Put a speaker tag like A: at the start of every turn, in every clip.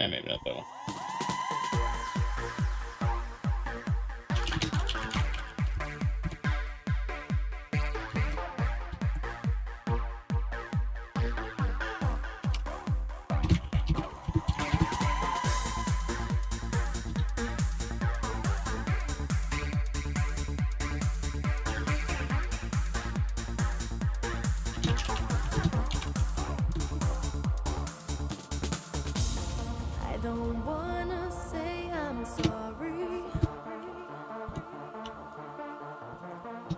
A: maybe not that one.
B: I don't wanna say I'm sorry,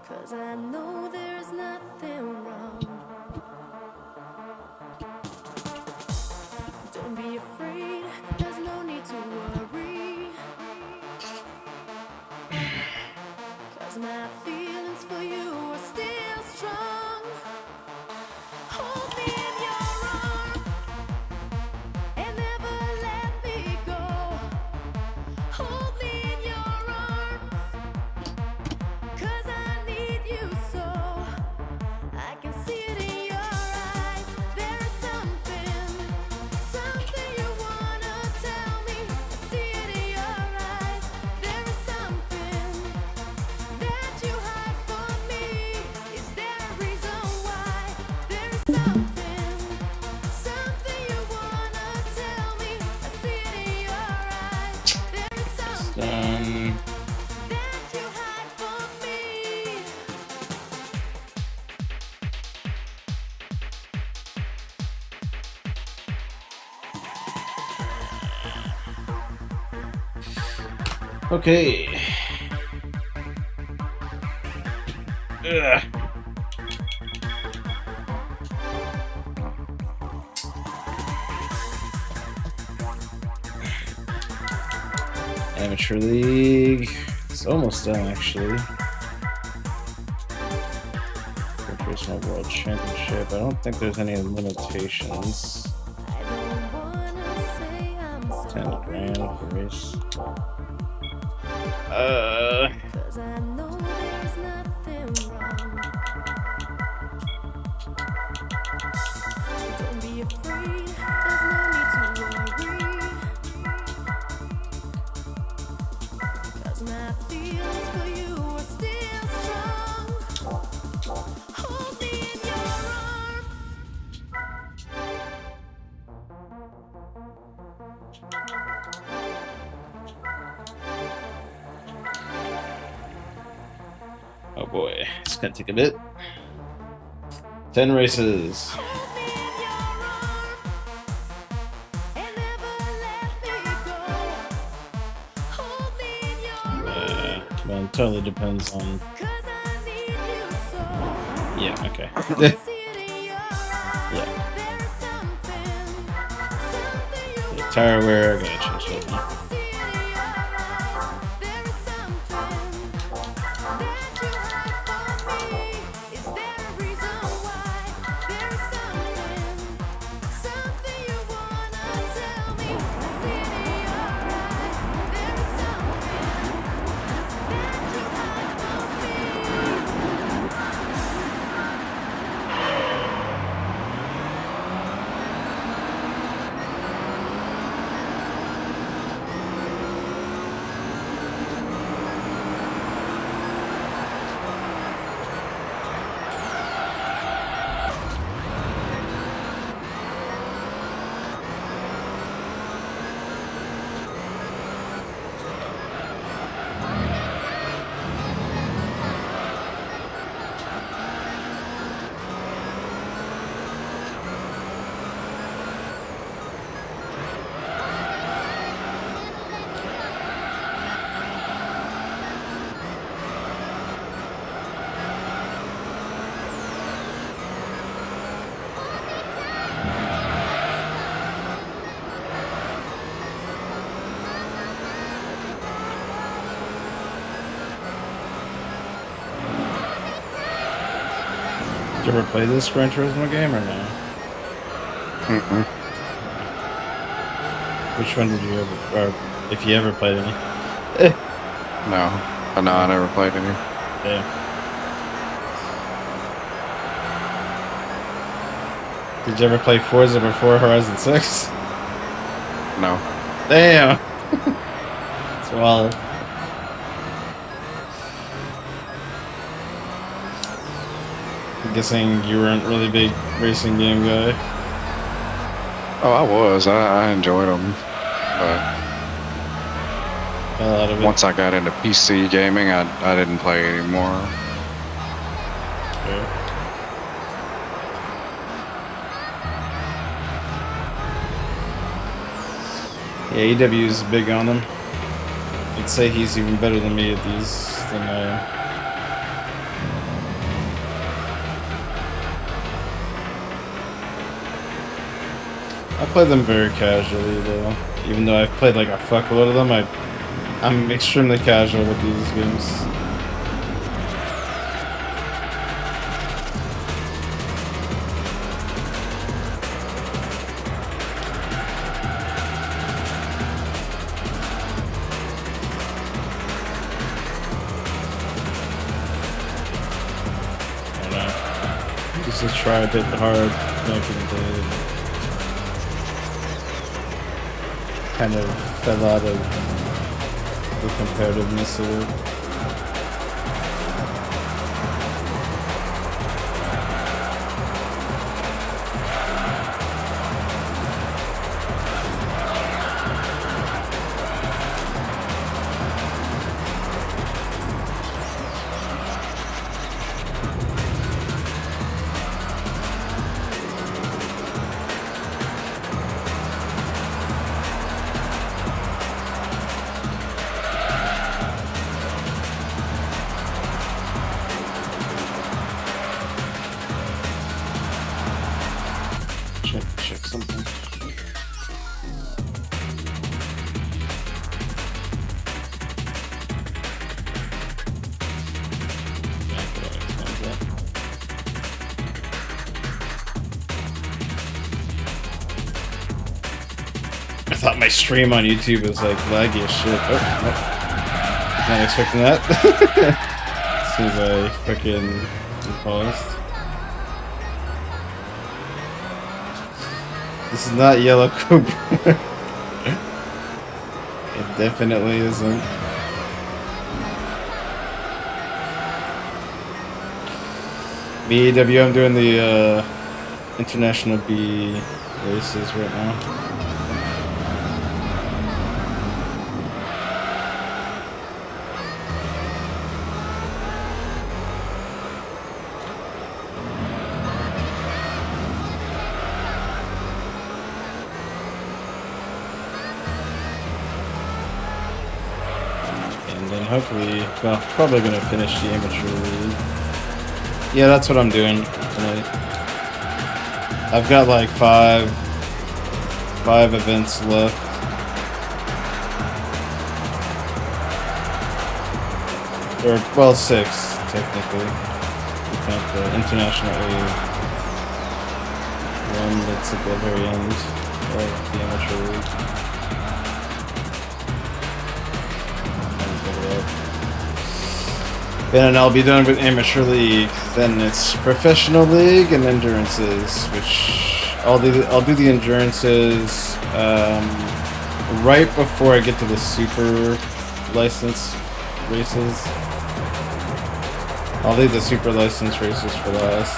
B: 'cause I know there's nothing wrong. Don't be afraid, there's no need to worry, 'cause my feelings for you are still strong. Hold me in your arms and never let me go. Hold me in your arms, 'cause I need you so. I can see it in your eyes. There is something you wanna tell me. I see it in your eyes. There is something that you hide from me. Is there a reason why? There is something you wanna tell me. I see it in your eyes. There is something that you hide from me.
A: Okay. Ugh. Amateur League. It's almost done, actually. Turismo World Championship. I don't think there's any limitations.
B: I don't wanna say I'm
A: 10
B: sorry,
A: grand race.
B: 'cause I know there's nothing wrong. Don't be afraid, there's no need to worry, 'cause my feelings for you are still strong. Hold me in your arms.
A: Oh boy, it's gonna take a bit. 10 races.
B: Hold me in your arms and never let me go. Hold me in your arms,
A: Well, it totally depends on.
B: 'cause I need you so.
A: Yeah, okay.
B: See it in your eyes.
A: Yeah.
B: There is something you want
A: Tire wear, gotta
B: to
A: change that
B: tell me.
A: now.
B: I see it in your eyes. There is something that you hide from me. Is there a reason why? There is something you wanna tell me. I see it in your eyes. There is something that you hide from me.
A: Did you ever play this Gran Turismo game or no?
C: Mm-mm.
A: Which one did you ever, or if you ever played any?
C: No. But no, I never played any.
A: Yeah. Did you ever play Forza before Horizon 6?
C: No.
A: Damn. It's wild. I'm guessing you weren't really big racing game guy.
C: Oh, I was. I enjoyed them, but
A: A lot of it.
C: once I got into PC gaming, I didn't play anymore.
A: Sure. Yeah, EW's big on him. I'd say he's even better than me at these than I am. I play them very casually though. Even though I've played like a fuckload of them, I'm extremely casual with these games. I don't know. Used to try a bit hard back in the day. Kind of fell out of the competitiveness of it. Check something. I thought my stream on YouTube was like laggy as shit. Oh, nope. Not expecting that. As soon as I fucking paused. This is not Yellow Cobra. It definitely isn't. BAW, I'm doing the International B races right now. And then hopefully, well, probably gonna finish the amateur league. Yeah, that's what I'm doing tonight. I've got like five events left. Or, well, 6, technically. We count the International A one that's at the very end of the amateur league. Then I'll be done with amateur league. Then it's professional league and endurances, which I'll do the endurances right before I get to the super license races. I'll leave the super license races for last.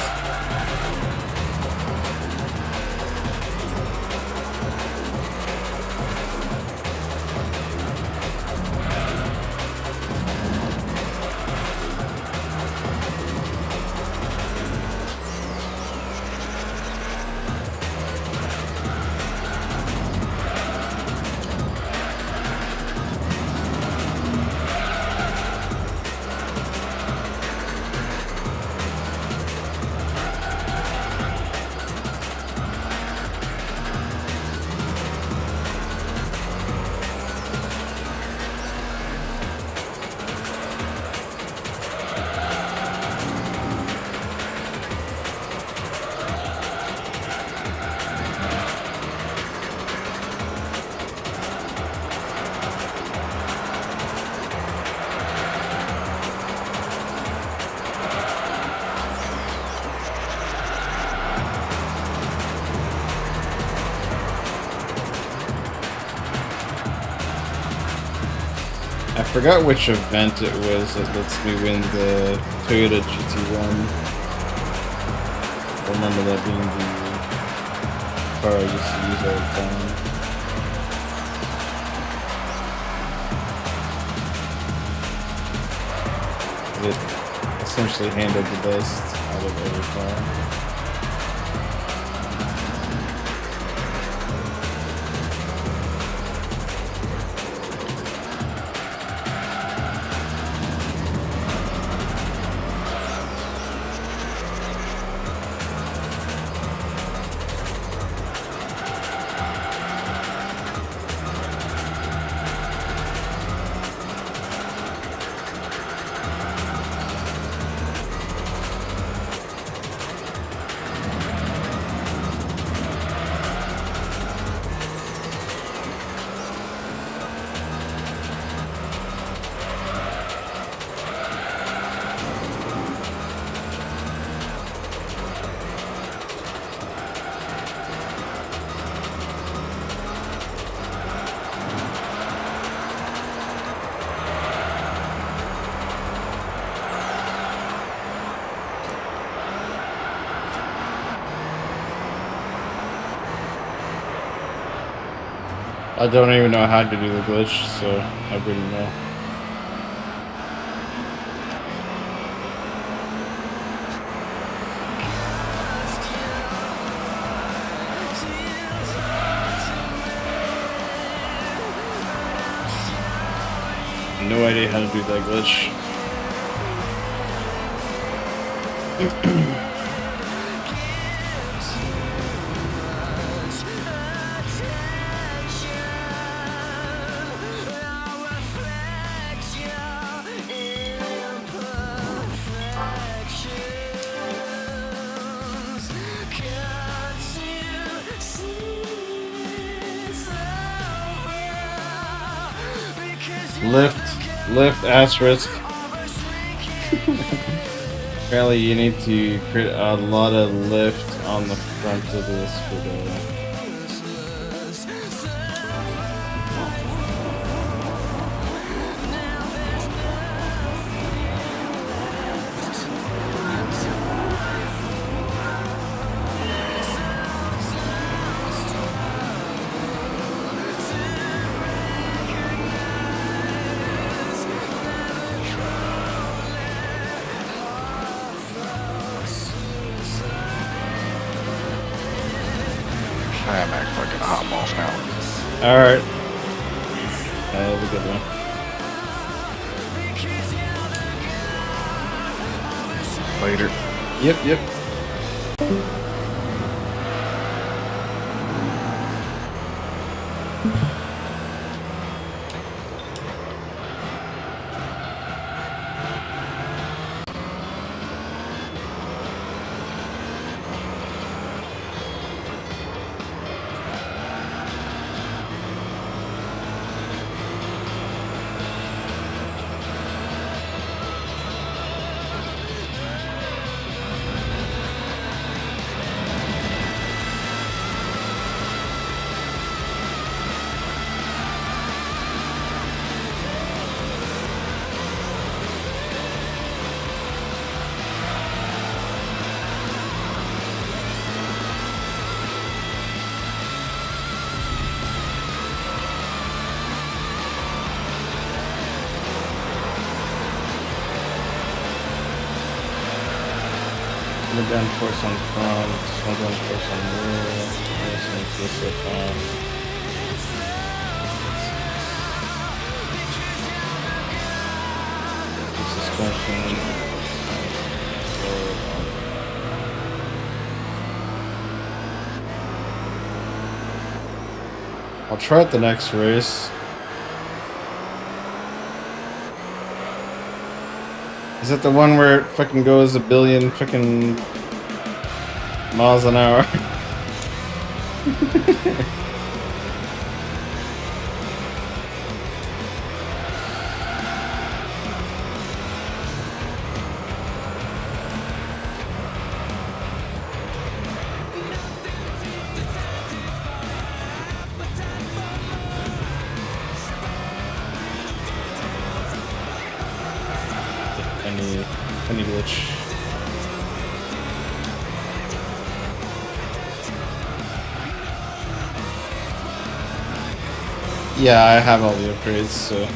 A: I forgot which event it was that lets me win the Toyota GT1. I remember that being the car I used to use all the time. It essentially handled the best out of every car. I don't even know how to do the glitch, so I wouldn't know. No idea how to do that glitch. Lift asterisk. Apparently you need to create a lot of lift on the front of this video.
C: I am acting like a hot off now.
A: Alright. Have a good one.
C: Later.
A: Yep. Down force on front, one down force on rear, this up on. Suspension. I'll try it the next race. Is that the one where it fucking goes a billion fucking miles an hour? any glitch. Yeah, I have all the upgrades, so.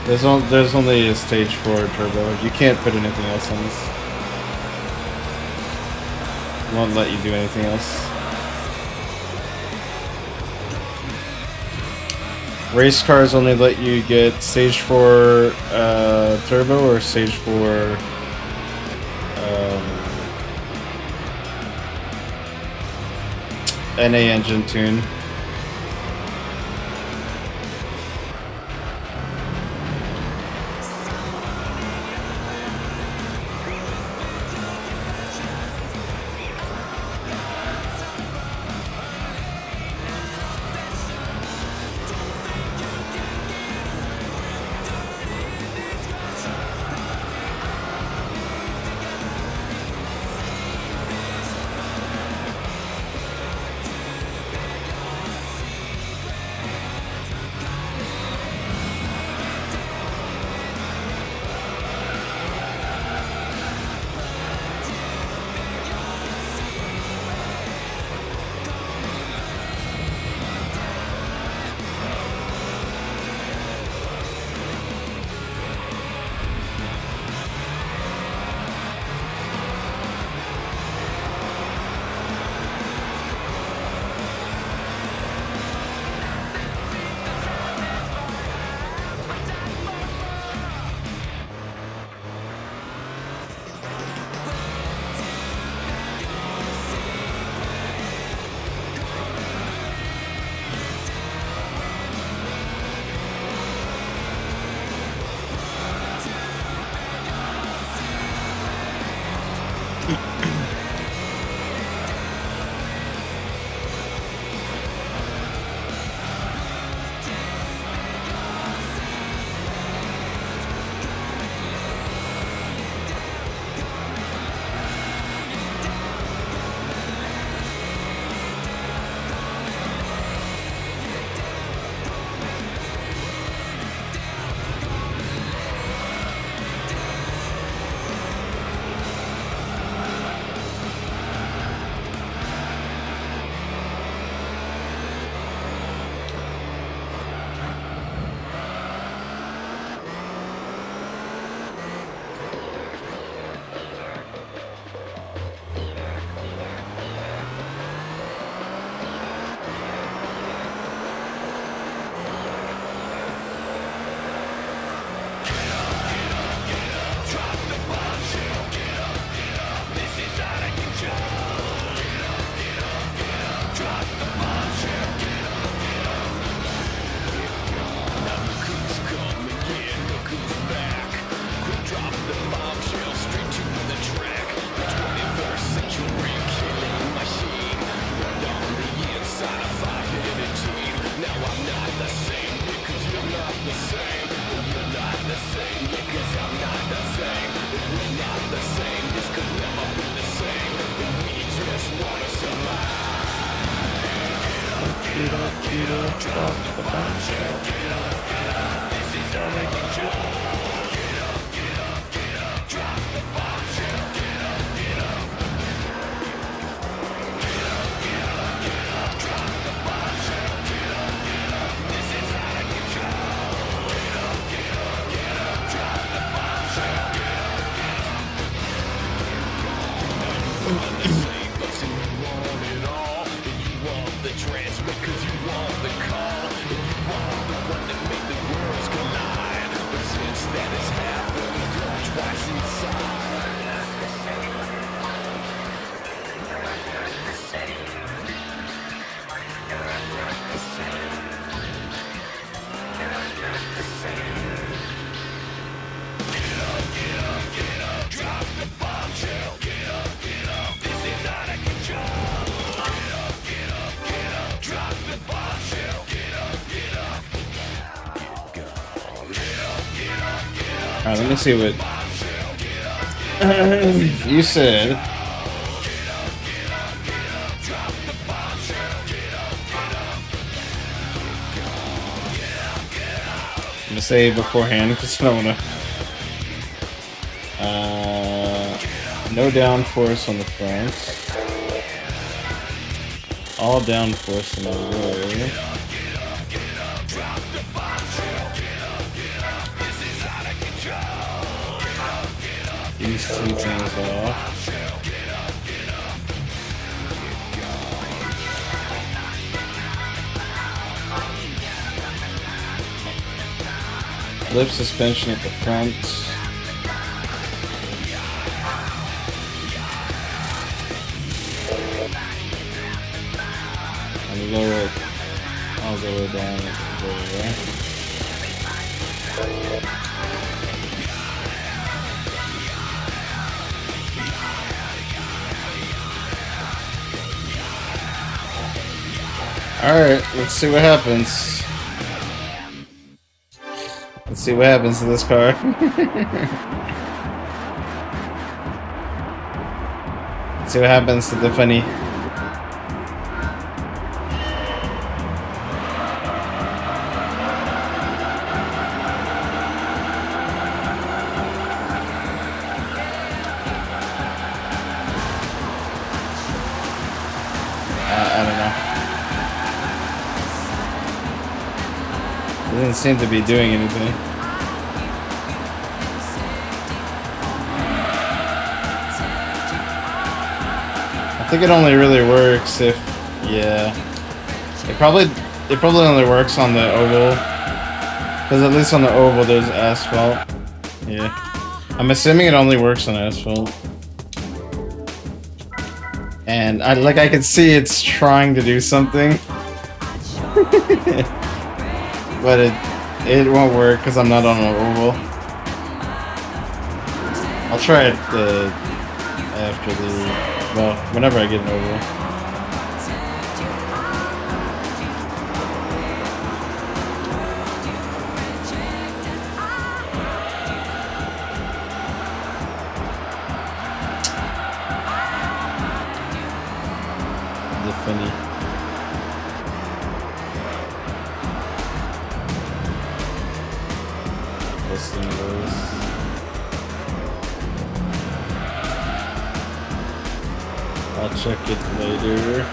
A: There's only a stage 4 turbo. You can't put anything else on this. It won't let you do anything else. Race cars only let you get stage 4 turbo or stage 4 NA engine tune. Alright, let me see what you said. say beforehand because I don't want to. No downforce on the front. All downforce on the rear. These two things off. Lift suspension at the front. And lower it. I'll lower it down there. Alright, let's see what happens. Let's see what happens to this car. Let's see what happens to the funny. I don't know. Doesn't seem to be doing anything. I think it only really works if, yeah. It probably only works on the oval, because at least on the oval there's asphalt. Yeah, I'm assuming it only works on asphalt. And I can see it's trying to do something. But it won't work because I'm not on an oval. I'll try it after well, whenever I get an oval. The funny. Listing those. I'll check it later.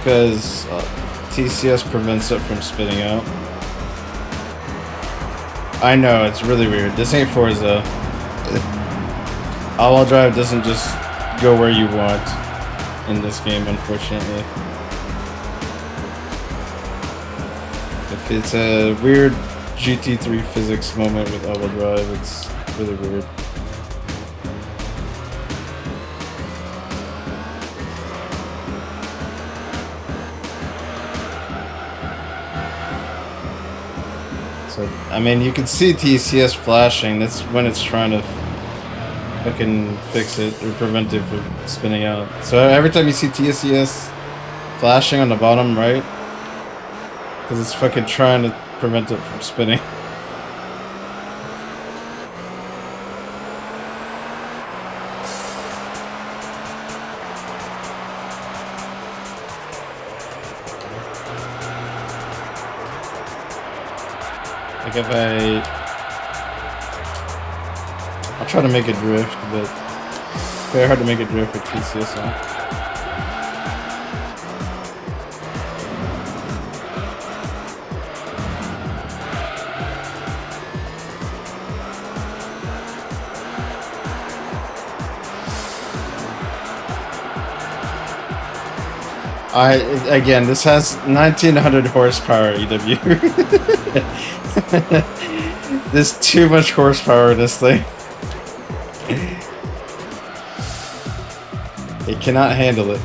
A: because TCS prevents it from spinning out. I know, it's really weird. This ain't Forza. All-wheel drive doesn't just go where you want in this game, unfortunately. It's a weird GT3 physics moment with all-wheel drive. It's really weird. So, I mean, you can see TCS flashing. That's when it's trying to fucking fix it or prevent it from spinning out. So every time you see TCS flashing on the bottom right, because it's fucking trying to prevent it from spinning. Like if I'll try to make it drift, but it's very hard to make it drift with TCS on. Again, this has 1900 horsepower EW. There's too much horsepower in this thing. It cannot handle it.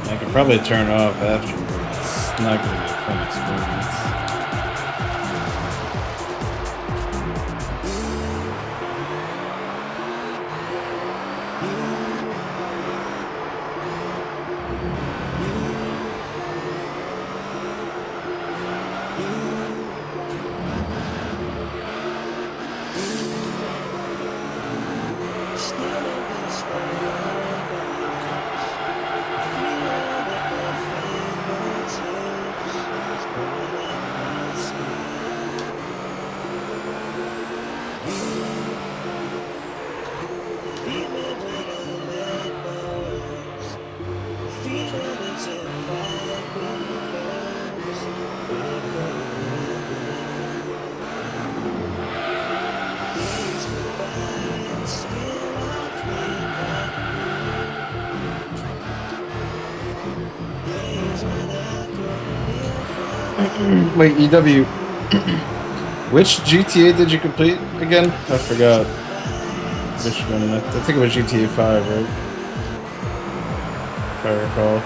A: I could probably turn it off after, but it's not going to be a fun experience. Wait, EW, which GTA did you complete again? I forgot. Which one? I think it was GTA 5, right? If I recall.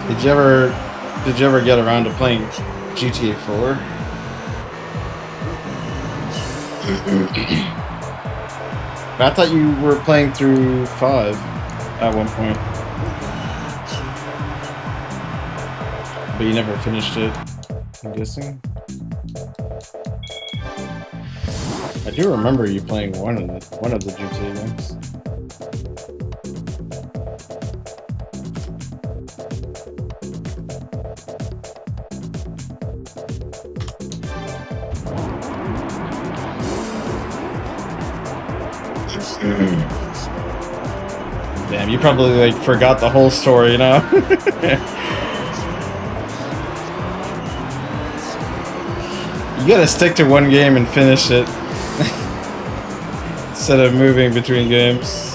A: Did you ever get around to playing GTA 4? I thought you were playing through 5 at one point. But you never finished it, I'm guessing. I do remember you playing one of the GTA games. Damn, you probably like forgot the whole story, you know? You gotta stick to one game and finish it instead of moving between games.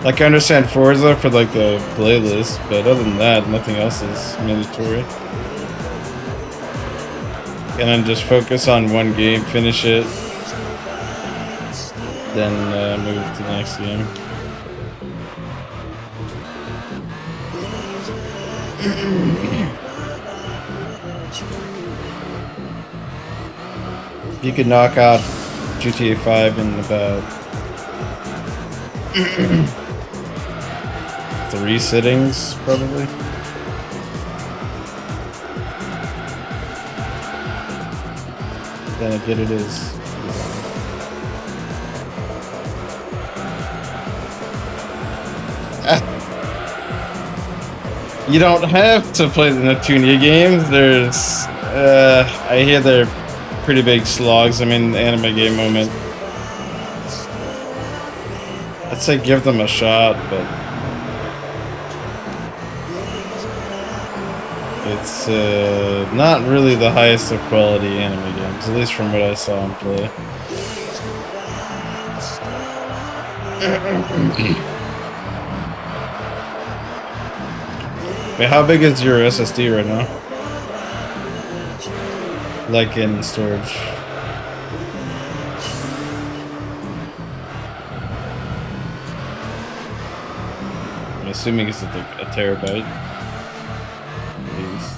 A: Like I understand Forza for like the playlist, but other than that, nothing else is mandatory. And then just focus on one game, finish it, then move to the next game. You could knock out GTA 5 in about 3 sittings, probably. Then again, it is. You don't have to play the Neptunia games. There's, I hear they're pretty big slogs. I mean, anime game moment. I'd say give them a shot, but it's not really the highest of quality anime games, at least from what I saw them play. Wait, how big is your SSD right now? Like in storage? I'm assuming it's like a terabyte. At least.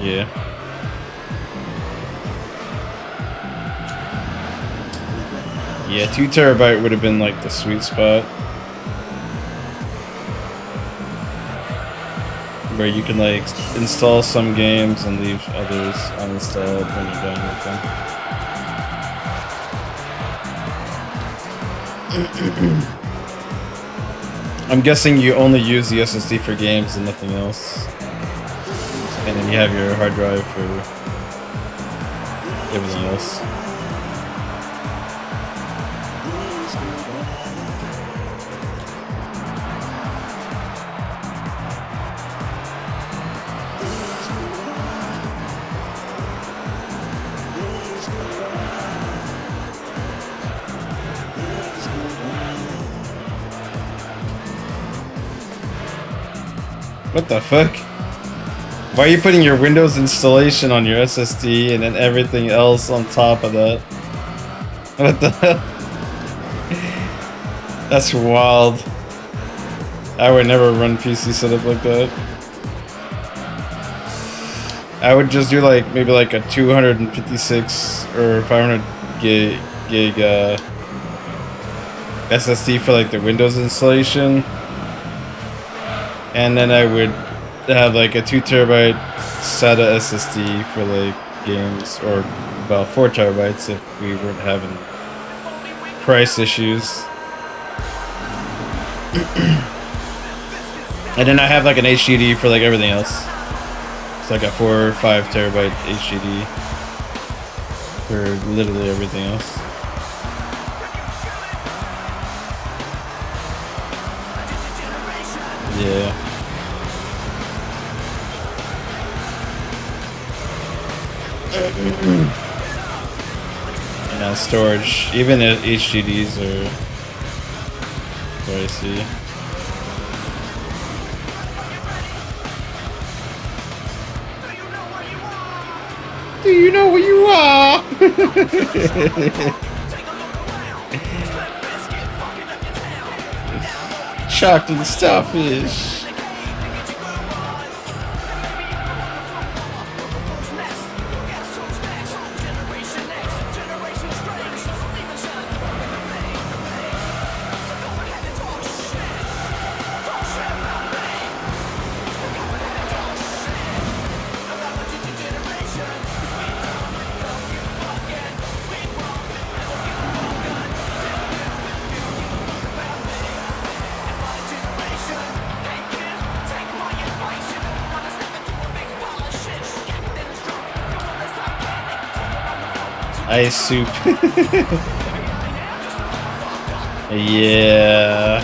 A: Yeah. Yeah, 2 terabyte would have been like the sweet spot. Where you can like install some games and leave others uninstalled when you're done with them. I'm guessing you only use the SSD for games and nothing else. And then you have your hard drive for everything else. What the fuck? Why are you putting your Windows installation on your SSD and then everything else on top of that? What the hell? That's wild. I would never run PC setup like that. I would just do like maybe like a 256 or 500 gig SSD for like the Windows installation. And then I would have like a 2 terabyte SATA SSD for like games, or about 4 terabytes if we weren't having price issues. And then I have like an HDD for like everything else. It's like a 4 or 5 terabyte HDD for literally everything else. Yeah. And now storage, even at HDDs are pricey. Do you know where you are? Chocolate starfish. Ice soup. Yeah.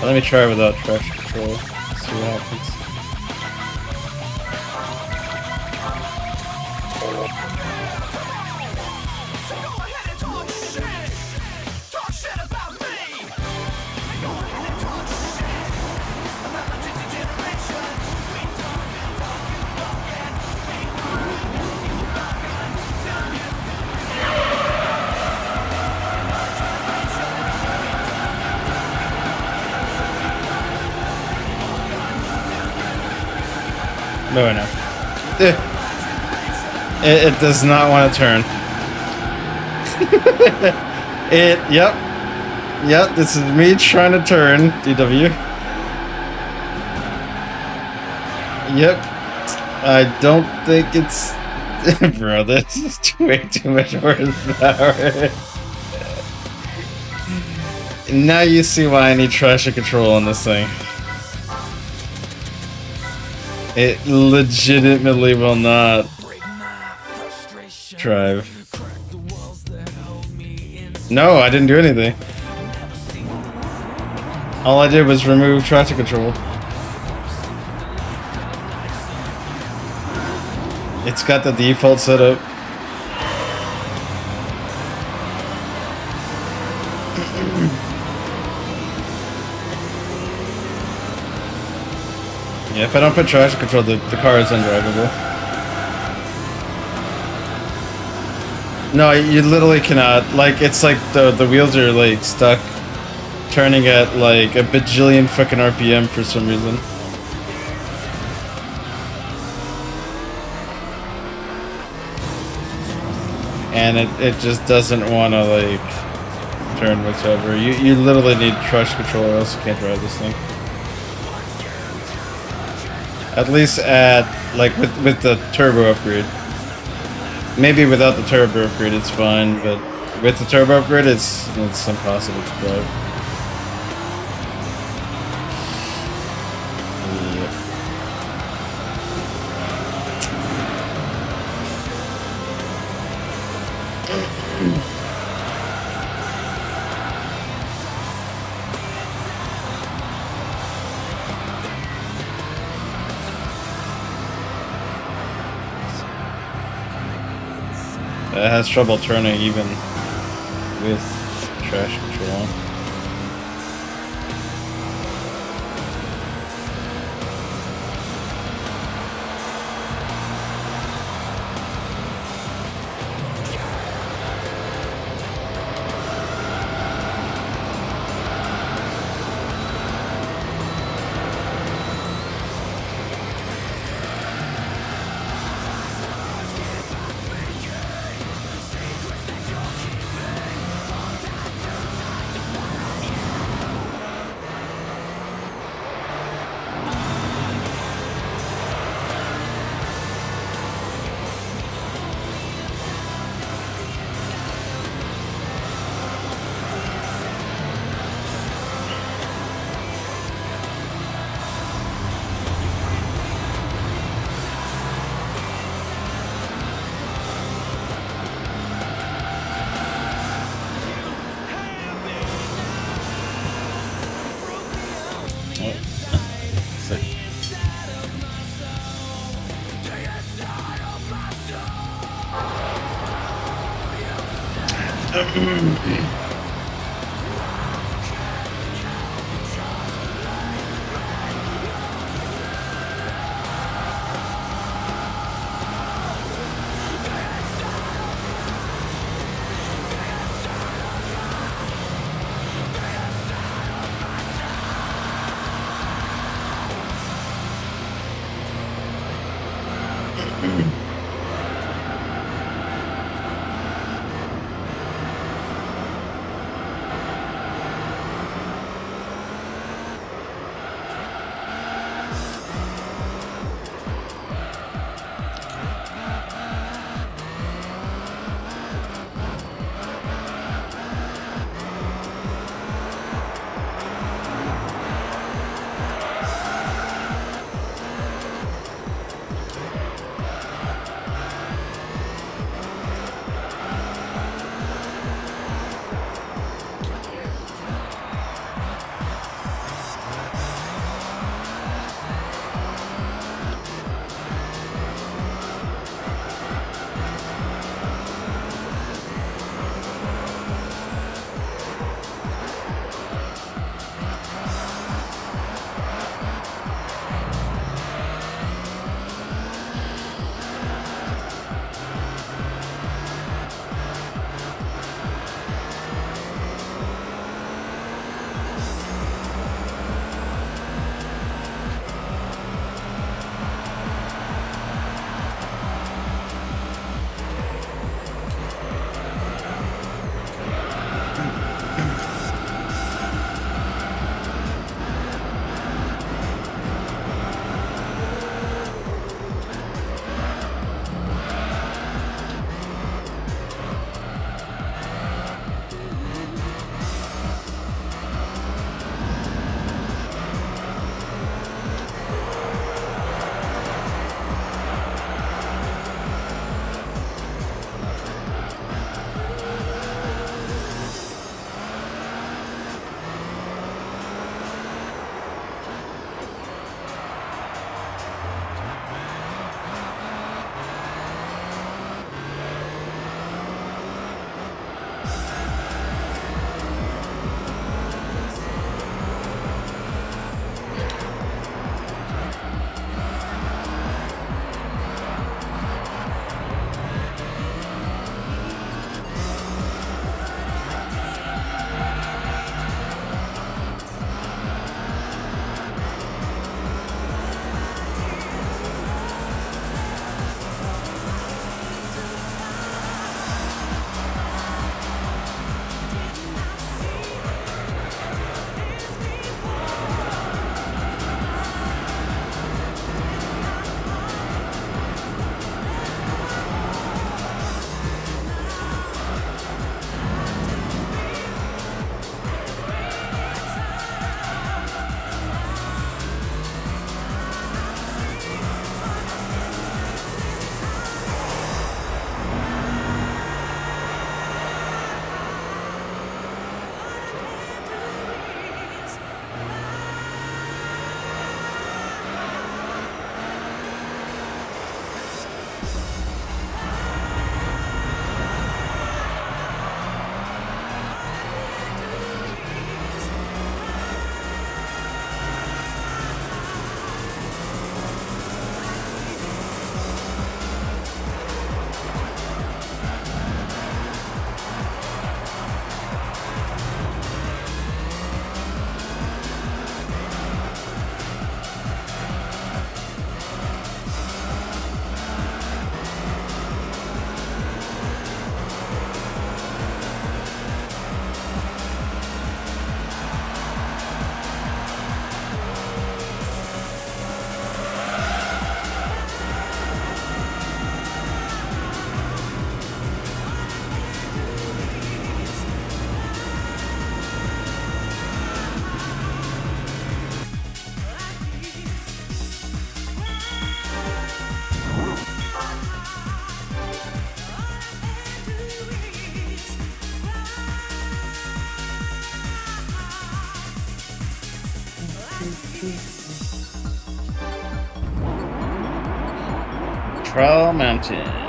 A: Let me try without traction control. See what happens. No, no. It does not want to turn. Yep, this is me trying to turn, DW. Yep. I don't think it's... Bro, this is way too much horsepower. Now you see why I need traction control on this thing. It legitimately will not drive. No, I didn't do anything. All I did was remove traction control. It's got the default setup. Yeah, if I don't put traction control, the car is undrivable. No, you literally cannot. Like, it's like the wheels are like stuck turning at like a bajillion fucking RPM for some reason. And it just doesn't want to like turn whatsoever. You literally need traction control or else you can't drive this thing. At least at, like, with the turbo upgrade. Maybe without the turbo upgrade it's fine, but with the turbo upgrade it's impossible to drive. It has trouble turning even with traction control on. Troll Mountain.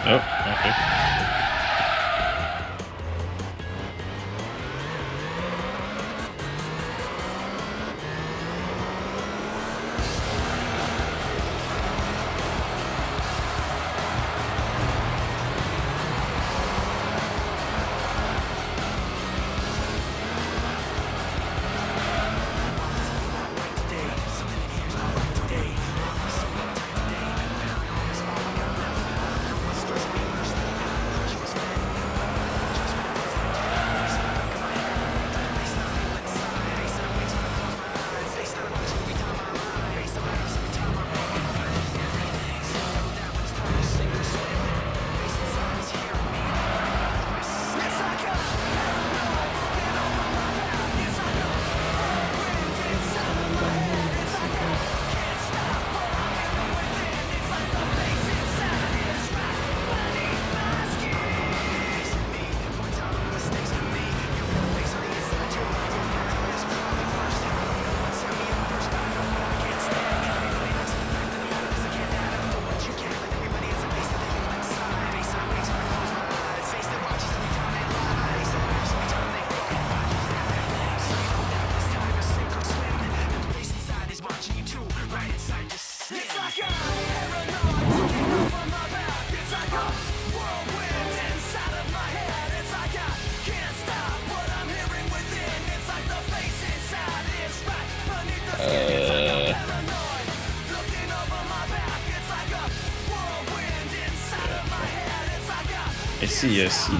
A: Oh, okay. I see, I see.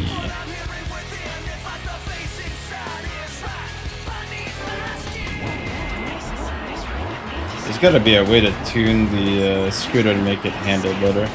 A: There's gotta be a way to tune the scooter to make it handle better.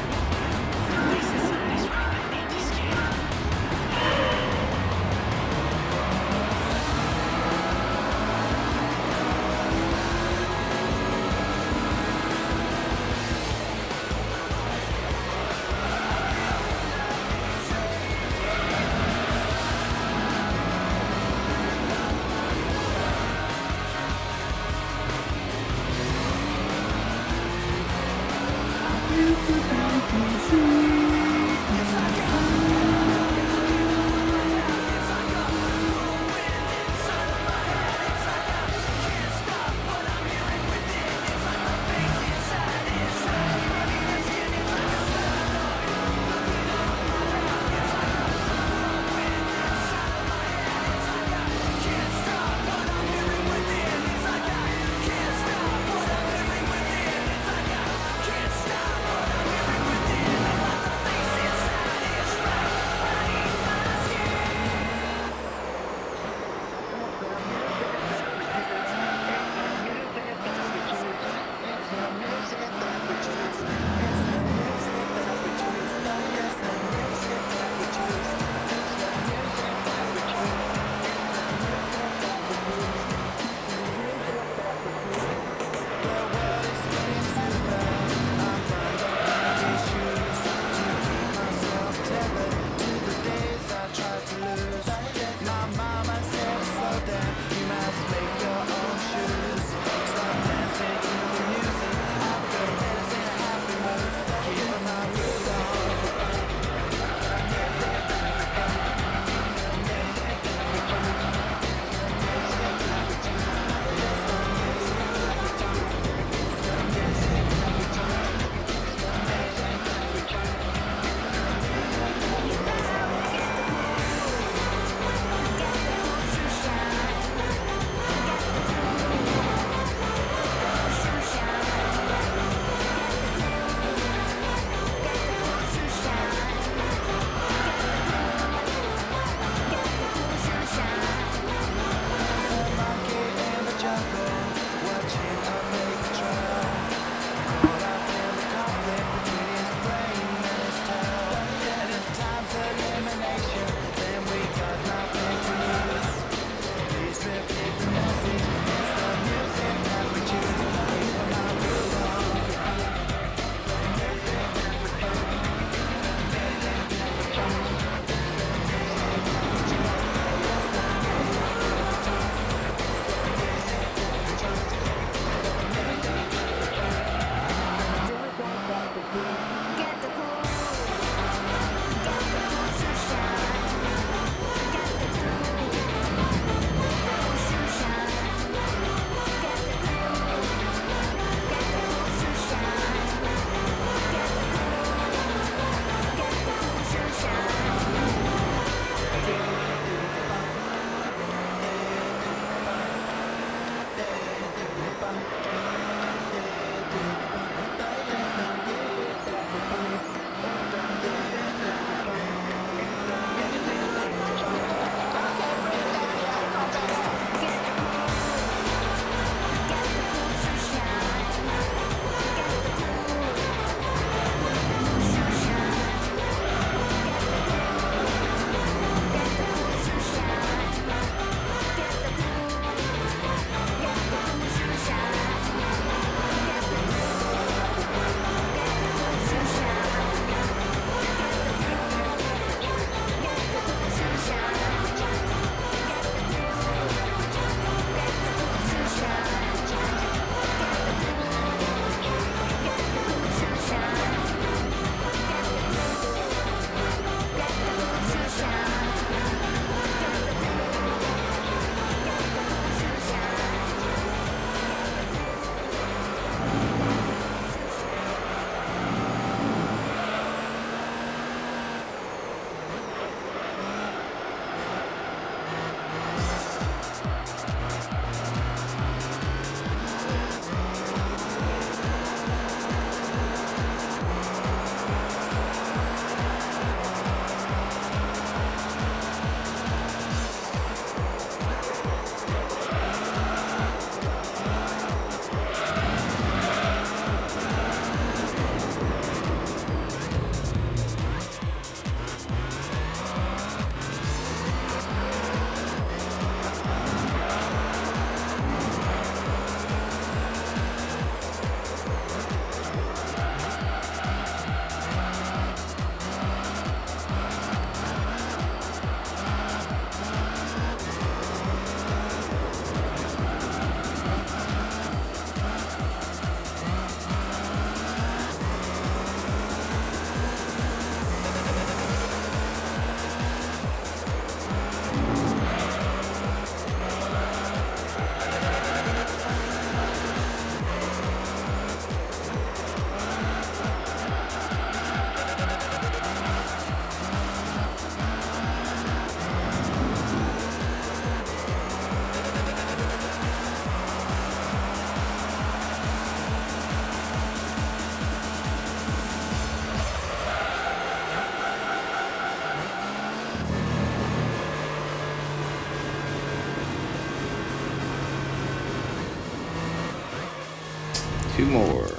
A: 2 more.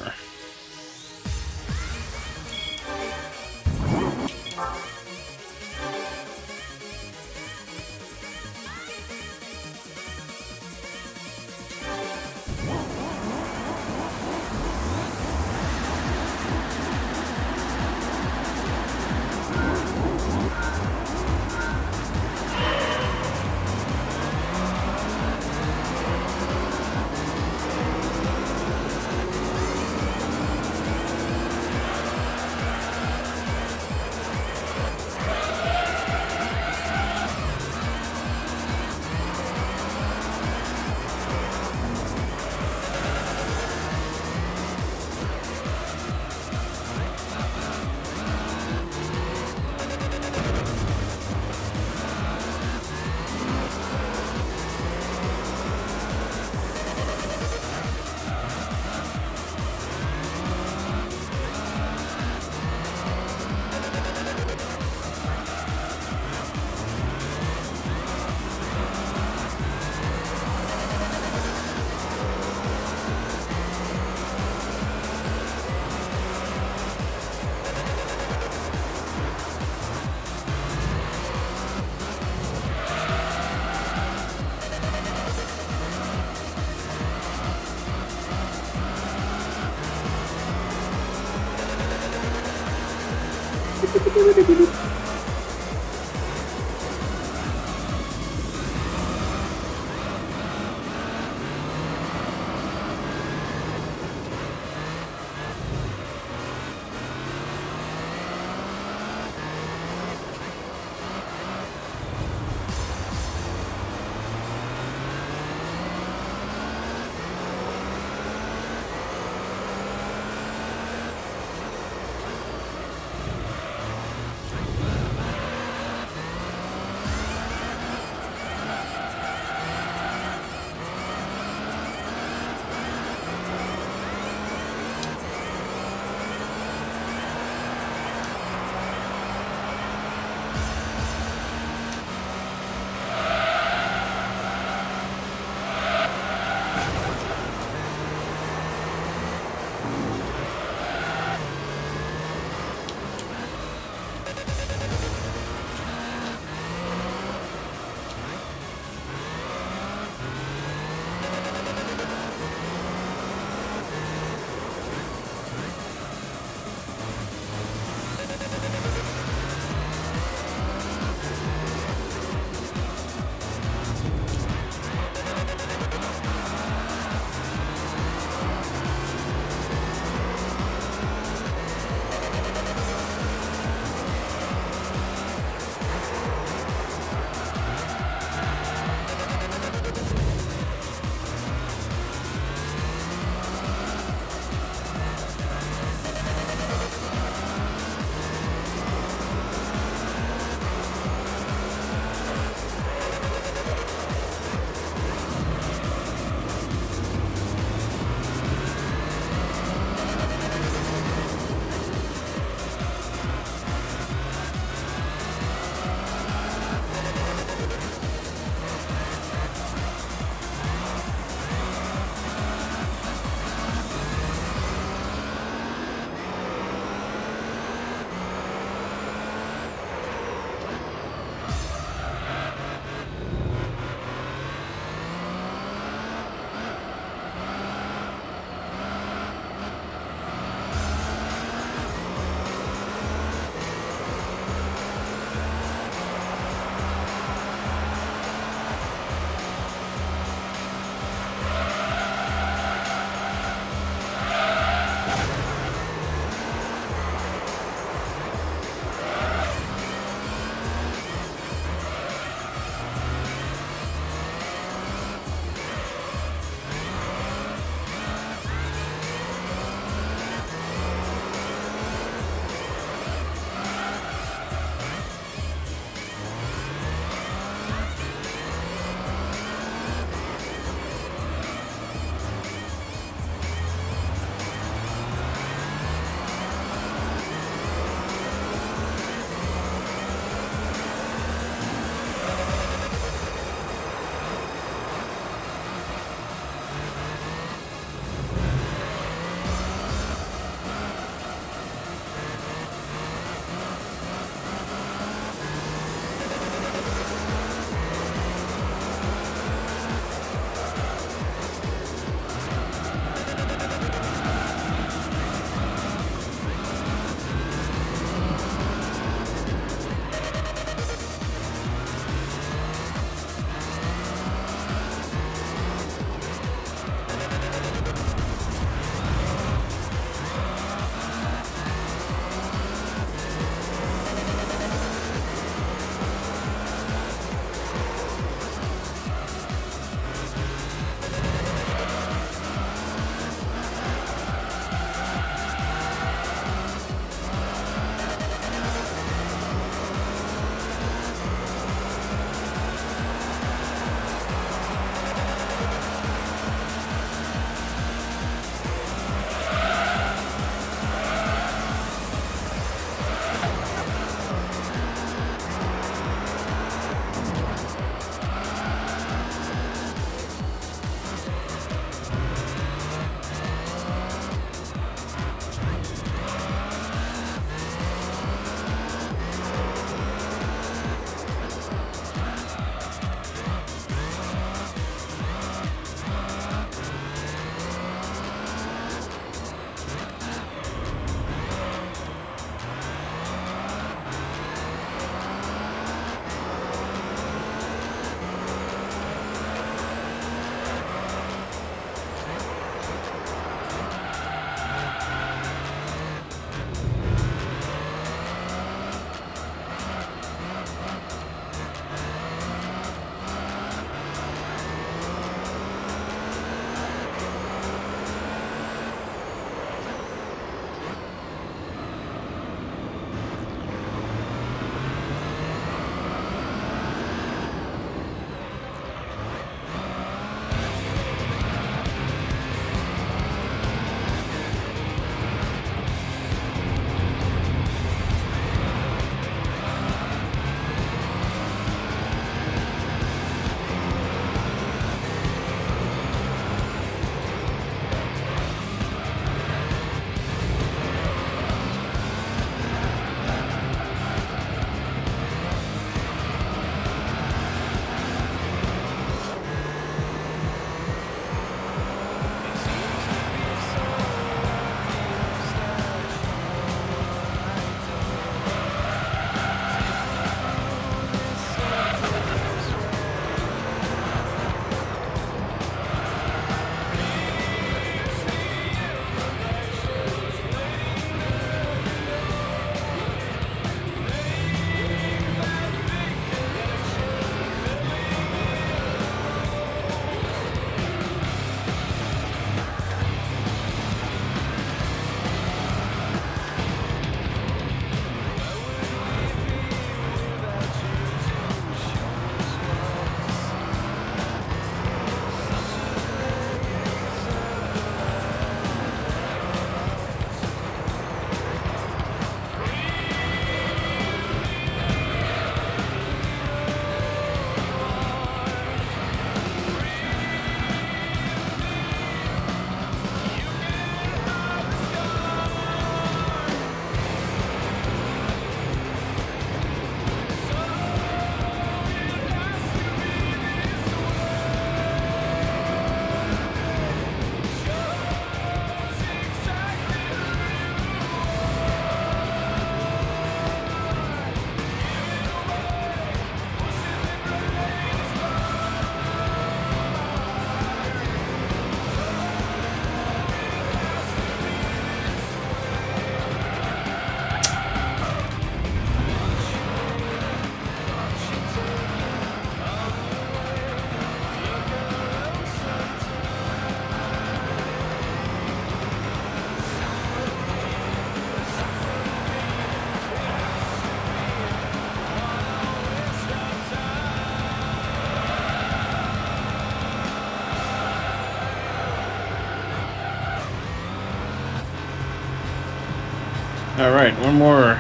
A: All right, one more.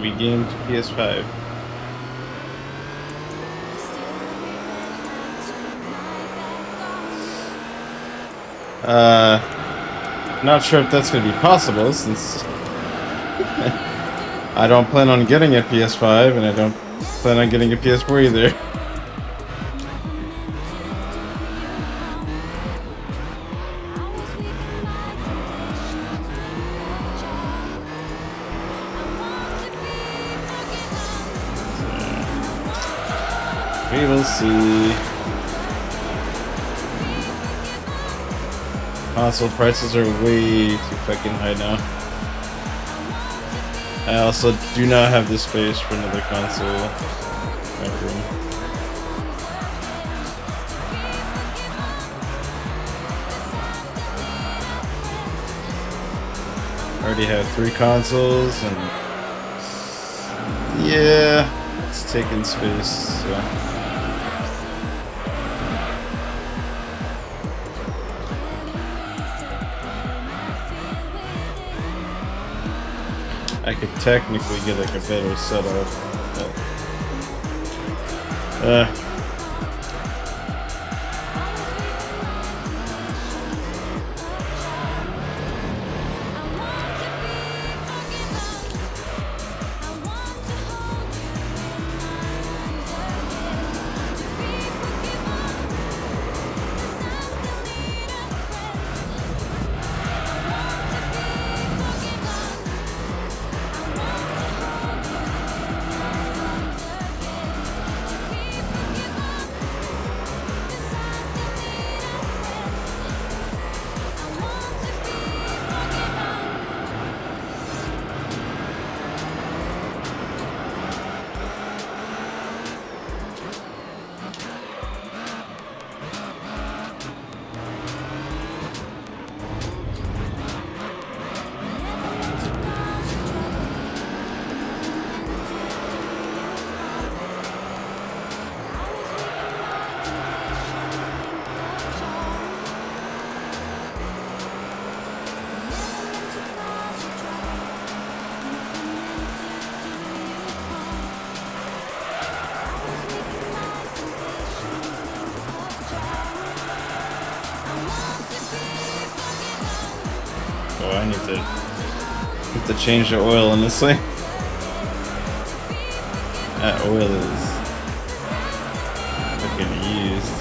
A: We gamed PS5. Not sure if that's gonna be possible since I don't plan on getting a PS5 and I don't plan on getting a PS4 either. We will see. Console prices are way too fucking high now. I also do not have the space for another console in my room. I already have 3 consoles and yeah, it's taking space, so. I could technically get like a better setup, but oh, I need to change the oil in this thing. That oil is fucking used.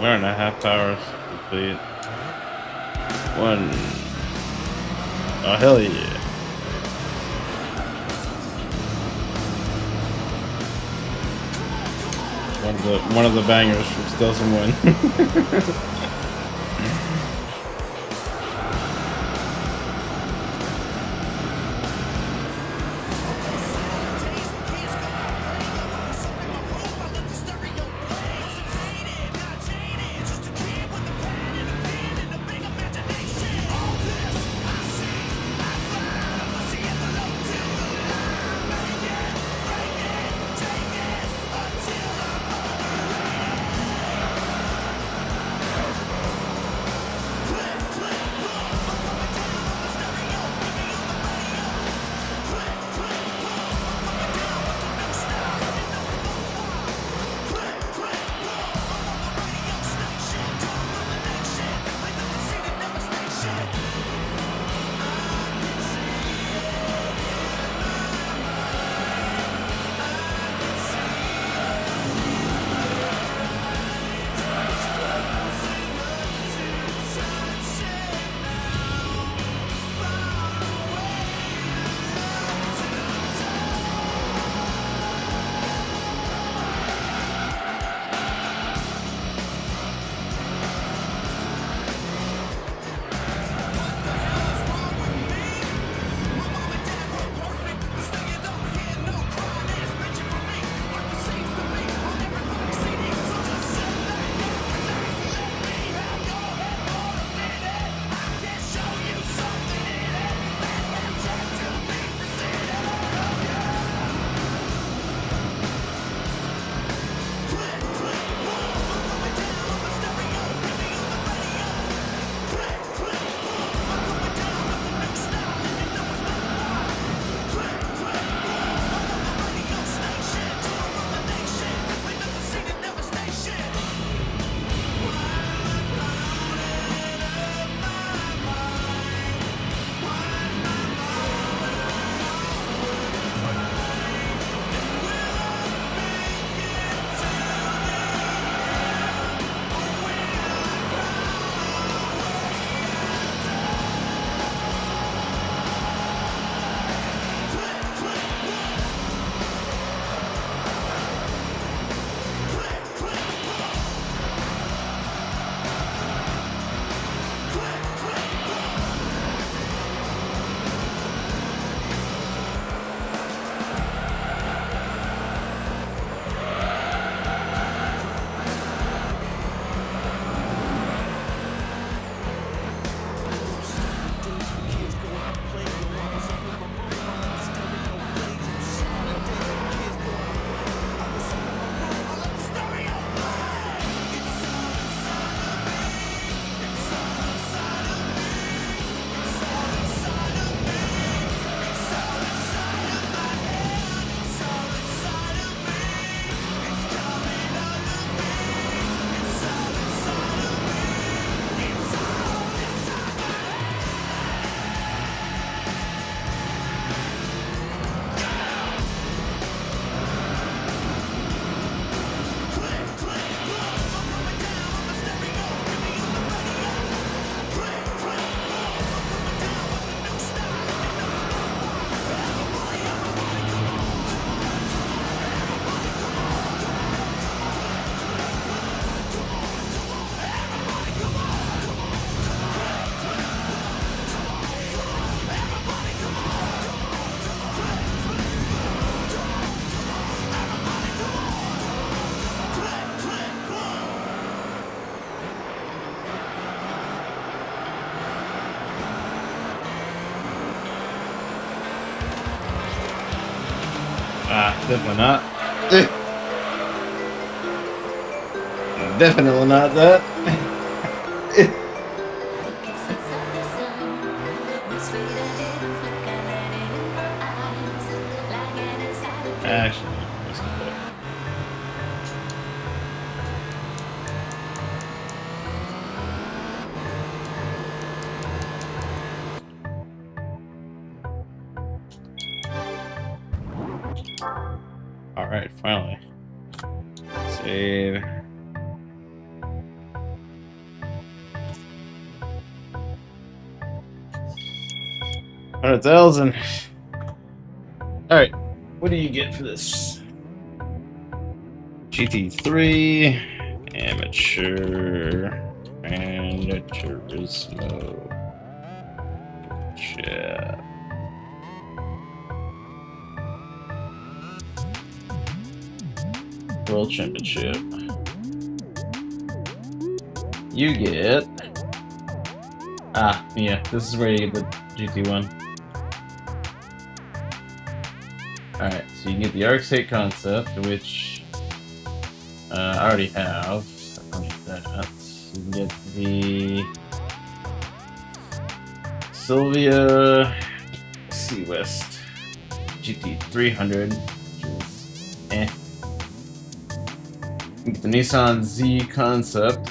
A: 1.5 hours complete. One. Oh hell yeah! One of the bangers from Still Some Win. Ah, definitely not. Definitely not that. Actually, let's go back. All right, finally. Save. 100,000. Alright, what do you get for this? GT3, Amateur, and Turismo. Yeah. World Championship. You get... yeah, this is where you get the GT1. Alright, so you can get the Arc State concept, which I already have. So I don't need that. You can get the Sylvia Sea West GT300, which is eh. You can get the Nissan Z concept.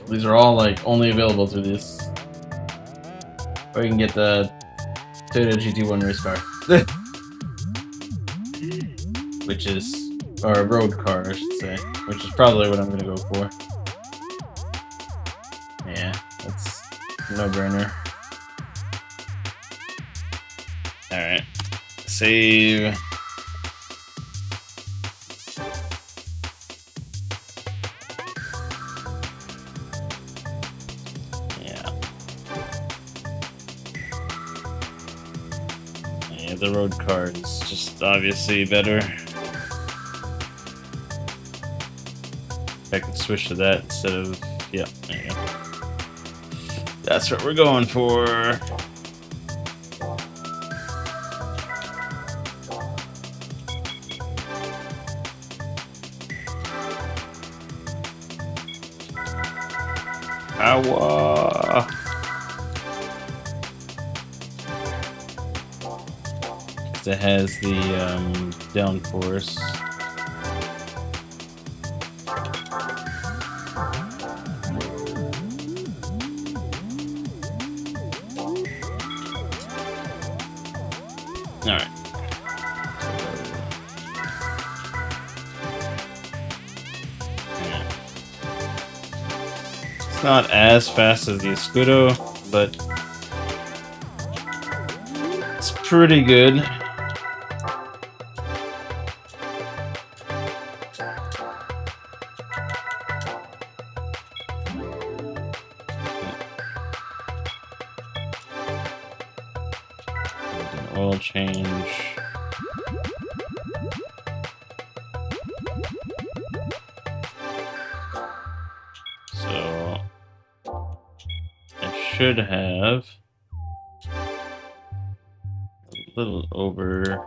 A: These are all like only available through this. Or you can get the Toyota GT1 race car. Which is, or a road car, I should say. Which is probably what I'm gonna go for. Yeah, that's a no-brainer. Alright. Save. Yeah, the road car is just obviously better. I could switch to that instead of... yeah, there you go. That's what we're going for. Awa! It has the downforce. All right. Yeah. It's not as fast as the Escudo, but it's pretty good. Oil change. So I should have a little over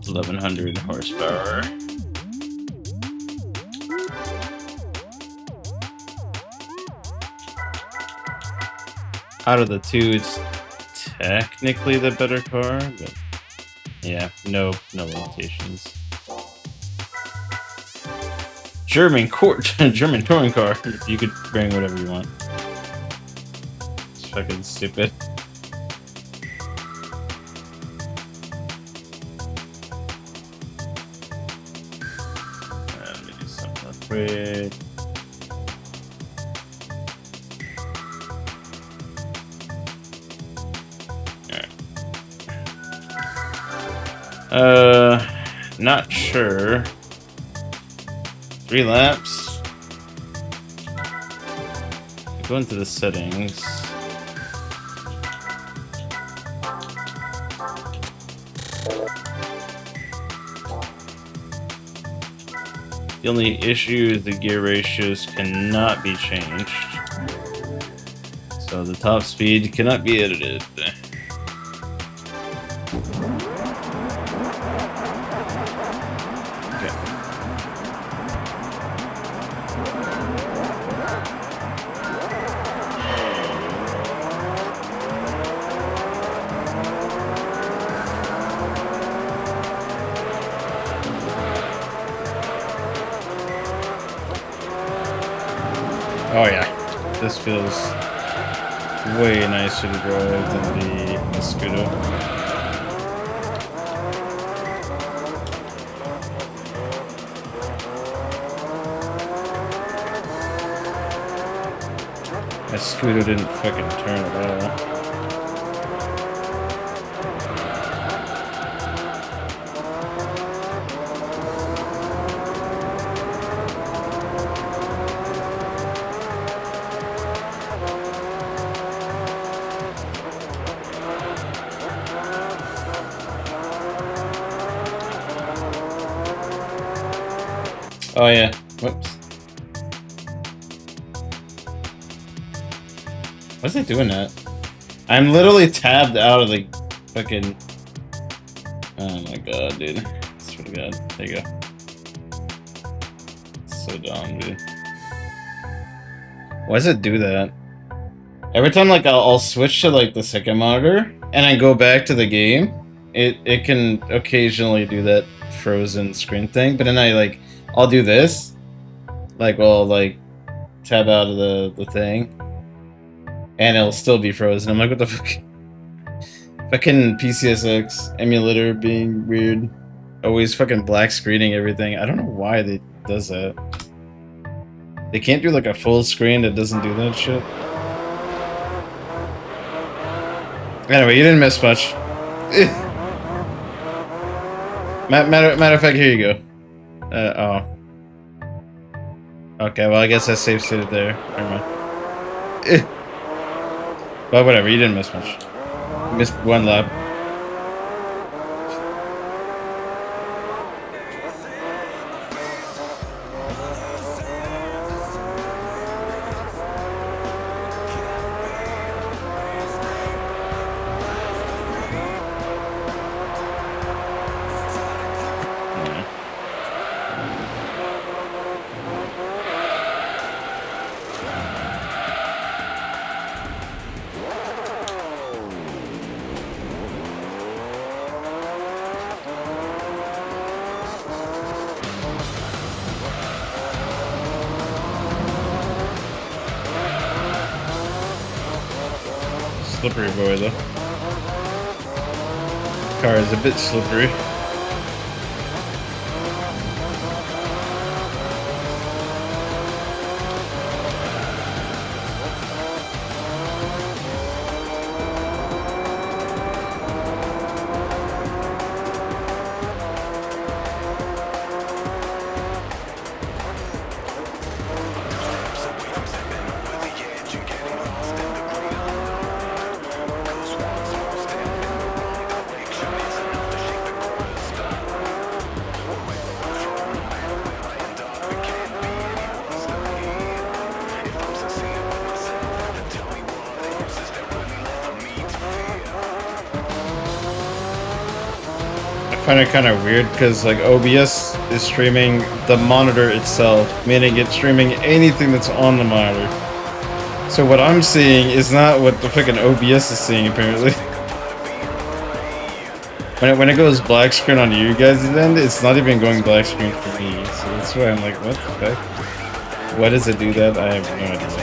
A: 1100 horsepower. Out of the two, it's technically the better car, but yeah, no limitations. German touring car. You could bring whatever you want. It's fucking stupid. Let me do something quick. Not sure. 3 laps. Go into the settings. The only issue is the gear ratios cannot be changed. So the top speed cannot be edited. Oh yeah, this feels way nicer to drive than the Scudo. My scooter didn't fucking turn at all. Oh yeah. Whoops. Why is it doing that? I'm literally tabbed out of the fucking. Oh my god, dude. I swear to god. There you go. So dumb, dude. Why does it do that? Every time like I'll switch to like the second monitor and I go back to the game, it can occasionally do that frozen screen thing, but then I'll do this. Like I'll like tab out of the thing. And it'll still be frozen. I'm like, what the fuck? Fucking PCSX emulator being weird. Always fucking black screening everything. I don't know why they does that. They can't do like a full screen that doesn't do that shit. Anyway, you didn't miss much. matter of fact, here you go. Oh. Okay, well I guess I save stated there. Never mind. But whatever, you didn't miss much. You missed one lap. Slippery boy though. Car is a bit slippery. I find it kind of weird because like OBS is streaming the monitor itself, meaning it's streaming anything that's on the monitor. So what I'm seeing is not what the fucking OBS is seeing apparently. When it goes black screen on you guys' end, it's not even going black screen for me. So that's why I'm like, what the fuck? Why does it do that? I have no idea.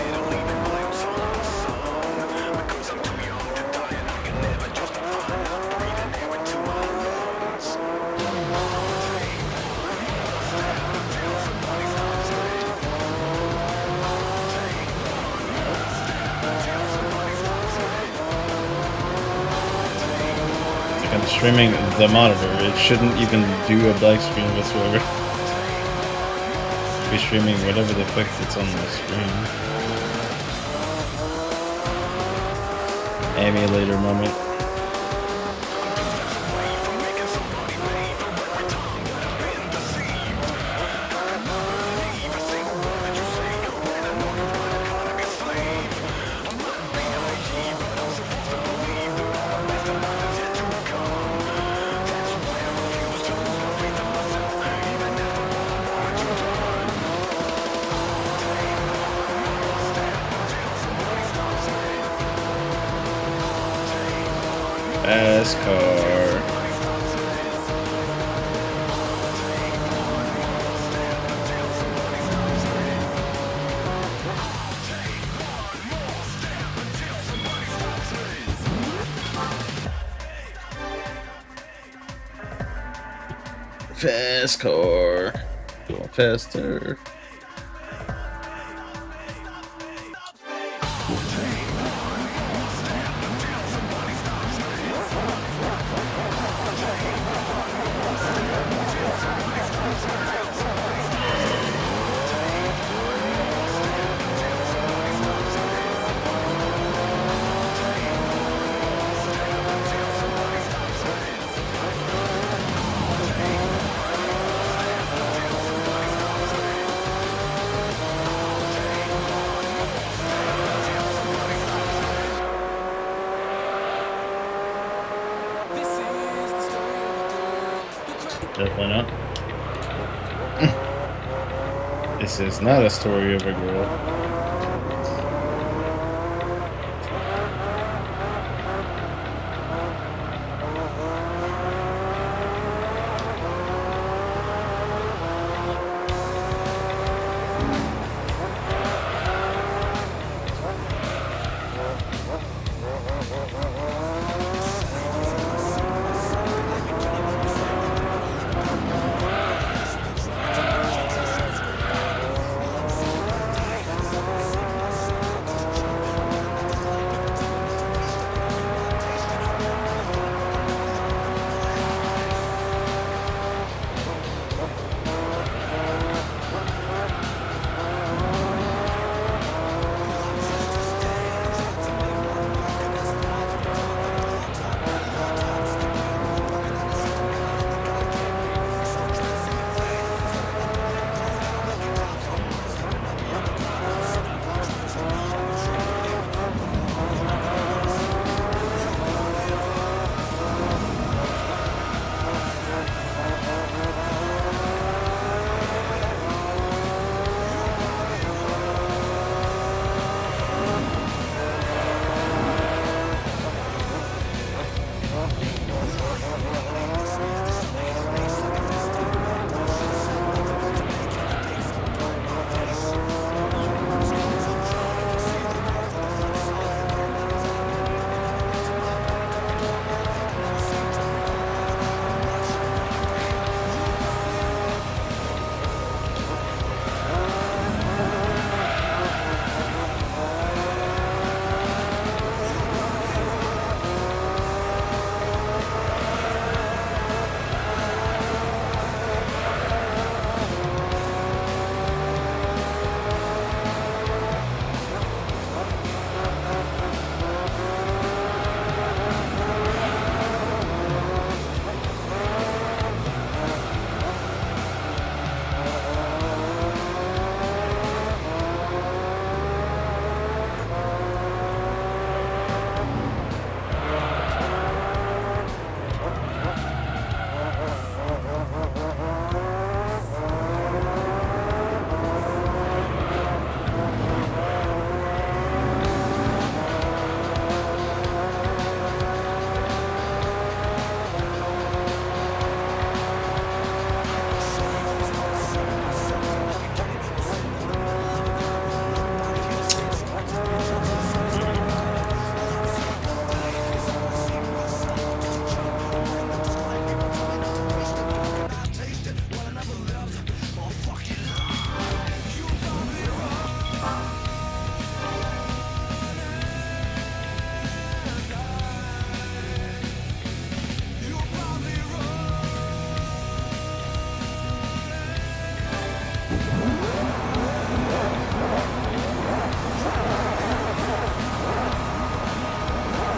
A: I'm streaming the monitor. It shouldn't even do a black screen whatsoever. Be streaming whatever the fuck that's on the screen. Emulator moment. Fast car. Fast car. Going faster. Definitely not. This is not a story of a girl.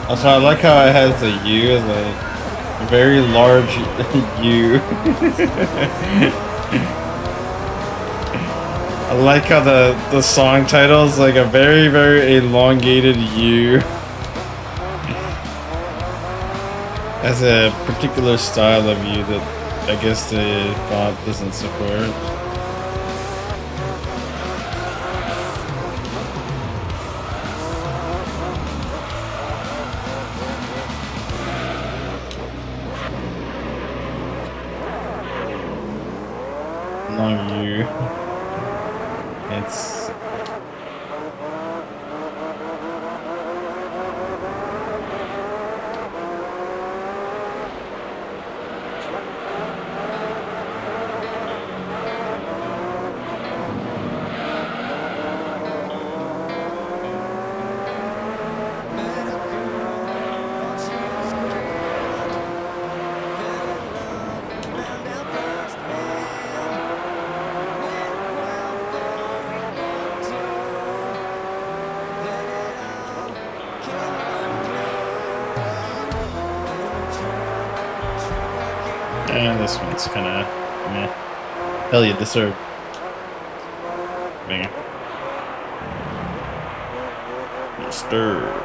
A: Also, I like how it has a U, like a very large U. I like how the song title is like a very, very elongated U. Has a particular style of U that I guess the font doesn't support. Long U. It's and this one's kind of meh. Hell, you deserve. Banger. Disturbed.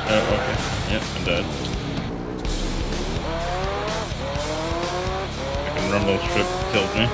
A: Oh, okay. Yep, I'm dead. Fucking rumble strip killed me.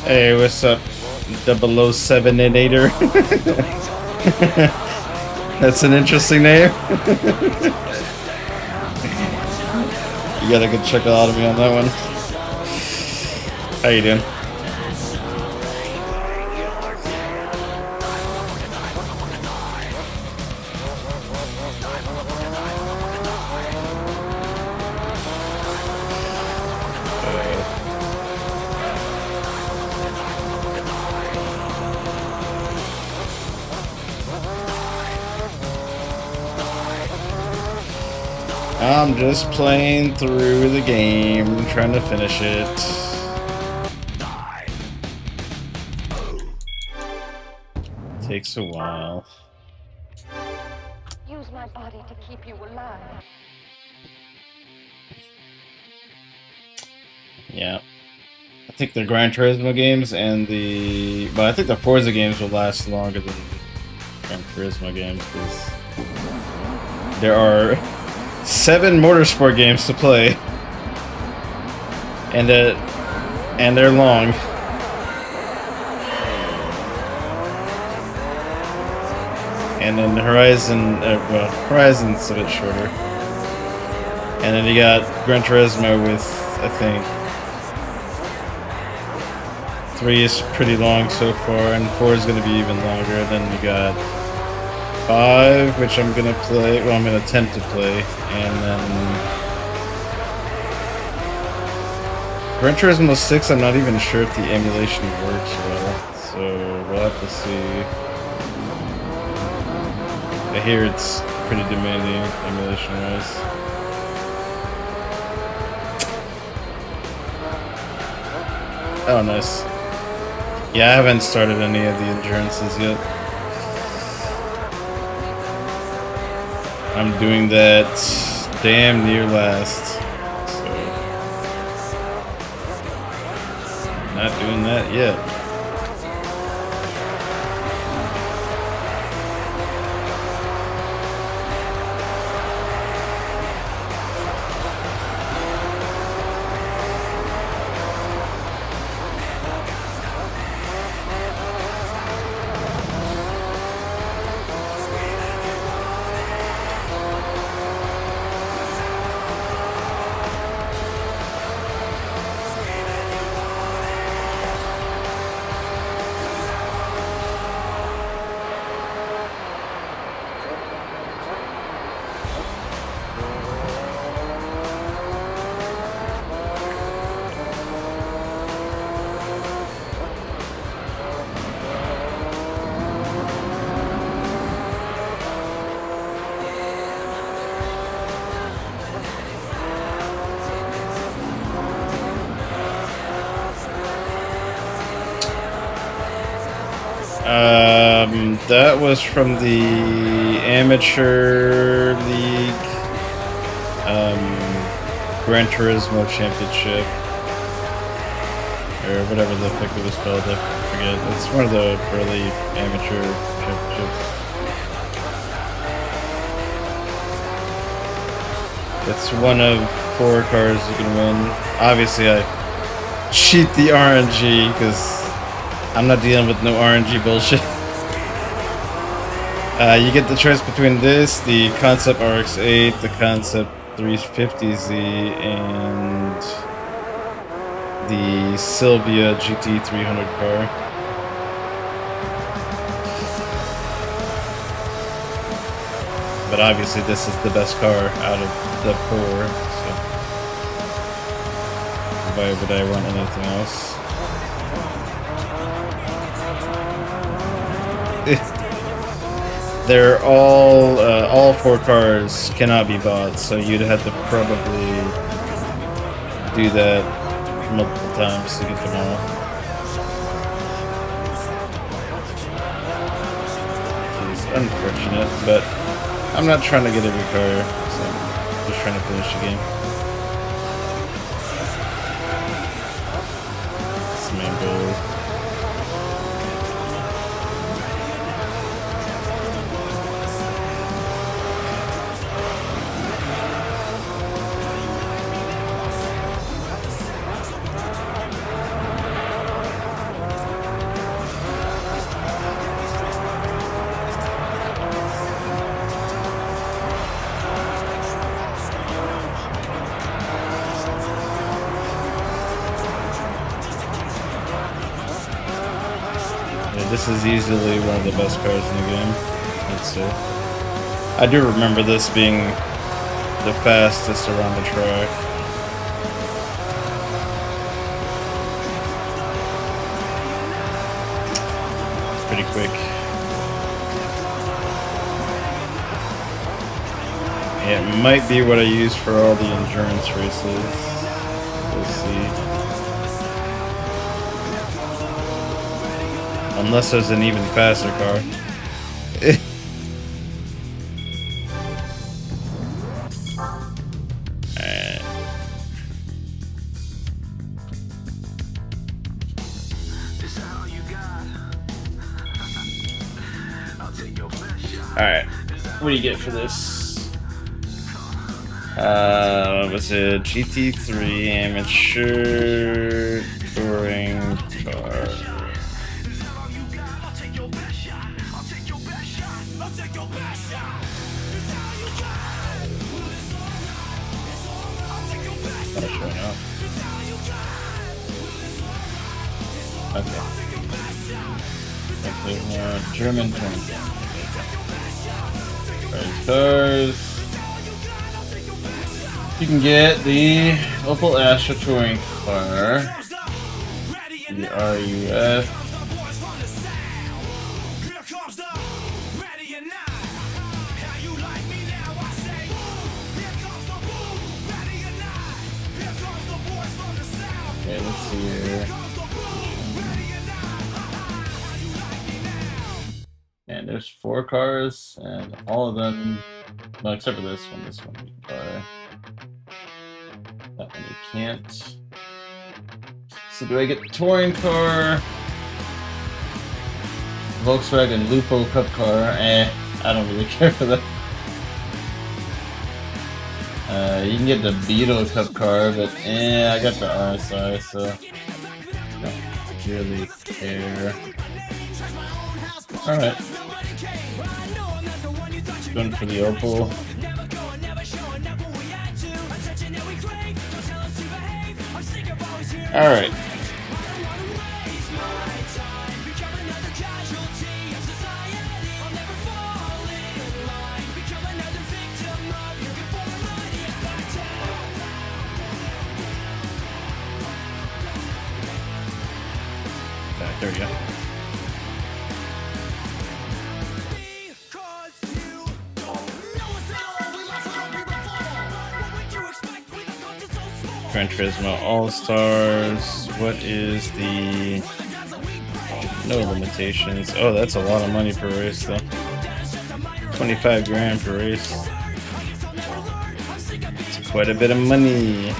A: Hey, what's up, 007-inator? That's an interesting name. You got a good chuckle out of me on that one. How you doing? I'm just playing through the game, trying to finish it. Takes a while.
D: Use my body to keep you alive.
A: Yeah. I think the Gran Turismo games and but I think the Forza games will last longer than Gran Turismo games because there are 7 motorsport games to play, and they're long. And then Horizon's a bit shorter. And then you got Gran Turismo with, I think, 3 is pretty long so far, and 4 is going to be even longer. Then you got 5, which I'm going to play, well, I'm going to attempt to play, and then Gran Turismo 6, I'm not even sure if the emulation works well, so we'll have to see. I hear it's pretty demanding emulation-wise. Oh, nice. Yeah, I haven't started any of the endurances yet. I'm doing that damn near last. So, not doing that yet. That was from the Amateur League, Gran Turismo Championship, or whatever the fuck it was called. I forget. It's one of the early amateur championships. It's one of 4 cars you can win. Obviously, I cheat the RNG because I'm not dealing with no RNG bullshit. You get the choice between this, the Concept RX-8, the Concept 350Z, and the Sylvia GT300 car. But obviously this is the best car out of the 4, so why would I want anything else? They're all 4 cars cannot be bought, so you'd have to probably do that multiple times to get them all. It's unfortunate, but I'm not trying to get every car, so I'm just trying to finish the game. That's the main goal. This is easily one of the best cars in the game, I'd say. I do remember this being the fastest around the track. It's pretty quick. Yeah, it might be what I use for all the endurance races. We'll see. Unless there's an even faster car. Alright. What do you get for this? Was it GT3 amateur touring car? Not showing up. Okay. German touring car. Cars. You can get the Opel Astra touring car, the RUF, okay, let's see here. And there's 4 cars, and all of them, well, except for this one you can buy. That one you can't. So do I get the touring car? Volkswagen Lupo Cup car? I don't really care for that. You can get the Beetle Cup car, but I got the RSI, so I don't really care. Alright. Going for the Opel. Alright. There we go. Gran Turismo All-Stars. What is the No limitations. Oh, that's a lot of money per race, though. 25 grand per race. It's quite a bit of money.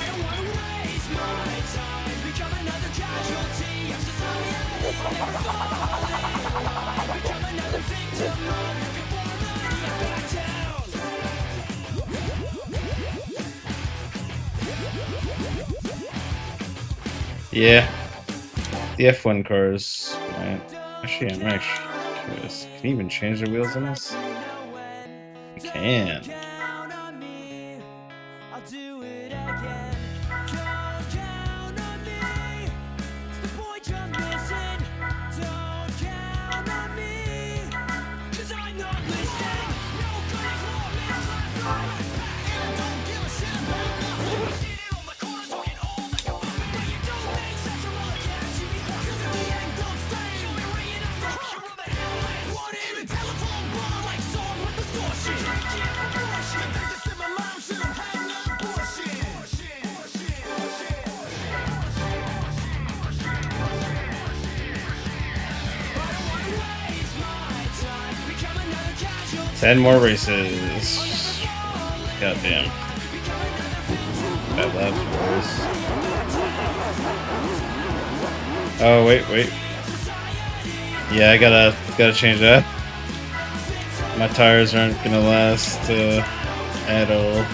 A: Yeah, the F1 cars. Man. Actually, I'm actually curious. Can you even change the wheels on this? You can. Ten more races. Goddamn. 5 laps per race. Oh wait. Yeah, I gotta change that. My tires aren't gonna last at all.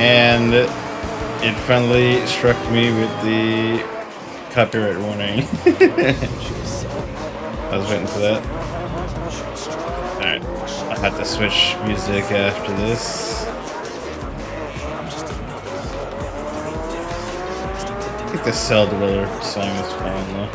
A: And it finally struck me with the copyright warning. I was waiting for that. Alright, I'll have to switch music after this. I think the Cell Dweller song is fine though.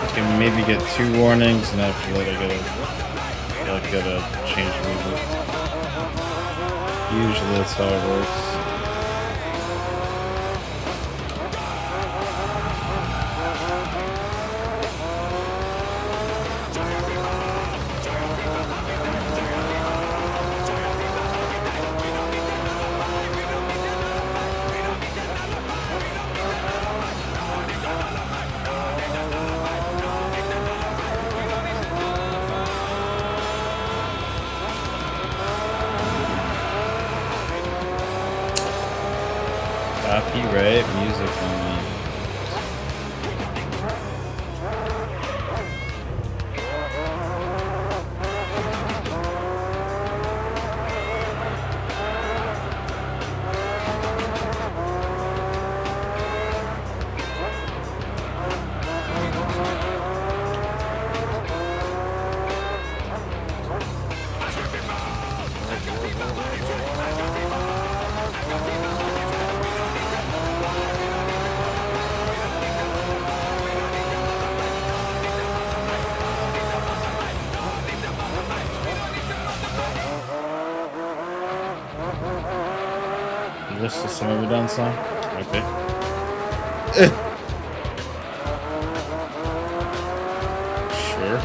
A: I can maybe get 2 warnings, and after that I gotta change music. Usually that's how it works. Copyright music only. Is this the Summer Done song? Okay. Sure.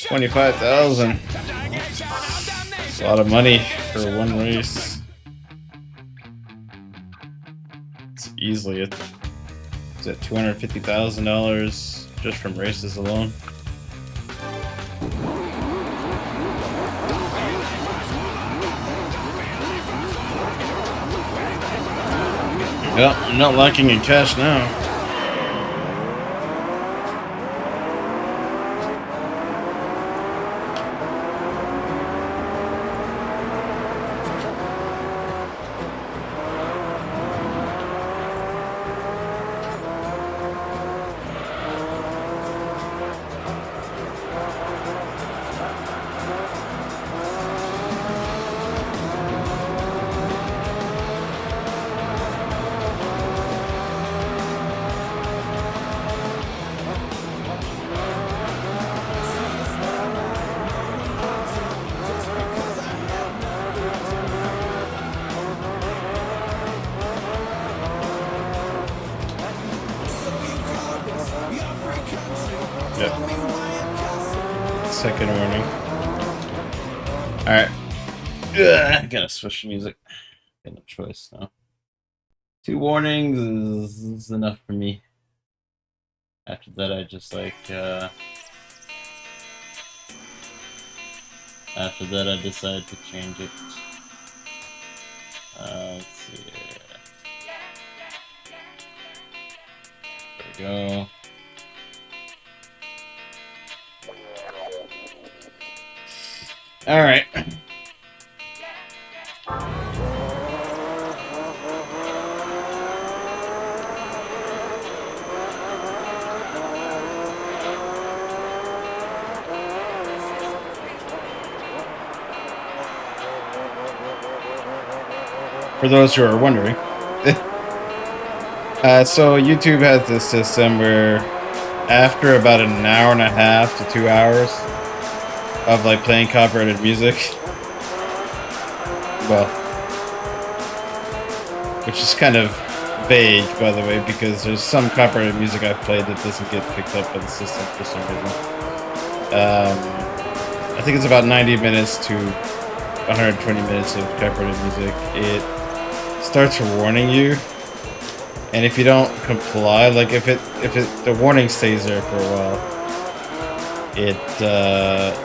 A: $25,000. It's a lot of money for one race. It's easily it's at $250,000 just from races alone. Well, I'm not lacking in cash now. Yep. Second warning. Alright. I gotta switch to music. Got no choice now. 2 warnings is enough for me. After that, I just like, after that, I decide to change it. Let's see. There we go. All right. for those who are wondering. So YouTube has this system where after about an hour and a half to 2 hours of like playing copyrighted music, well, which is kind of vague, by the way, because there's some copyrighted music I've played that doesn't get picked up by the system for some reason. I think it's about 90 minutes to 120 minutes of copyrighted music. It starts warning you, and if you don't comply, like if the warning stays there for a while,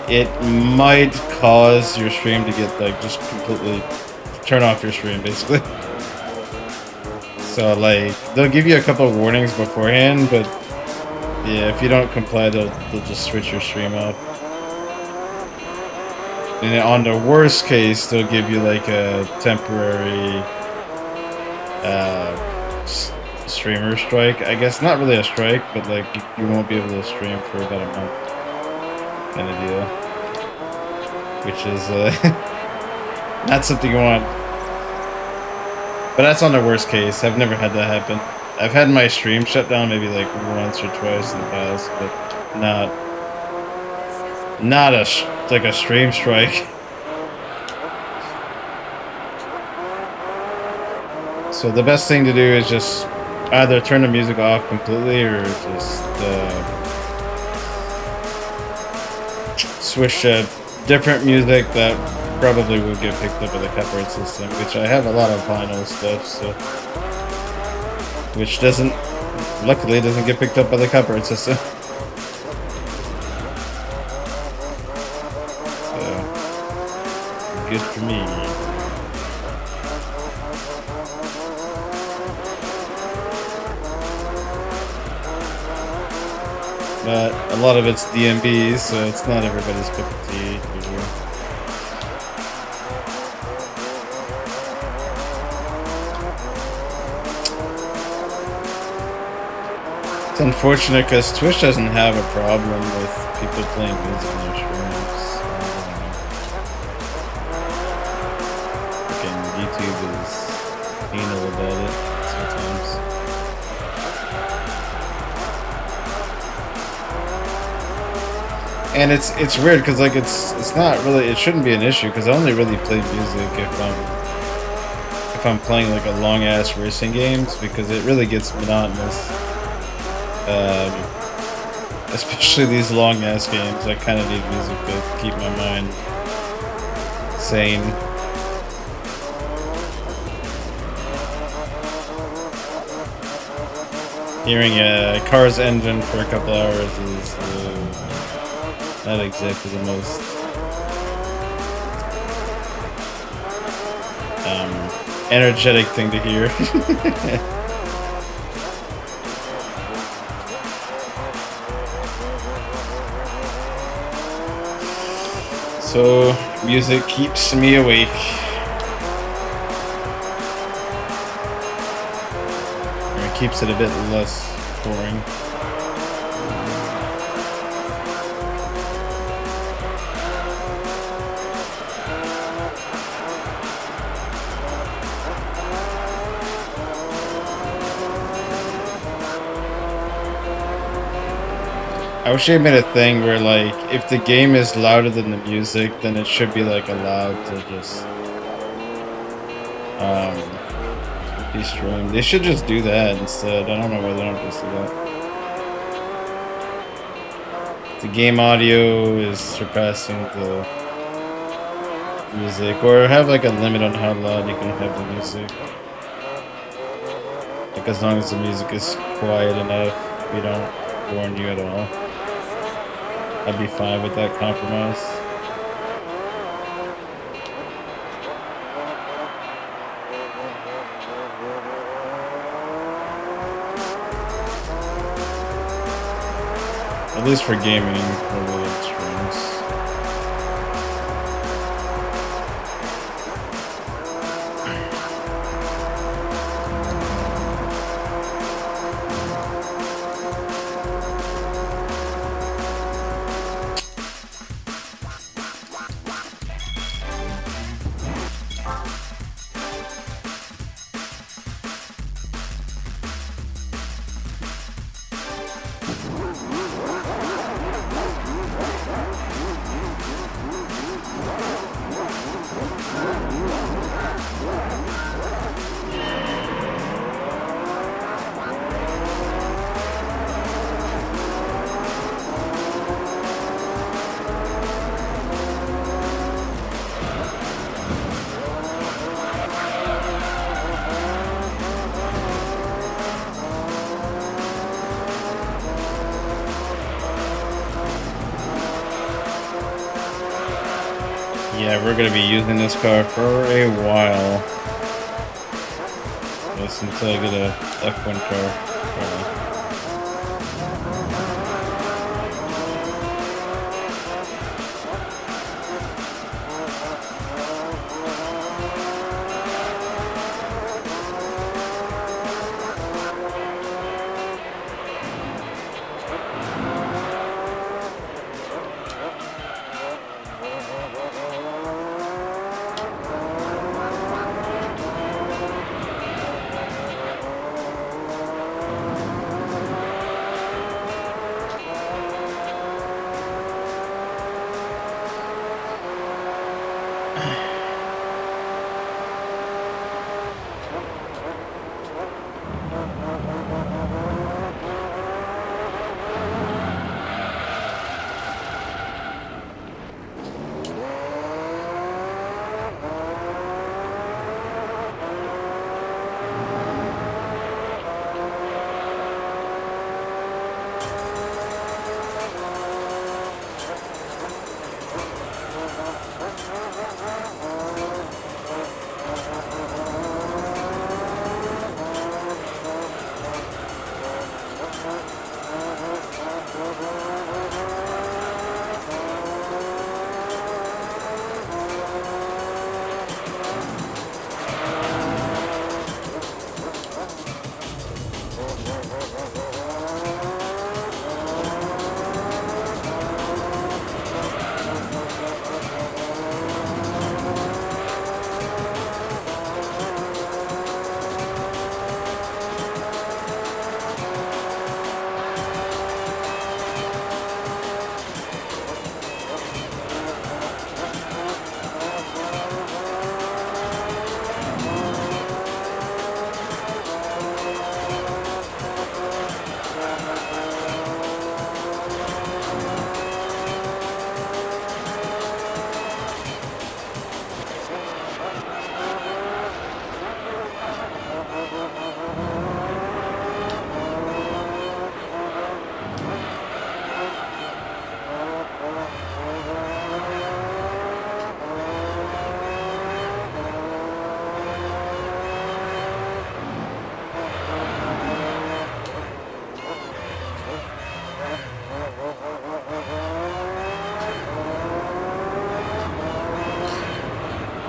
A: it might cause your stream to get like just completely turn off your stream, basically. So like they'll give you a couple of warnings beforehand, but yeah, if you don't comply, they'll just switch your stream off. And on the worst case, they'll give you like a temporary streamer strike. I guess not really a strike, but like you won't be able to stream for about a month, kind of deal. Which is not something you want. But that's on the worst case. I've never had that happen. I've had my stream shut down maybe like once or twice in the past, but not like a stream strike. So the best thing to do is just either turn the music off completely or just switch to different music that probably will get picked up by the copyright system, which I have a lot of vinyl stuff, so which luckily doesn't get picked up by the copyright system. So good for me. But a lot of it's DMB, so it's not everybody's cup of tea, usually. It's unfortunate because Twitch doesn't have a problem with people playing music on their streams. Freaking YouTube is anal about it sometimes. And it's weird because like it's not really, it shouldn't be an issue because I only really play music if I'm playing like a long ass racing games, because it really gets monotonous. Especially these long ass games, I kind of need music to keep my mind sane. Hearing a car's engine for a couple hours is not exactly the most energetic thing to hear. So, music keeps me awake. Or it keeps it a bit less boring. I wish they made a thing where, like, if the game is louder than the music, then it should be, like, allowed to just, be streamed. They should just do that instead. I don't know why they don't just do that. The game audio is surpassing the music, or have, like, a limit on how loud you can have the music. Like, as long as the music is quiet enough, we don't warn you at all. I'd be fine with that compromise. At least for gaming related streams. Yeah, we're gonna be using this car for a while. Just until I get a F1 car. Probably.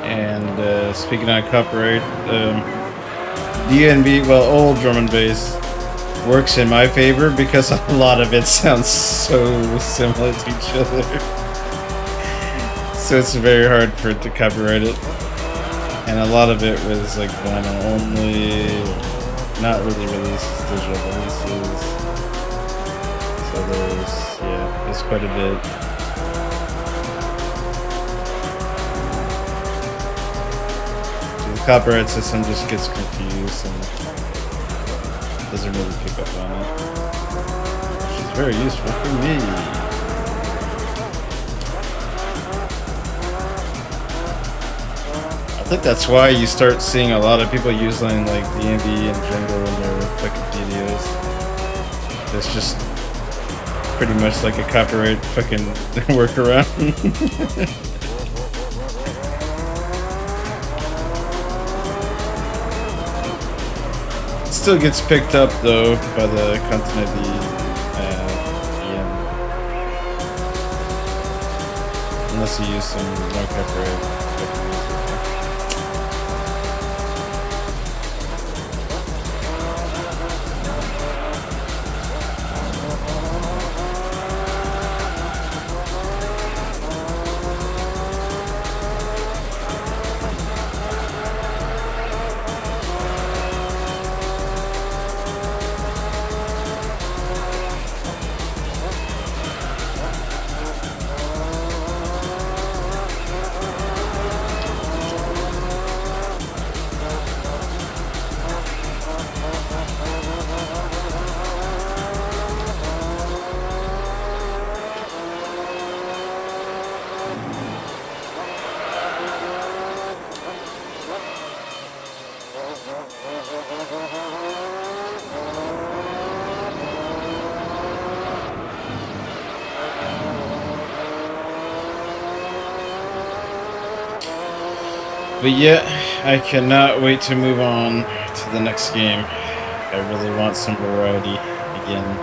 A: And speaking on copyright, DNB, well, old drum and bass, works in my favor because a lot of it sounds so similar to each other. So it's very hard for it to copyright it. And a lot of it was like vinyl only, not really releases, digital releases. So there's quite a bit. The copyright system just gets confused and doesn't really pick up on it, which is very useful for me. I think that's why you start seeing a lot of people using like DMV and Jungle in their fucking videos. It's just pretty much like a copyright fucking workaround. Still gets picked up though by the content of the VM. Unless you use some no copyright. But yeah, I cannot wait to move on to the next game. I really want some variety again.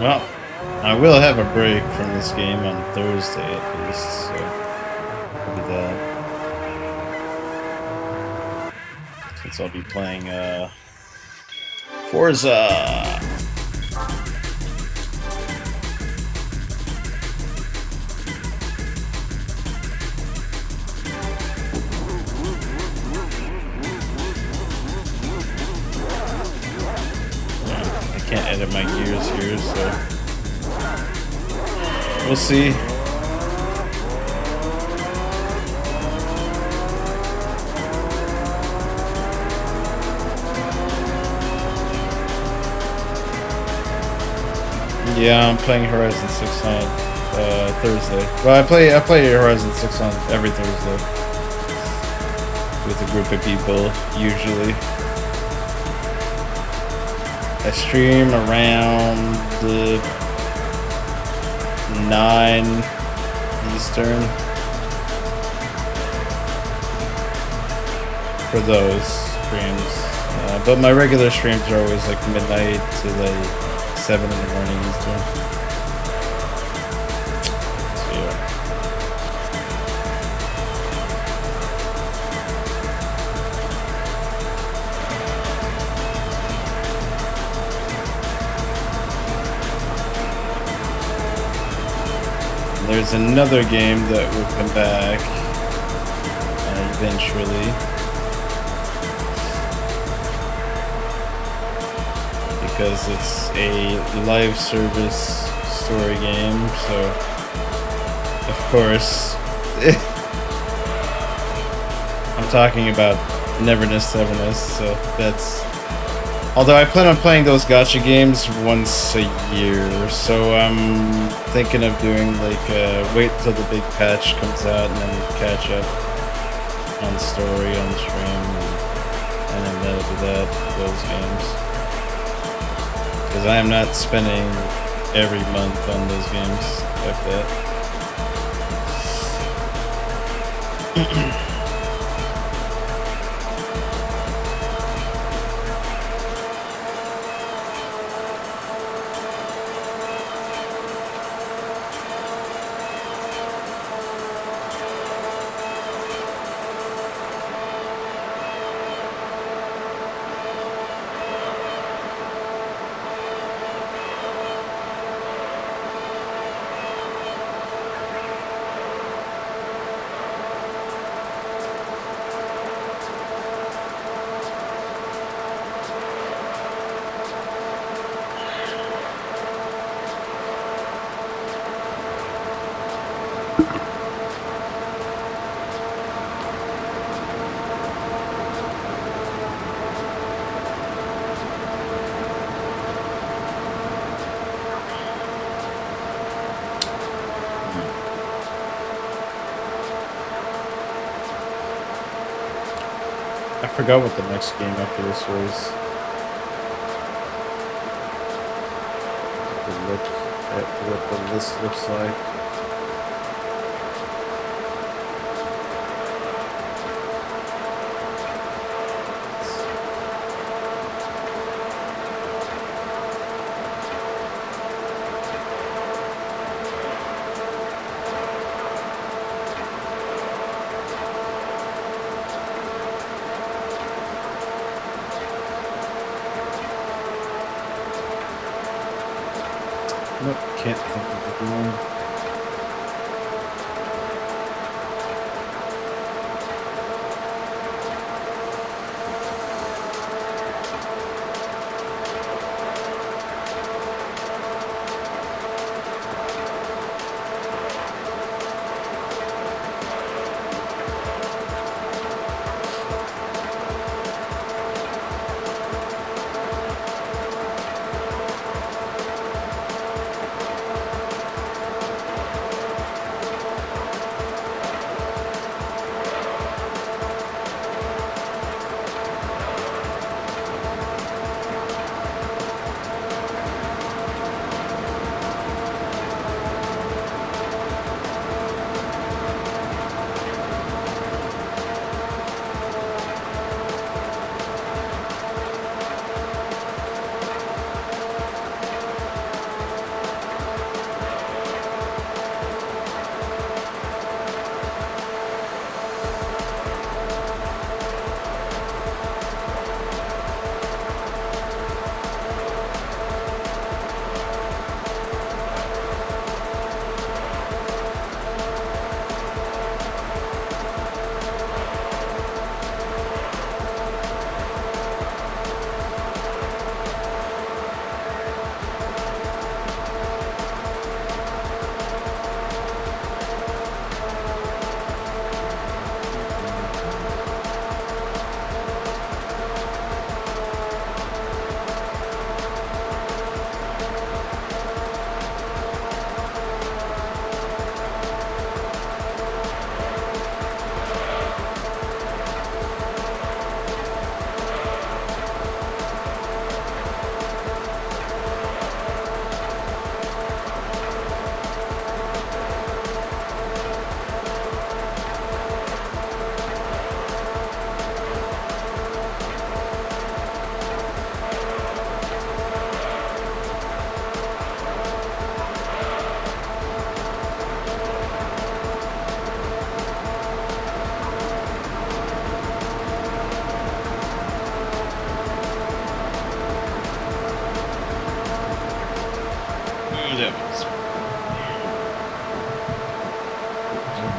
A: Well, I will have a break from this game on Thursday at least, so maybe that. Since I'll be playing Forza. I can't edit my gears here, so we'll see. Yeah, I'm playing Horizon 6 on Thursday. Well, I play Horizon 6 on every Thursday with a group of people usually. I stream around 9 Eastern for those streams. But my regular streams are always like midnight to like 7 in the morning Eastern. So yeah. There's another game that will come back eventually. Because it's a live service story game, so of course I'm talking about Neverness Severness, so that's... Although I plan on playing those gacha games once a year, so I'm thinking of doing like wait till the big patch comes out and then catch up on story on stream and then that'll do that for those games. Because I am not spending every month on those games like that. I forgot what the next game after this was. Look at what the list looks like. Nope, can't think of the game.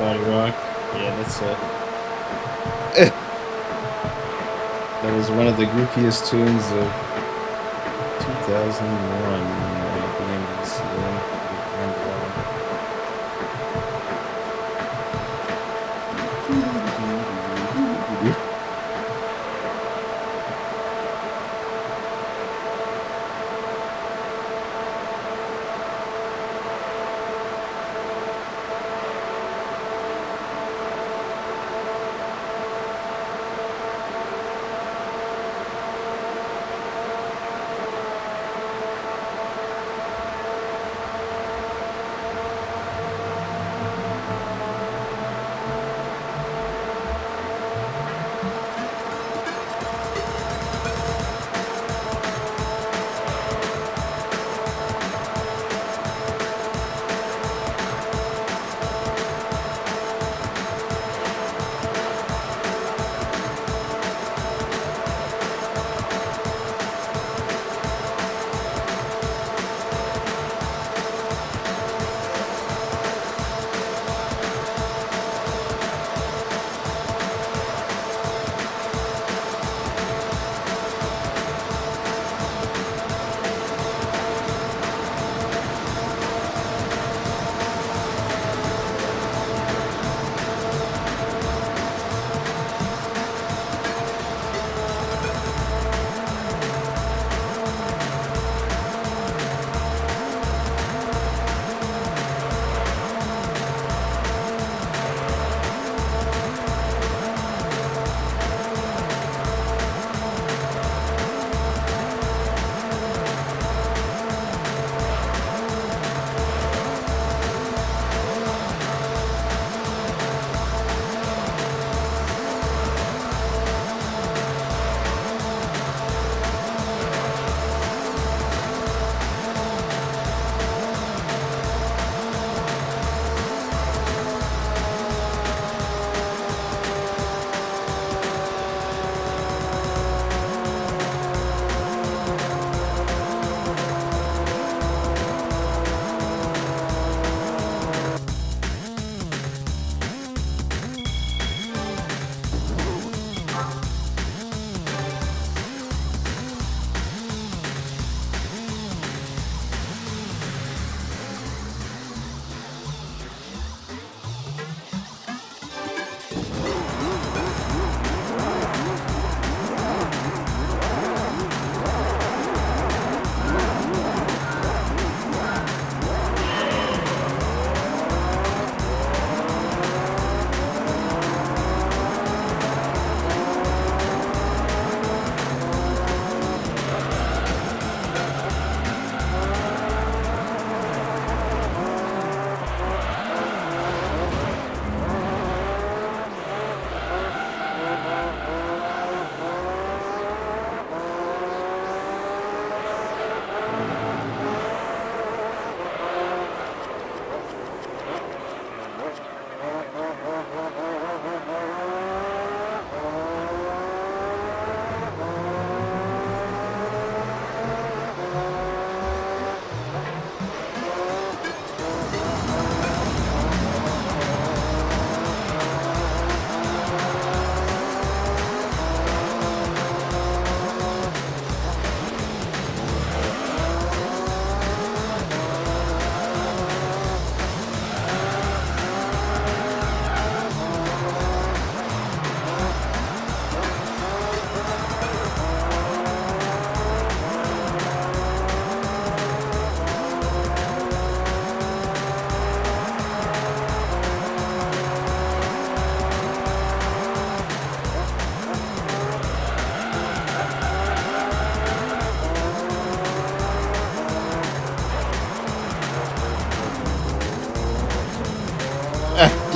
A: Body Rock. Yeah, that's it. That was one of the groupiest tunes of 2001. I believe this year.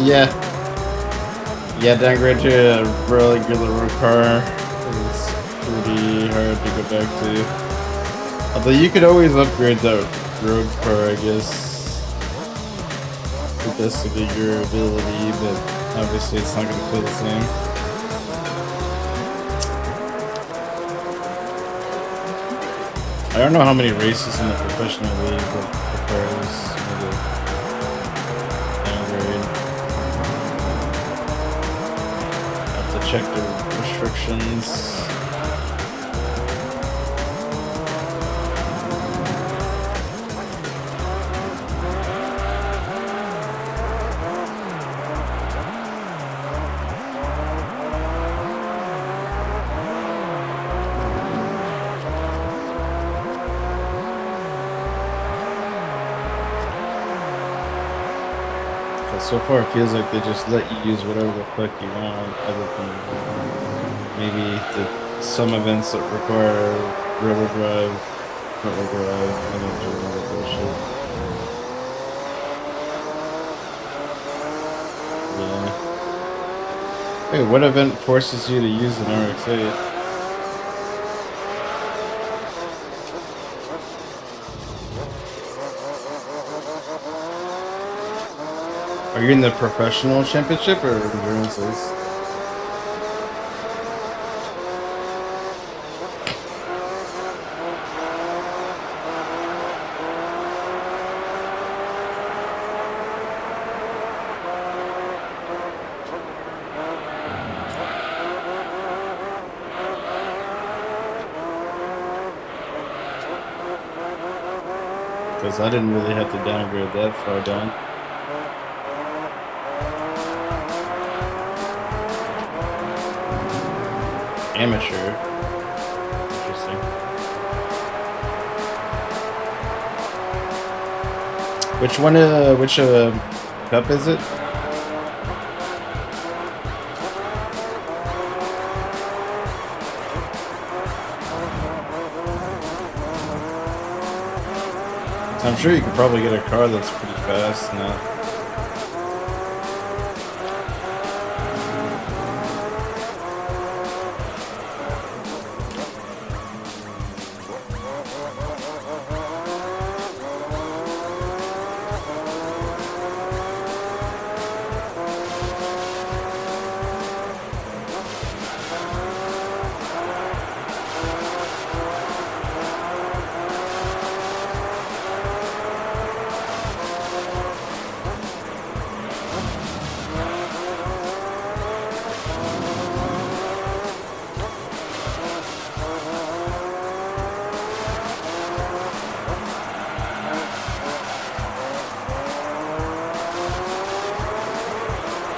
A: Yeah. Yeah, downgrade to a regular car is pretty hard to go back to. Although you could always upgrade the road car, I guess, to best of your ability, but obviously it's not going to feel the same. I don't know how many races in the professional league that requires me to downgrade. check the restrictions. So far, it feels like they just let you use whatever the fuck you want, other than maybe some events that require rear-wheel drive, front-wheel drive, and then do all that bullshit. Yeah. Hey, what event forces you to use an RX-8? Are you in the professional championship or endurances? Because I didn't really have to downgrade that far down. Amateur. Interesting. Which one? Which cup is it? I'm sure you could probably get a car that's pretty fast now.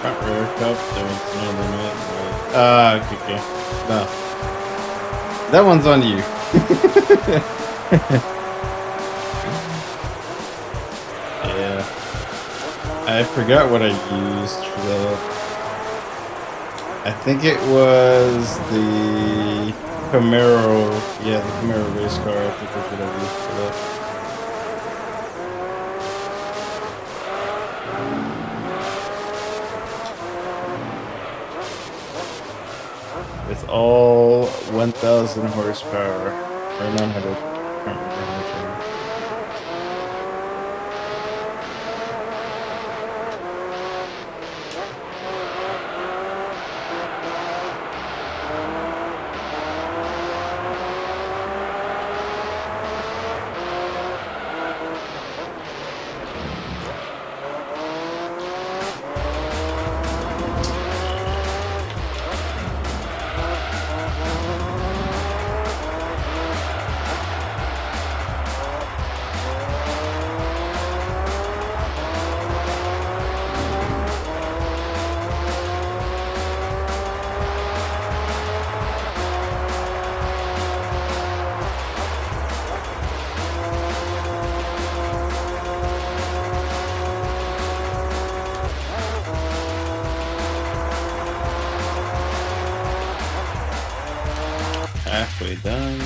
A: Front rear cup, there's no limit. Okay. No. That one's on you. Yeah. I forgot what I used for that. I think it was the Camaro. Yeah, the Camaro race car. I think that's what I used for that. It's all 1,000 horsepower, or 900. I can't remember how much it is. Halfway done.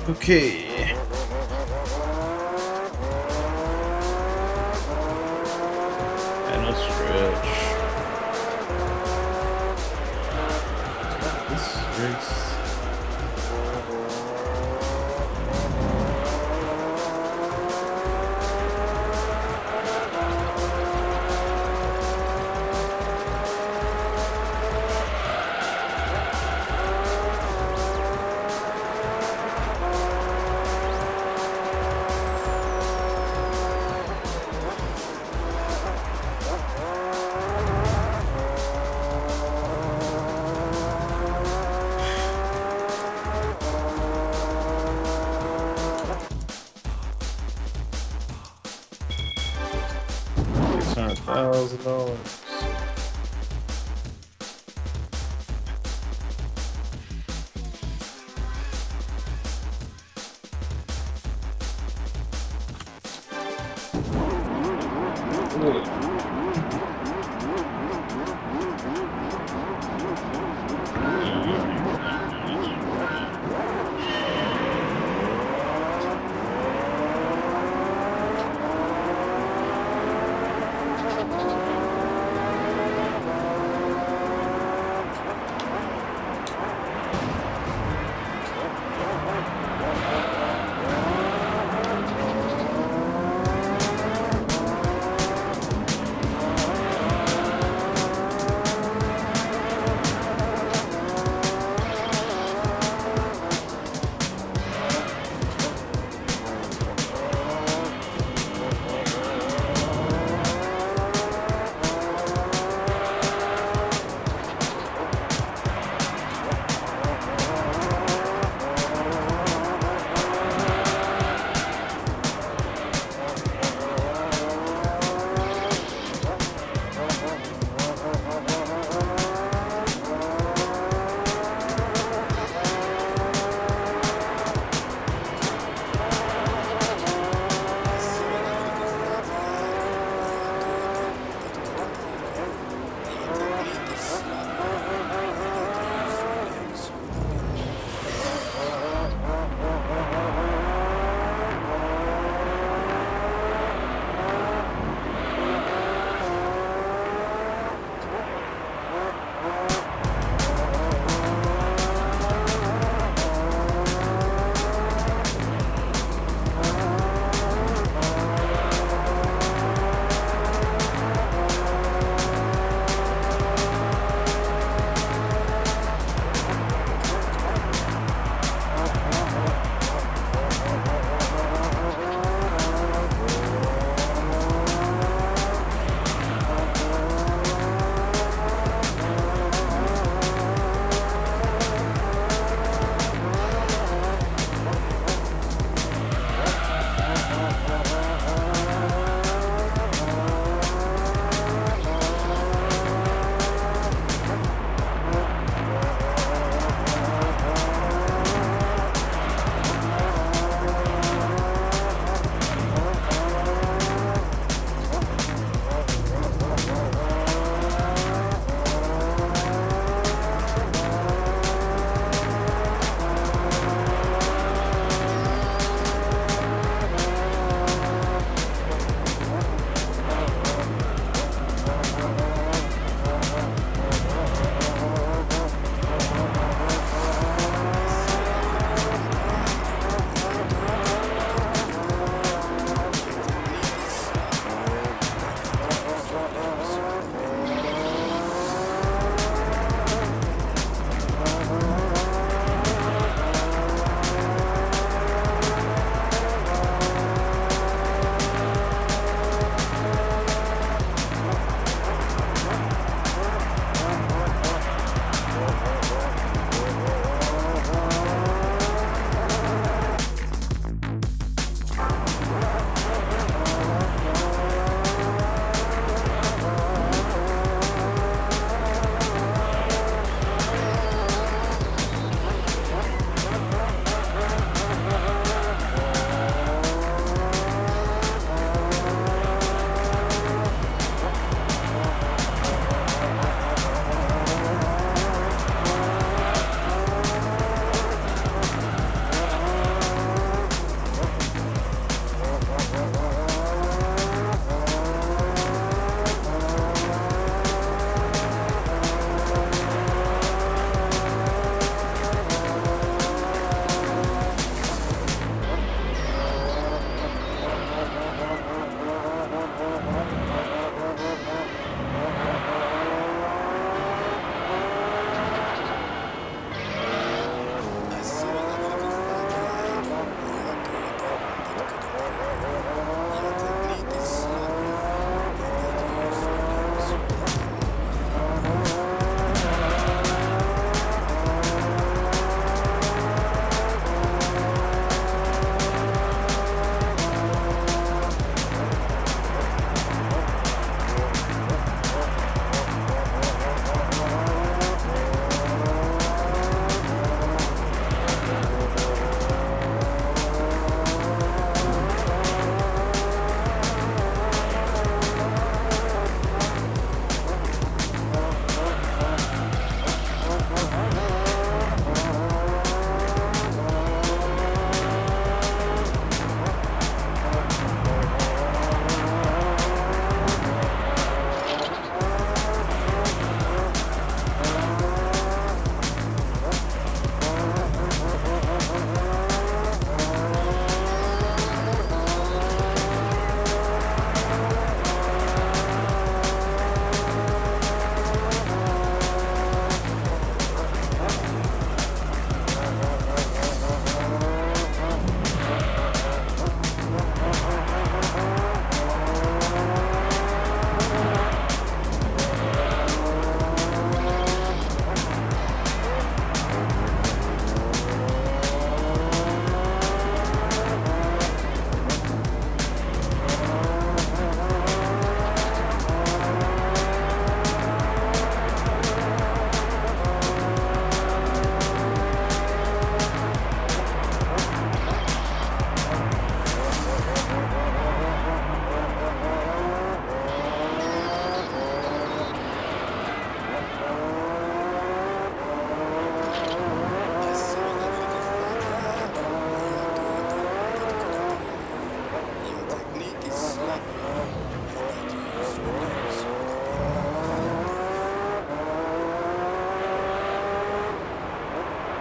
A: Okay. Final stretch. This race. $600,000.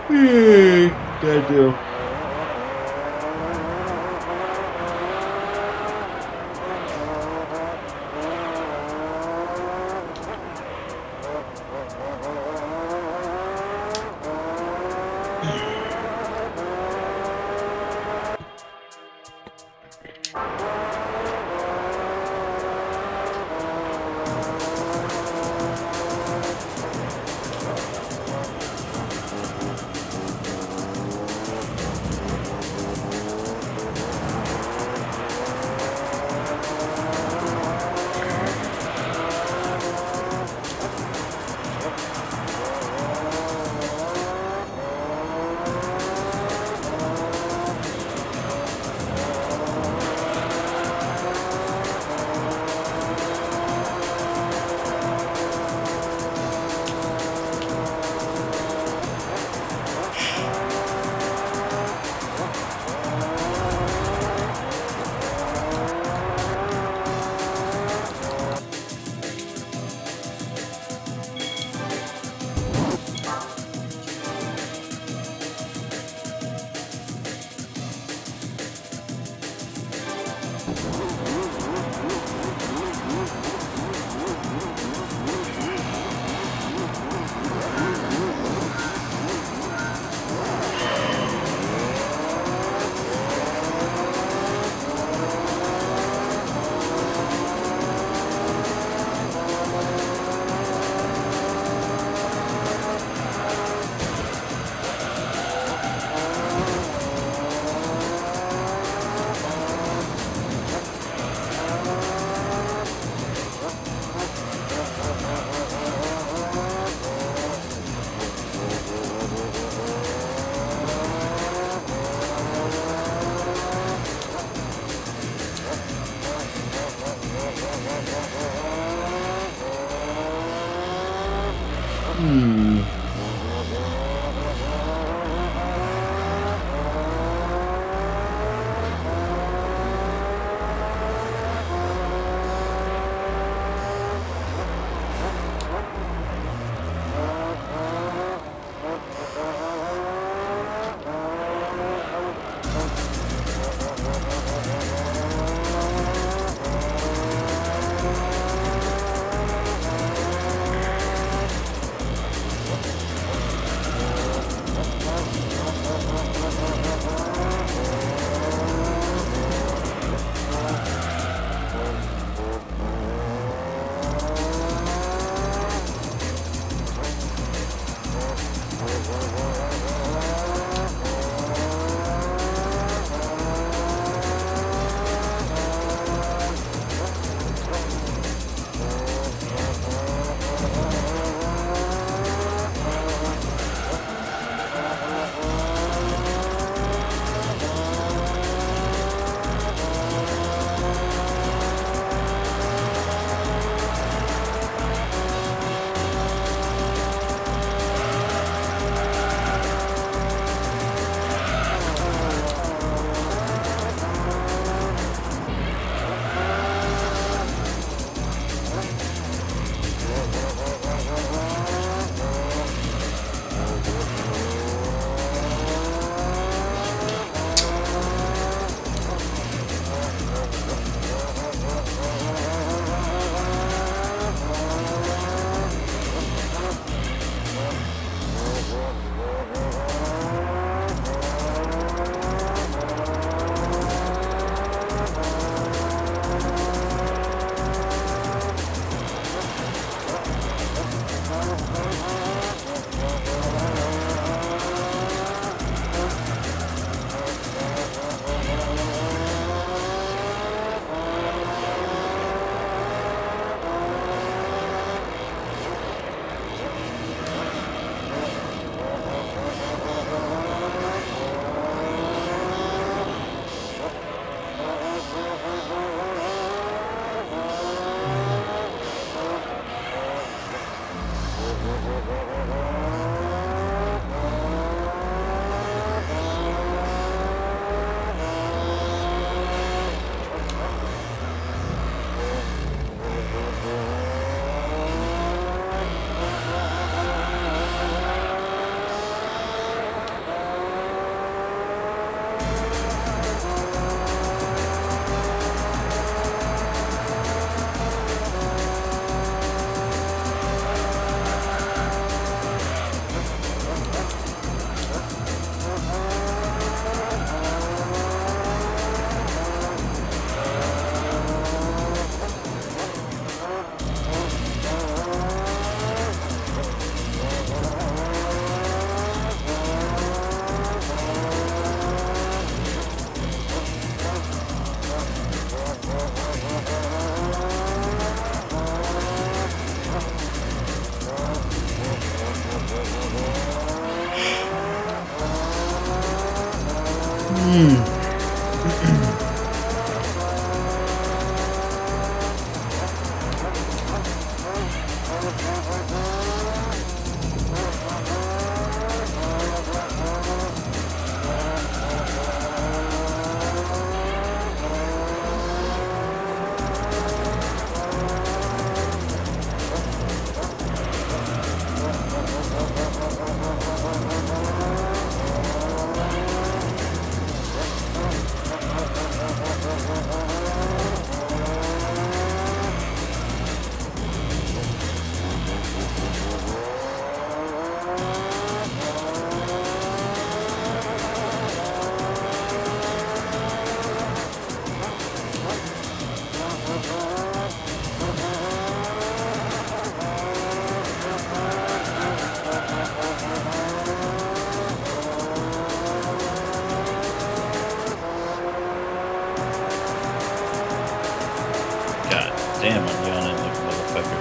A: Gotta do. God damn, I'm yawning like a motherfucker.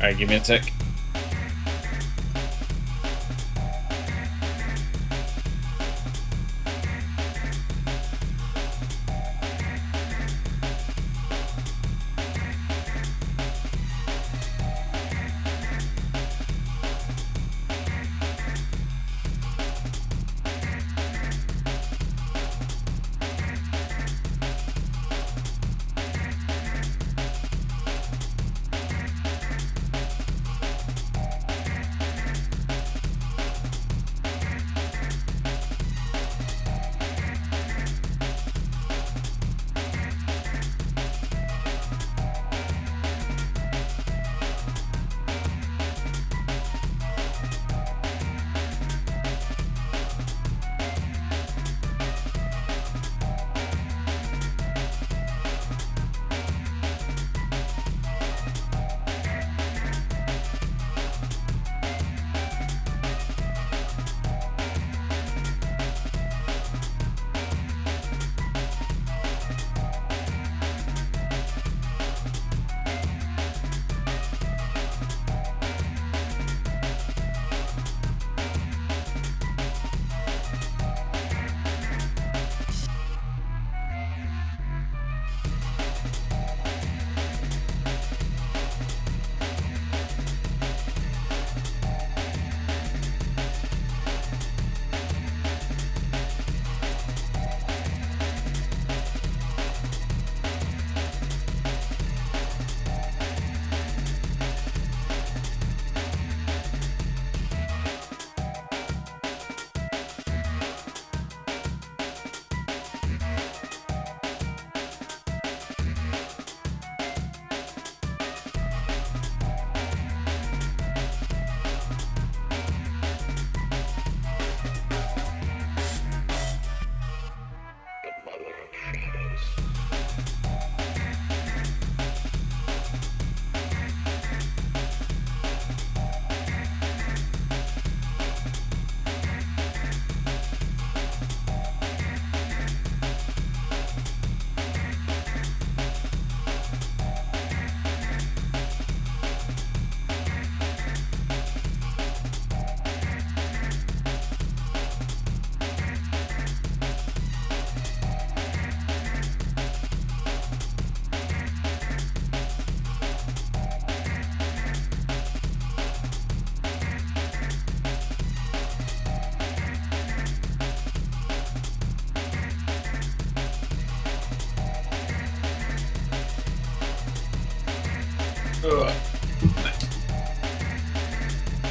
A: Alright, give me a tick.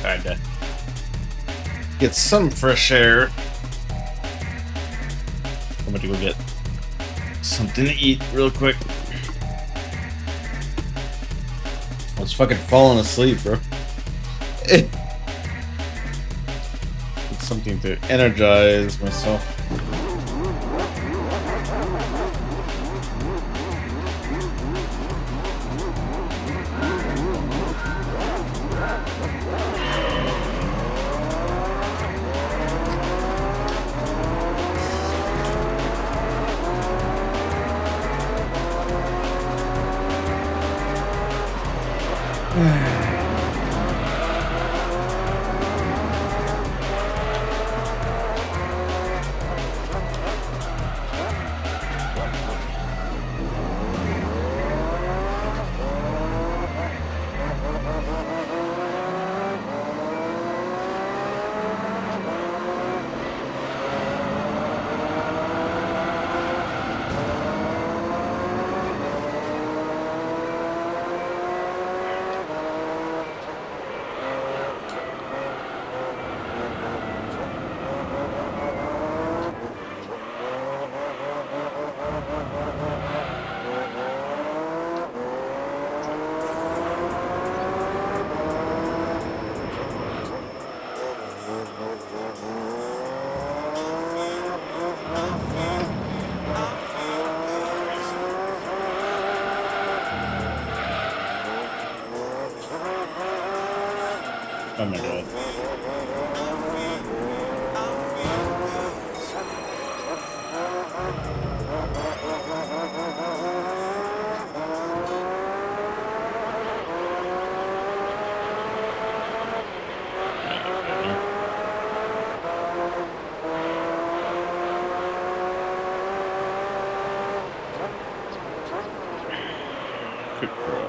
A: Tried to get some fresh air. I'm gonna go get something to eat real quick. I was fucking falling asleep, bro. Need something to energize myself. Oh my god.
C: Good girl.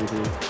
A: MSXCP6.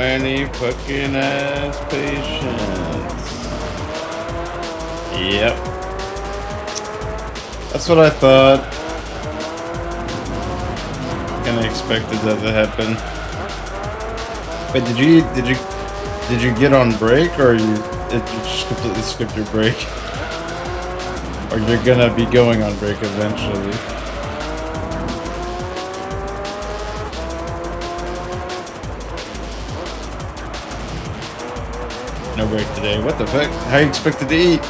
A: many fucking ass patients. Yep. That's what I thought. Kinda expected that to happen. Wait, did you get on break, or did you just completely skip your break? Or you're gonna be going on break eventually? No break today. What the fuck? How you expected to eat?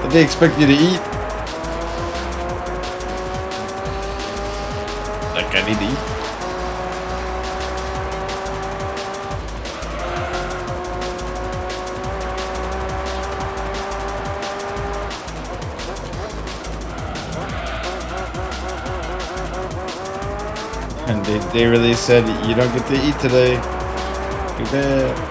A: Did they expect you to eat? Like, I need to eat. And they really said, you don't get to eat today. Too bad.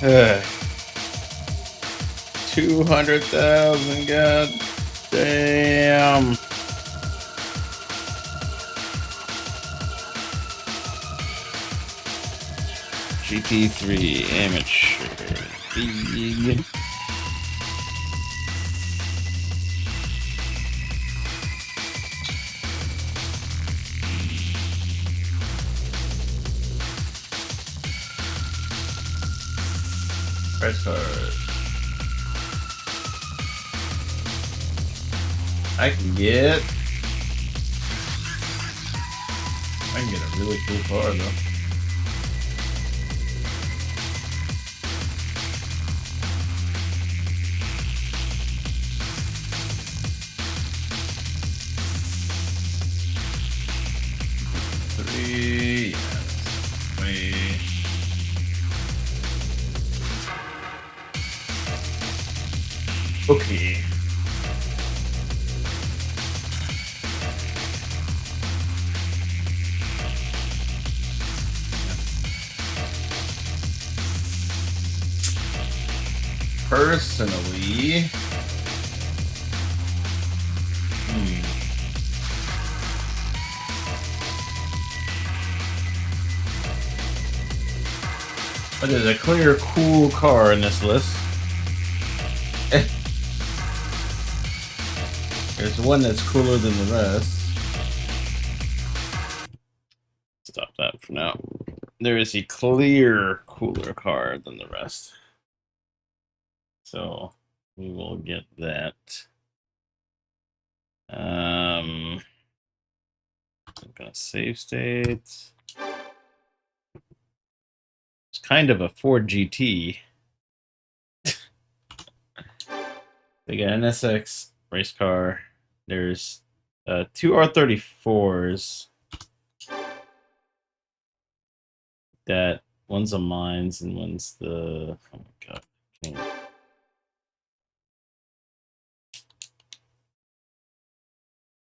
A: Uh, 200,000, god damn. GT3 amateur league. Press card. I can get a really cool car though. Actually, wait. Okay. Personally, but there's a clear, cool car in this list. There's one that's cooler than the rest. Stop that for now. There is a clear, cooler car than the rest. So we will get that. I'm gonna save states. It's kind of a Ford GT. They got NSX race car. There's two R34s. That one's a mines and one's the. Oh my god.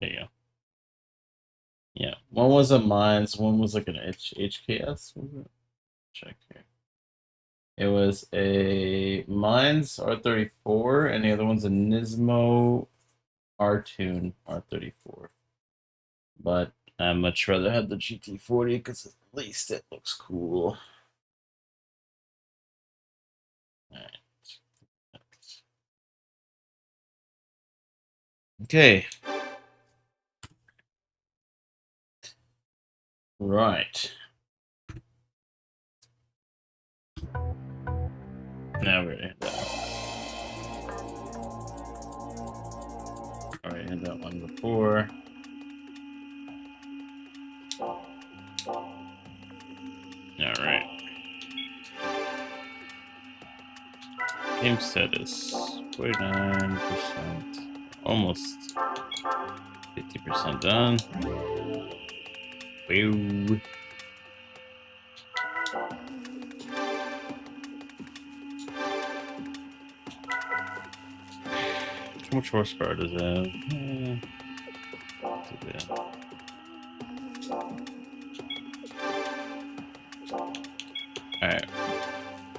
A: There you go. Yeah, one was a mines, one was like an HKS. Was it? Check here. It was a mines R34, and the other one's a Nismo R-Tune R34. But I'd much rather have the GT40 because at least it looks cool. Alright. Okay. Right. Now we're in that. Alright, had that one before. Alright. Game status 49%. Almost 50% done. Woo. How much horsepower does it have? Too bad. Alright.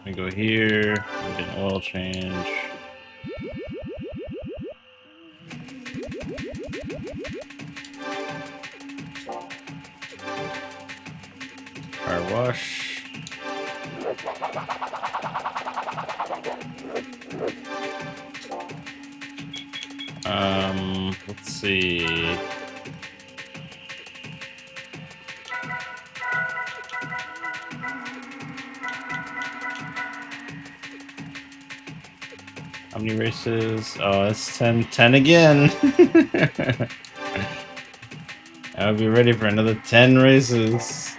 A: We go here, we get an oil change. Car wash. Let's see. How many races? Oh, it's 10 again. I'll be ready for another 10 races.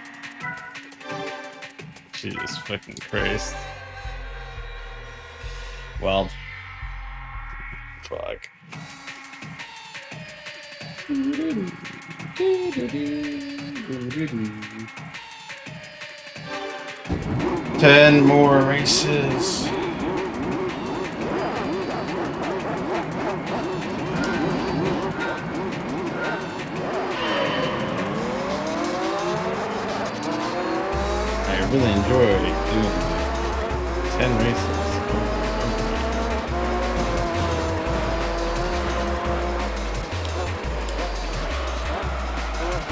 A: Jesus fucking Christ. Well, fuck. 10 more races. I really enjoy doing 10 races.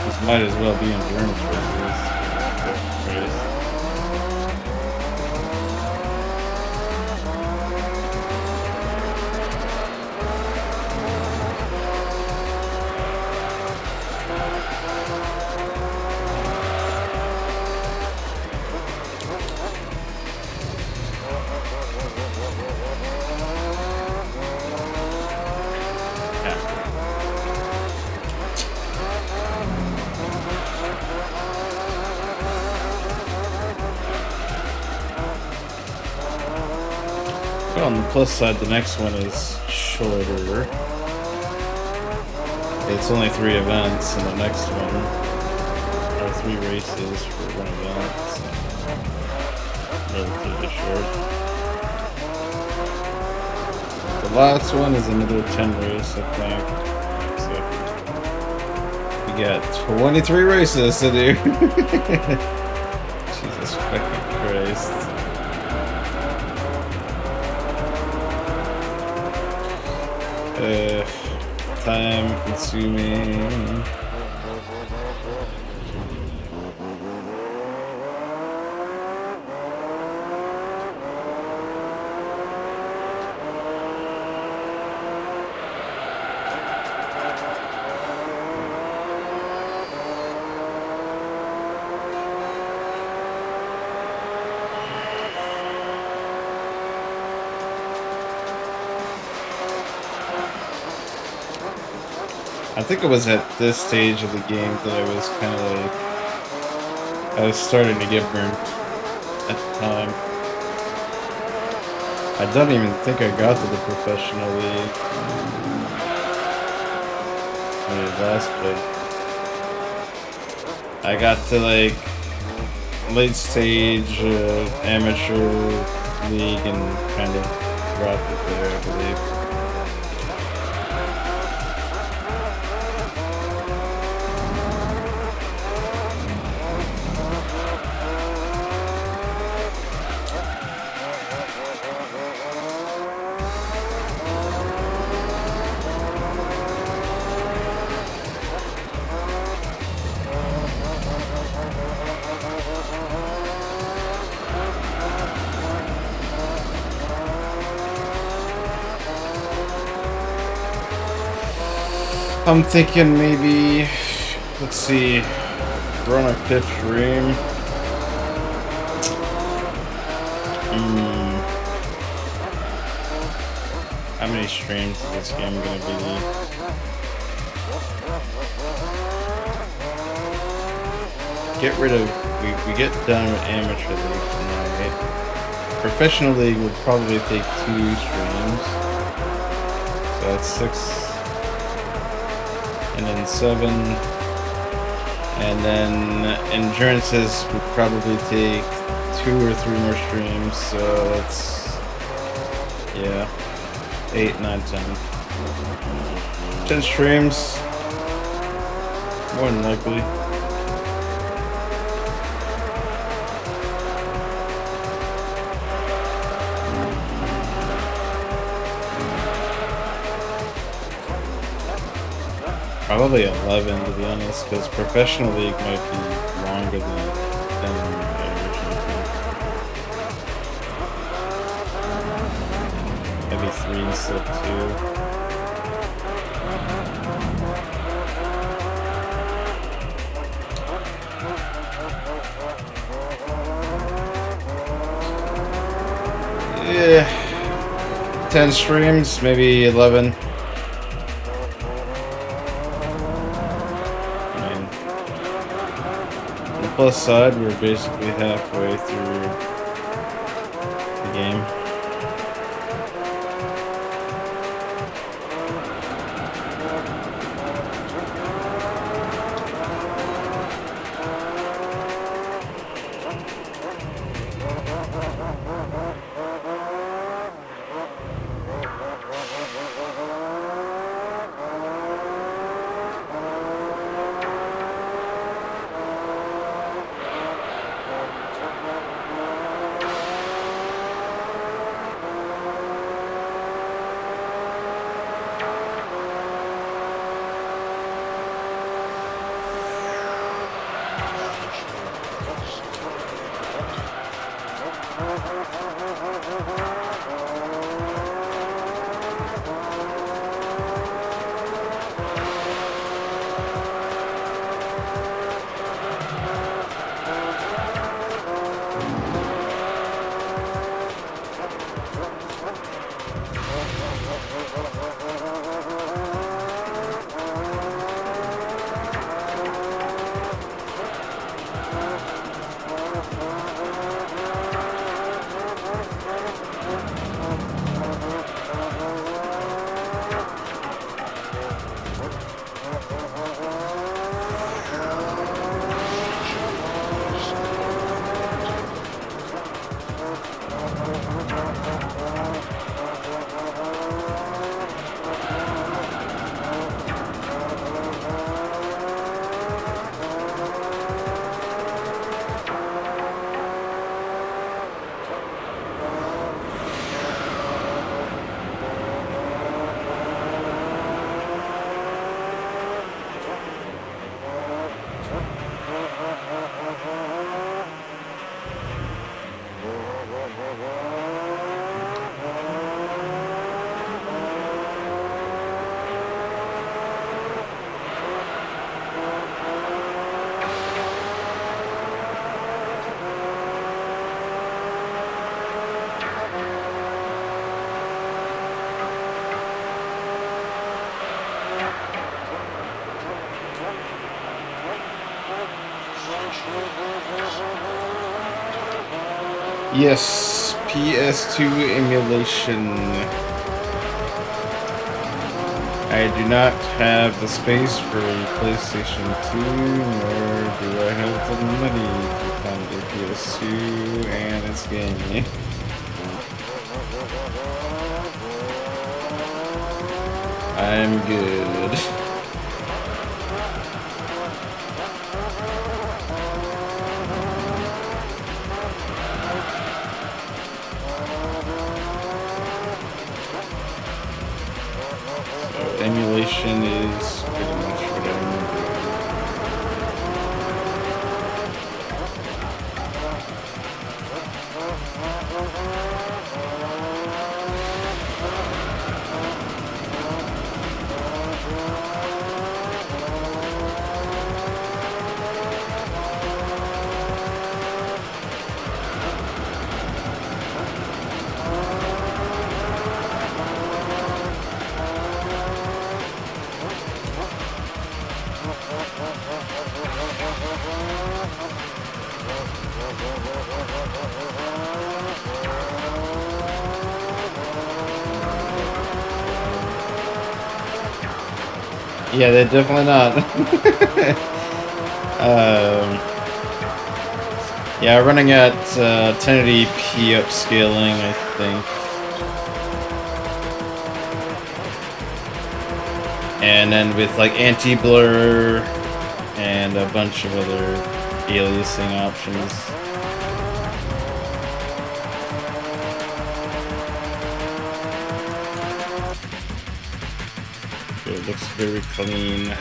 A: This might as well be endurance races. But on the plus side, the next one is shorter. It's only 3 events, and the next one, or 3 races for one event, so relatively short. The last one is another 10 race, I think. So we got 23 races to do. Jesus fucking Christ. Time consuming. I think it was at this stage of the game that I was kind of like, I was starting to get burnt at the time. I don't even think I got to the professional league when I last played. I got to like late stage amateur league and kind of dropped it there, I believe. I'm thinking maybe, let's see, we're on our 5th stream. How many streams is this game gonna be? Get rid of, we get done with amateur league tonight. Professional league would probably take 2 streams. So that's 6. And then 7, and then endurances would probably take 2 or 3 more streams, so that's, yeah, 8, 9, 10. 10 streams, more than likely. Probably 11 to be honest, because professional league might be longer than I originally thought. Maybe 3 instead of 2. Yeah, 10 streams, maybe 11. Plus side, we're basically halfway through the game. Yes, PS2 emulation. I do not have the space for a PlayStation 2, nor do I have the money to find a PS2 and its game. I'm good. So emulation is pretty much what I'm doing. Yeah, they're definitely not. Yeah, running at 1080p upscaling, I think. And then with like anti-blur and a bunch of other aliasing options. It looks very clean.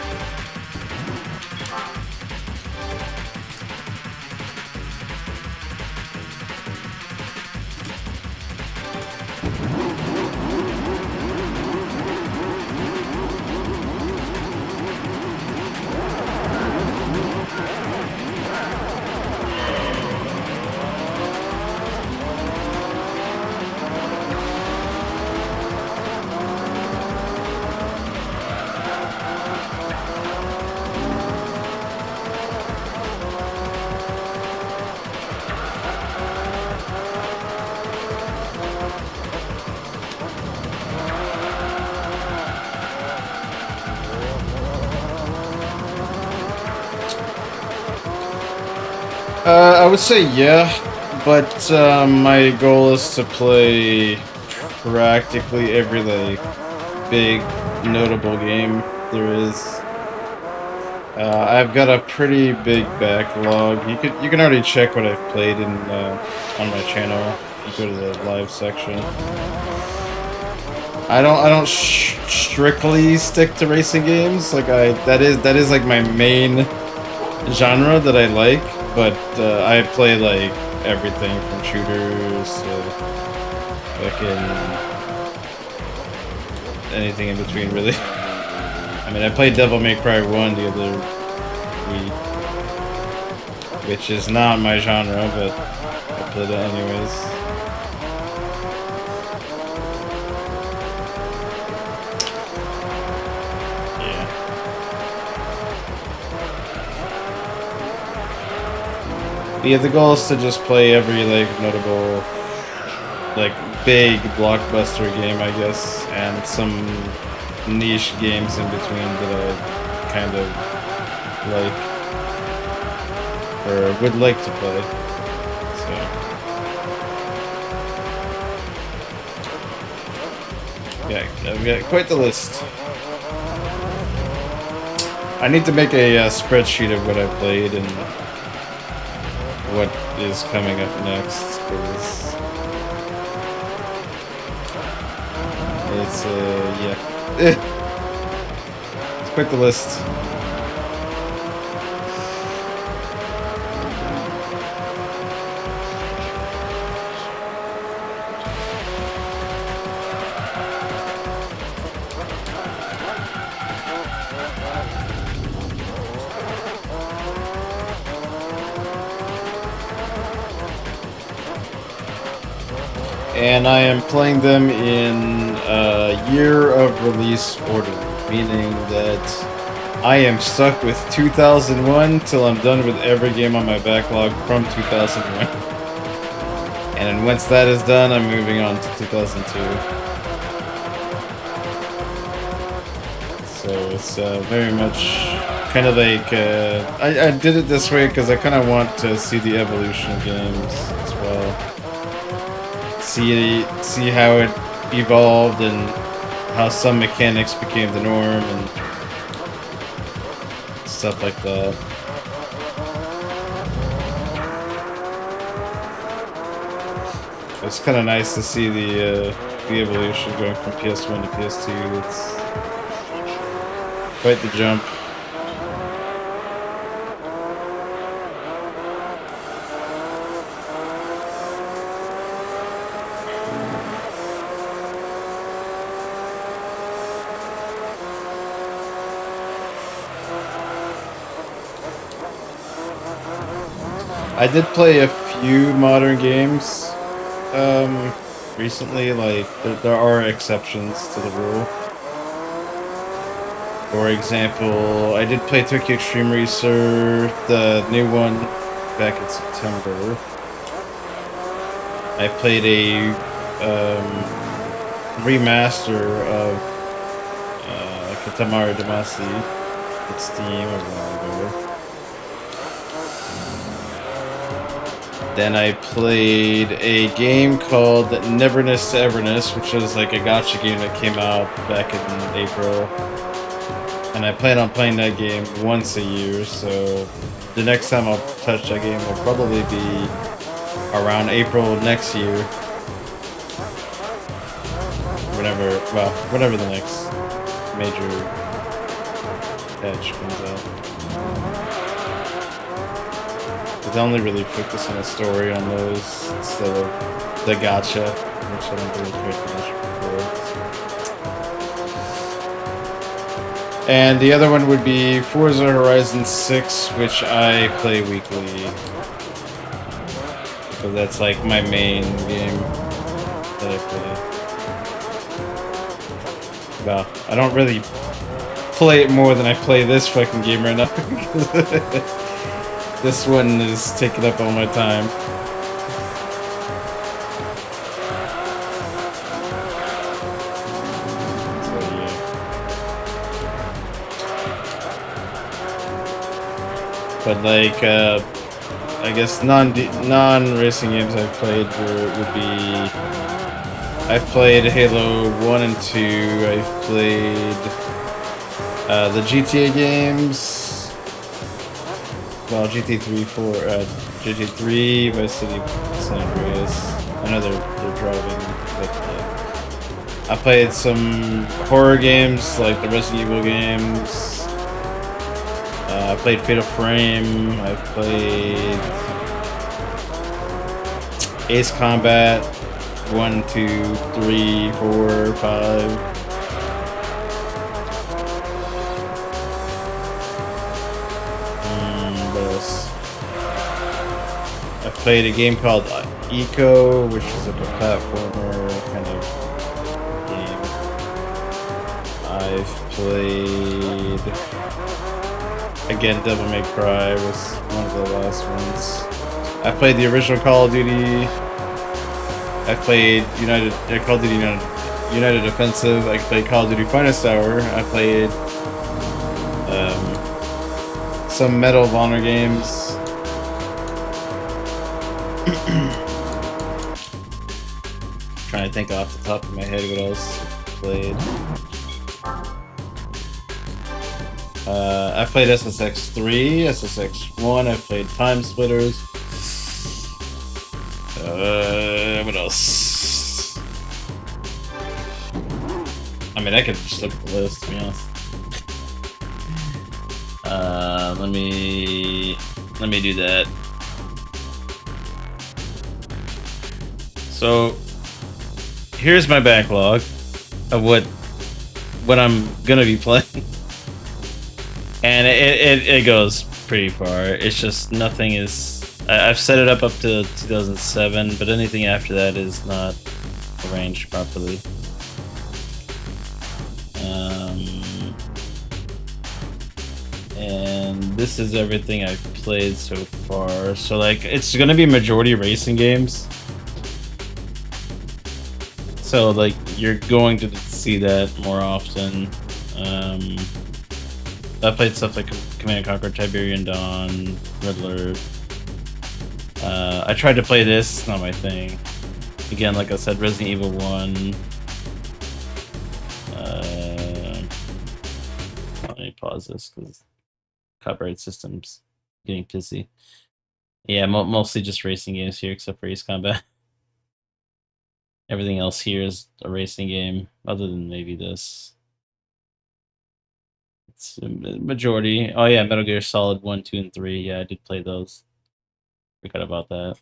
A: I would say yeah, but my goal is to play practically every like big notable game there is. I've got a pretty big backlog. You can already check what I've played in on my channel. You go to the live section. I don't strictly stick to racing games. Like that is like my main genre that I like. But I play like everything from shooters to fucking anything in between, really. I mean, I played Devil May Cry 1 the other week, which is not my genre, but I played it anyways. Yeah, the goal is to just play every like notable, like big blockbuster game, I guess, and some niche games in between that I kind of like or would like to play. So yeah, I've got quite the list. I need to make a spreadsheet of what I played and what is coming up next, because it's yeah, it's quite the list. And I am playing them in year of release order, meaning that I am stuck with 2001 till I'm done with every game on my backlog from 2001. And then once that is done, I'm moving on to 2002. So it's very much kind of like I did it this way because I kind of want to see the evolution of games as well. See how it evolved and how some mechanics became the norm and stuff like that. It's kind of nice to see the evolution going from PS1 to PS2. It's quite the jump. I did play a few modern games recently. Like there are exceptions to the rule. For example, I did play Tokyo Extreme Racer, the new one, back in September. I played a remaster of Katamari Damacy at Steam a while ago. Then I played a game called Neverness to Everness, which was like a gacha game that came out back in April. And I plan on playing that game once a year, so the next time I'll touch that game will probably be around April next year. Whenever the next major patch comes out. But they only really focus on the story on those instead of the gacha, which I don't really care too much before. And the other one would be Forza Horizon 6, which I play weekly. Because that's like my main game that I play. Well, I don't really play it more than I play this fucking game right now. This one is taking up all my time. So yeah. But like, I guess non-racing games I've played would be. I've played Halo 1 and 2. I've played the GTA games. Well, GTA 3, GTA 3, Vice City, San Andreas. I know they're driving, but I played some horror games like the Resident Evil games. I played Fatal Frame. I've played Ace Combat 1, 2, 3, 4, 5. Played a game called Eco, which is like a platformer kind of game. I've played again Devil May Cry was one of the last ones. I played the original Call of Duty. I played Call of Duty United Offensive. I played Call of Duty Finest Hour. I played some Medal of Honor games. Trying to think off the top of my head what else I played. I played SSX 3, SSX 1. I played Time Splitters. What else? I mean, I could just look at the list, to be honest. Let me do that. So here's my backlog of what I'm gonna be playing, and it goes pretty far. It's just nothing is. I've set it up to 2007, but anything after that is not arranged properly. this is everything I've played so far. So like, it's gonna be majority racing games. So like, you're going to see that more often. I played stuff like Command and Conquer, Tiberian Dawn, Red Alert. I tried to play this, it's not my thing. Again, like I said, Resident Evil 1. Let me pause this because copyright system's getting pissy. Yeah, mostly just racing games here, except for Ace Combat. Everything else here is a racing game, other than maybe this. It's a majority. Oh yeah, Metal Gear Solid 1, 2, and 3. Yeah, I did play those. Forgot about that.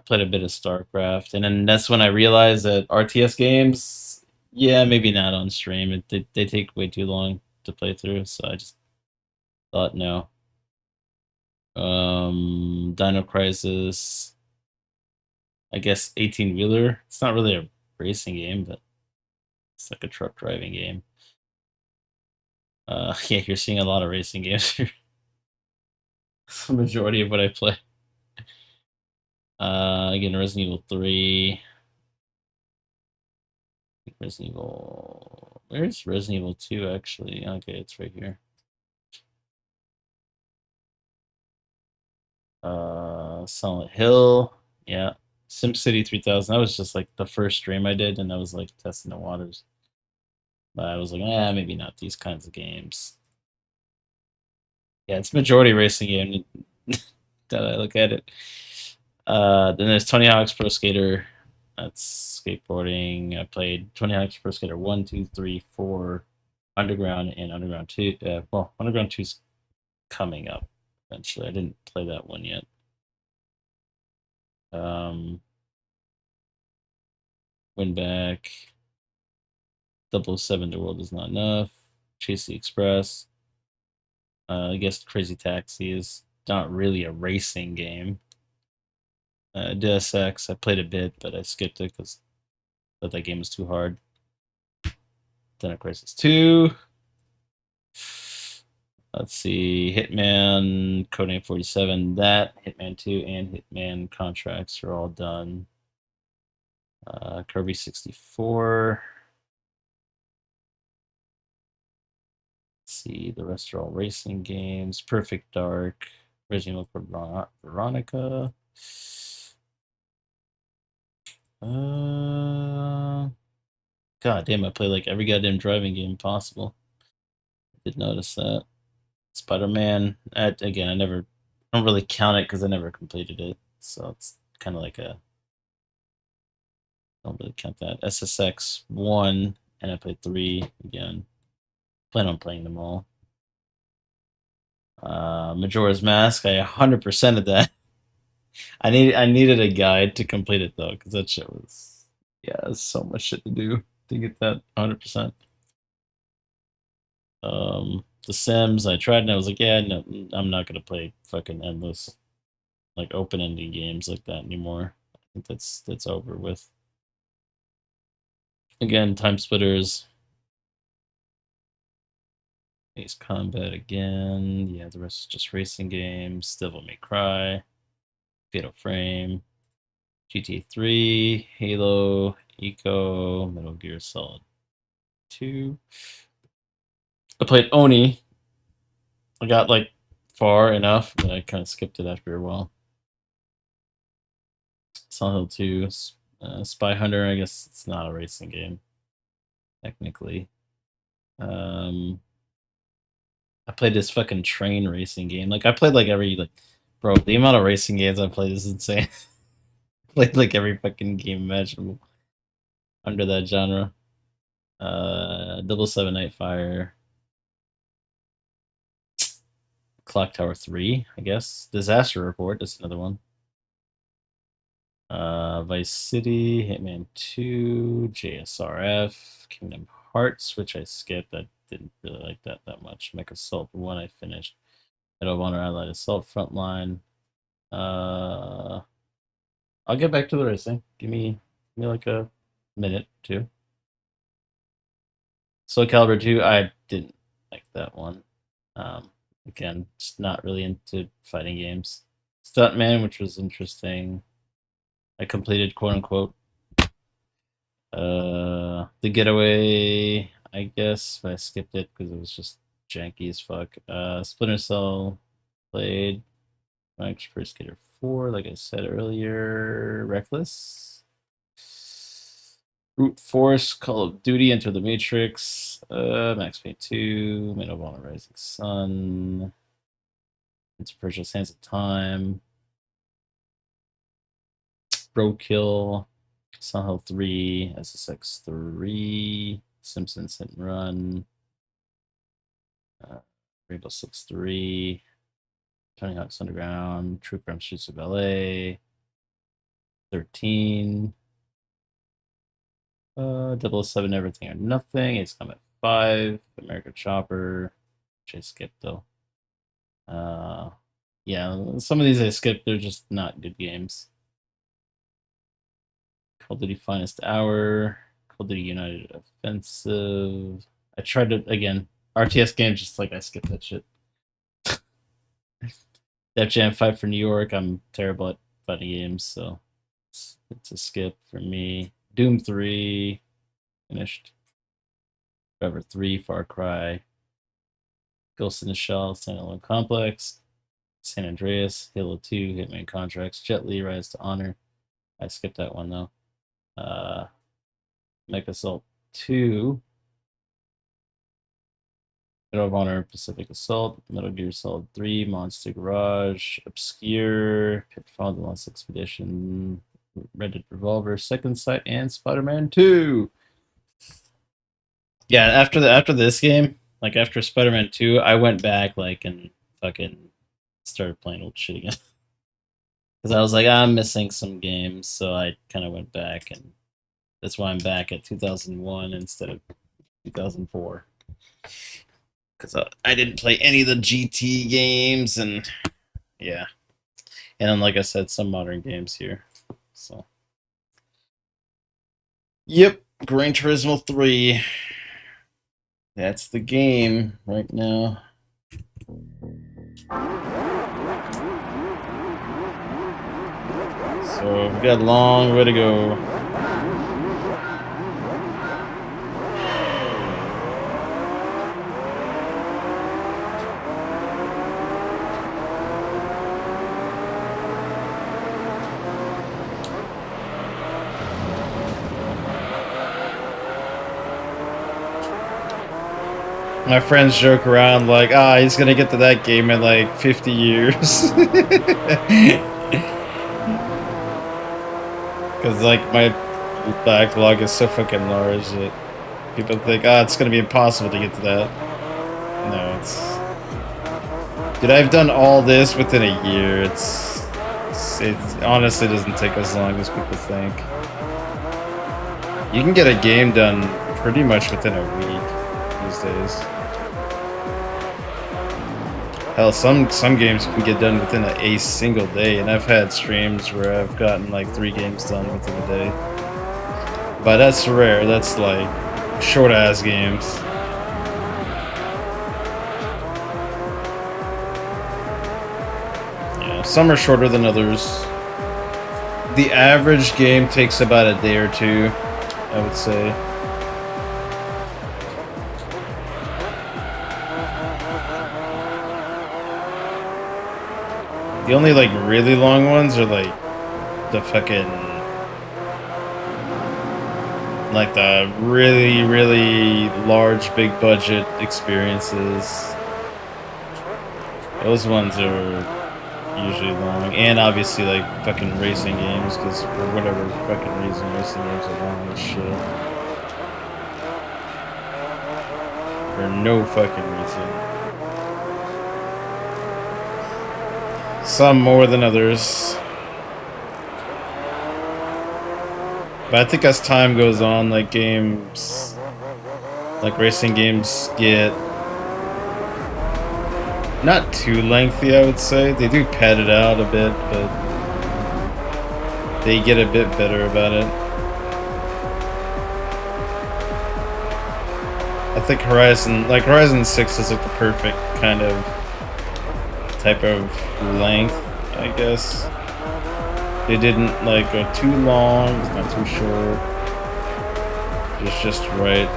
A: Played a bit of StarCraft, and then that's when I realized that RTS games, yeah, maybe not on stream. They take way too long to play through, so I just thought no. Dino Crisis. I guess 18 wheeler. It's not really a racing game, but it's like a truck driving game. Yeah, you're seeing a lot of racing games here. It's the majority of what I play. Again, Resident Evil 3. Resident Evil. Where's Resident Evil 2 actually? Okay, it's right here. Silent Hill. Yeah. SimCity 3000. That was just like the first stream I did, and I was like testing the waters. But I was like, maybe not these kinds of games. Yeah, it's majority racing game. That I look at it. Then there's Tony Hawk's Pro Skater. That's skateboarding. I played Tony Hawk's Pro Skater 1, 2, 3, 4, Underground, and Underground 2. Well, Underground 2's coming up eventually. I didn't play that one yet. Win back. 007 The World Is Not Enough. Chase the Express. I guess Crazy Taxi is not really a racing game. Deus Ex, I played a bit, but I skipped it because I thought that game was too hard. Dino Crisis 2. Let's see, Hitman, Codename 47, that, Hitman 2, and Hitman Contracts are all done. Kirby 64. Let's see, the rest are all racing games. Perfect Dark, Resident Evil Veronica. God damn, I play like every goddamn driving game possible. Did notice that. Spider-Man. Again, I don't really count it because I never completed it, so it's kind of like a. Don't really count that. SSX 1, and I played 3 again. Plan on playing them all. Majora's Mask. I 100% of that. I needed a guide to complete it though, because that shit was so much shit to do to get that 100%. The Sims. I tried and I was like, yeah, no, I'm not gonna play fucking endless, like open-ended games like that anymore. I think that's over with. Again, Time Splitters. Ace Combat again. Yeah, the rest is just racing games. Devil May Cry. Fatal Frame. GTA 3. Halo. Eco. Metal Gear Solid 2. I played Oni. I got like far enough, but I kind of skipped it after a while. Silent Hill 2. Spy Hunter. I guess it's not a racing game, technically. I played this fucking train racing game. Like I played like bro, the amount of racing games I played is insane. Played like every fucking game imaginable under that genre. 007 Nightfire. Clock Tower 3, I guess. Disaster Report, that's another one. Vice City, Hitman 2, JSRF, Kingdom Hearts, which I skipped. I didn't really like that much. Mech Assault 1, I finished. Medal of Honor Allied Assault Frontline. I'll get back to the racing. Give me like a minute, two. Soul Calibur 2, I didn't like that one. Again, just not really into fighting games. Stuntman, which was interesting. I completed, quote unquote. The Getaway, I guess, but I skipped it because it was just janky as fuck. Splinter Cell played. Max Pro Skater 4, like I said earlier. Reckless. Brute Force, Call of Duty, Enter the Matrix, Max Payne 2, Medal of Honor Rising Sun, Prince of Persia Sands of Time, Roadkill, Silent Hill 3, SSX 3, Simpsons Hit and Run, Rainbow Six 3, Tony Hawk's Underground, True Crime Streets of LA, 13, 007 Everything or Nothing, Ace Combat 5, American Chopper, which I skipped though. Yeah, some of these I skipped, they're just not good games. Call of Duty Finest Hour, Call of Duty United Offensive. I tried to, again, RTS games, just like I skipped that shit. Def Jam 5 for New York, I'm terrible at fighting games, so it's a skip for me. Doom 3, finished. Forever 3, Far Cry. Ghost in the Shell, Standalone Complex. San Andreas, Halo 2, Hitman Contracts, Jet Li, Rise to Honor. I skipped that one though. Mech Assault 2, Medal of Honor, Pacific Assault, Metal Gear Solid 3, Monster Garage, Obscure, Pitfall, The Lost Expedition, Red Dead Revolver, Second Sight, and Spider-Man 2. Yeah, after this game, like after Spider-Man 2, I went back like and fucking started playing old shit again. Because I was like, I'm missing some games, so I kind of went back, and that's why I'm back at 2001 instead of 2004. Because I didn't play any of the GT games, and yeah. And then, like I said, some modern games here. So, yep, Gran Turismo 3. That's the game right now. So we've got a long way to go. My friends joke around like, he's gonna get to that game in like 50 years. Because like my backlog is so fucking large that people think, it's gonna be impossible to get to that. No, it's... Dude, I've done all this within a year. It honestly doesn't take as long as people think. You can get a game done pretty much within a week these days. Hell, some games you can get done within a single day, and I've had streams where I've gotten like 3 games done within a day. But that's rare. That's like short ass games. Yeah, some are shorter than others. The average game takes about a day or 2, I would say. The only like really long ones are like the fucking like the really, really large big budget experiences. Those ones are usually long, and obviously like fucking racing games, because for whatever fucking reason racing games are long as shit. For no fucking reason. Some more than others. But I think as time goes on, like games, like racing games get not too lengthy, I would say. They do pad it out a bit, but they get a bit better about it. I think Horizon 6 is like the perfect kind of type of length, I guess. It didn't like go too long, it's not too short. It's just right.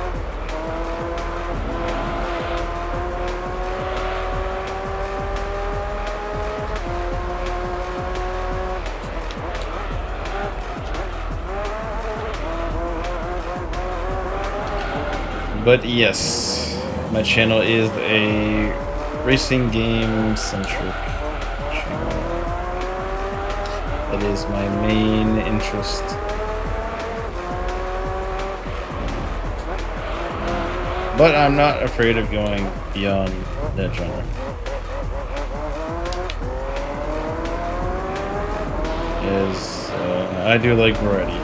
A: But yes, my channel is a racing game centric channel. That is my main interest. But I'm not afraid of going beyond that genre. As I do like variety.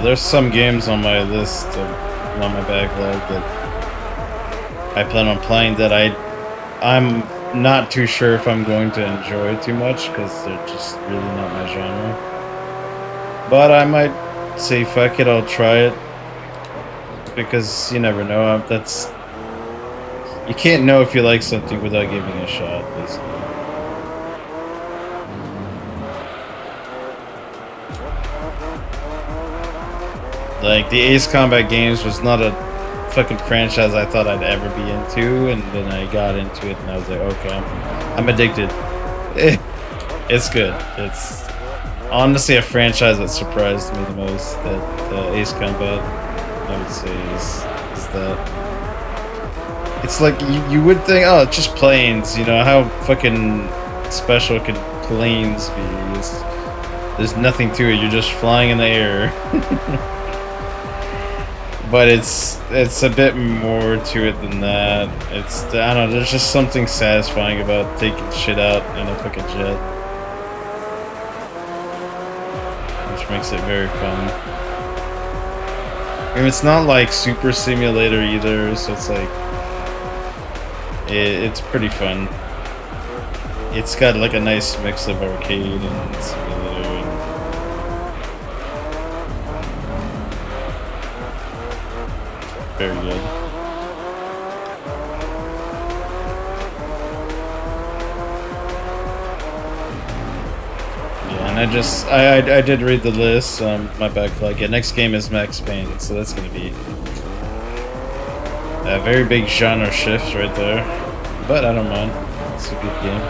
A: There's some games on my list, on my backlog, that I plan on playing that I'm not too sure if I'm going to enjoy too much because they're just really not my genre. But I might say fuck it, I'll try it because you never know. You can't know if you like something without giving it a shot, basically. Like, the Ace Combat games was not a fucking franchise I thought I'd ever be into, and then I got into it and I was like, okay, I'm addicted. It's good. It's honestly a franchise that surprised me the most, that Ace Combat, I would say, is that. It's like, you would think, oh, it's just planes, you know, how fucking special can planes be? There's nothing to it, you're just flying in the air. But it's a bit more to it than that. I don't know, there's just something satisfying about taking shit out in a fucking jet. Which makes it very fun. I mean, it's not like Super Simulator either, so it's like... It's pretty fun. It's got like a nice mix of arcade and simulator. Very good. Yeah, and I did read the list on my backlog. Yeah, next game is Max Payne, so that's gonna be a very big genre shift right there. But I don't mind. It's a good game.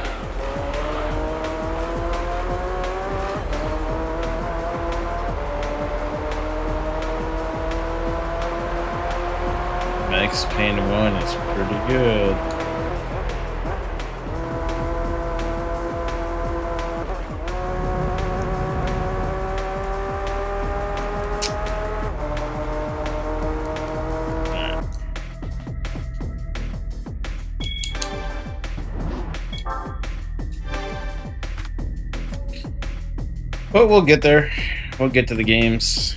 A: Max Payne 1 is pretty good. But we'll get there. We'll get to the games.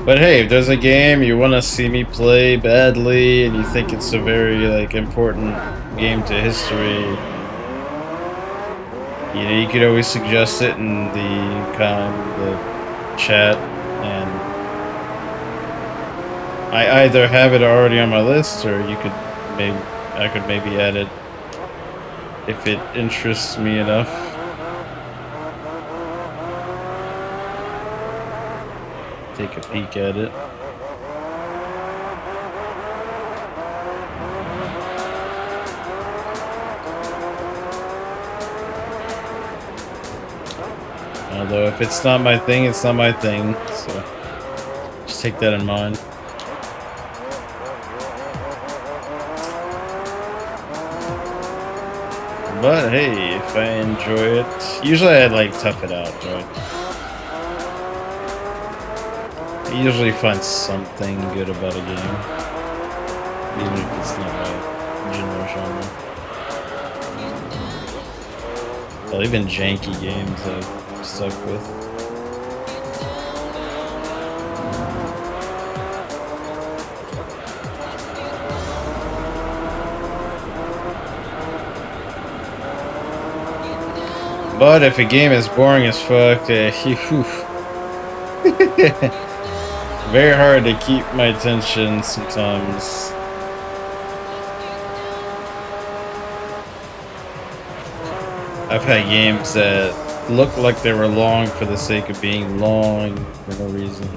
A: But hey, if there's a game you want to see me play badly and you think it's a very like important game to history, you know, you could always suggest it in the chat, and I either have it already on my list, or I could maybe add it if it interests me enough. Take a peek at it. Although if it's not my thing, it's not my thing, so just take that in mind. But hey, if I enjoy it, usually I like tough it out, right? I usually find something good about a game, even if it's not my general genre. Well, even janky games I've stuck with. But if a game is boring as fuck, very hard to keep my attention sometimes. I've had games that looked like they were long for the sake of being long for no reason.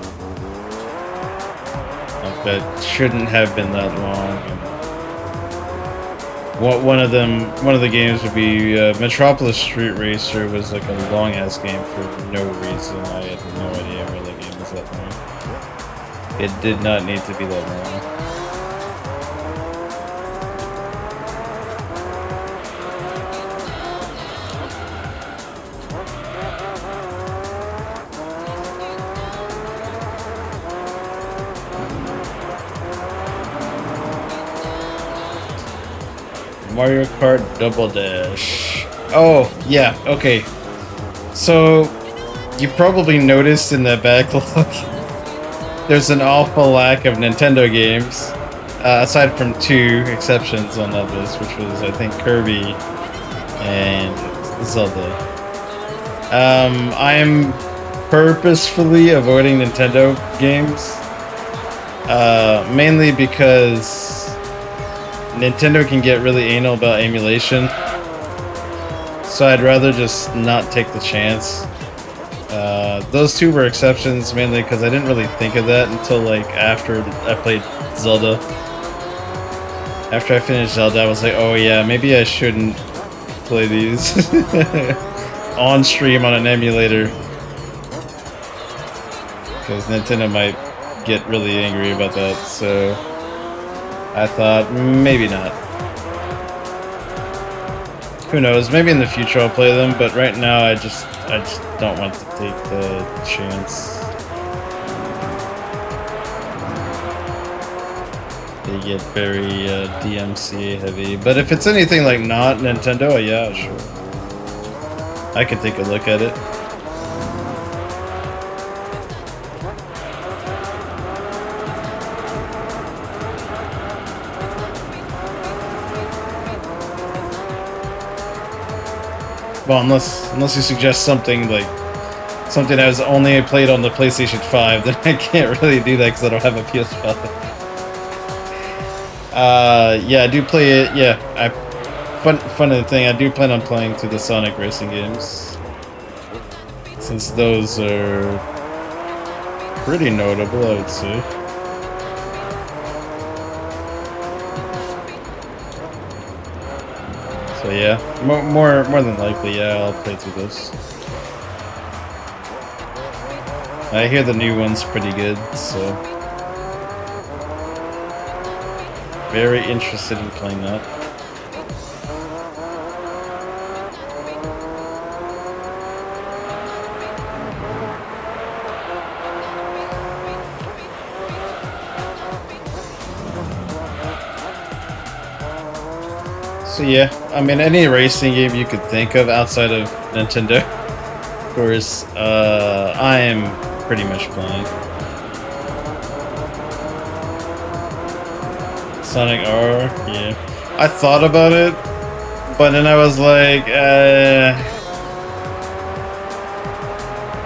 A: Like that shouldn't have been that long. One of the games would be Metropolis Street Racer was like a long ass game for no reason. I had no idea why the game was that long. It did not need to be that long. Mario Kart Double Dash. Oh, yeah, okay. So, you probably noticed in the backlog, there's an awful lack of Nintendo games, aside from 2 exceptions on that list, which was, I think, Kirby and Zelda. I'm purposefully avoiding Nintendo games, mainly because Nintendo can get really anal about emulation, so I'd rather just not take the chance. Those 2 were exceptions, mainly because I didn't really think of that until like after I played Zelda. After I finished Zelda, I was like, oh yeah, maybe I shouldn't play these on stream on an emulator, because Nintendo might get really angry about that, so I thought, maybe not. Who knows, maybe in the future I'll play them, but right now I just don't want to take the chance. They get very DMCA heavy, but if it's anything like not Nintendo, yeah, sure. I could take a look at it. Well, unless you suggest something like something that was only played on the PlayStation 5, then I can't really do that because I don't have a PS5. Yeah, I do play it. Yeah, fun thing. I do plan on playing through the Sonic racing games, since those are pretty notable, I would say. So yeah, more than likely, yeah, I'll play through this. I hear the new one's pretty good, so very interested in playing that. So yeah, I mean, any racing game you could think of outside of Nintendo, of course, I am pretty much playing. Sonic R, yeah. I thought about it, but then I was like,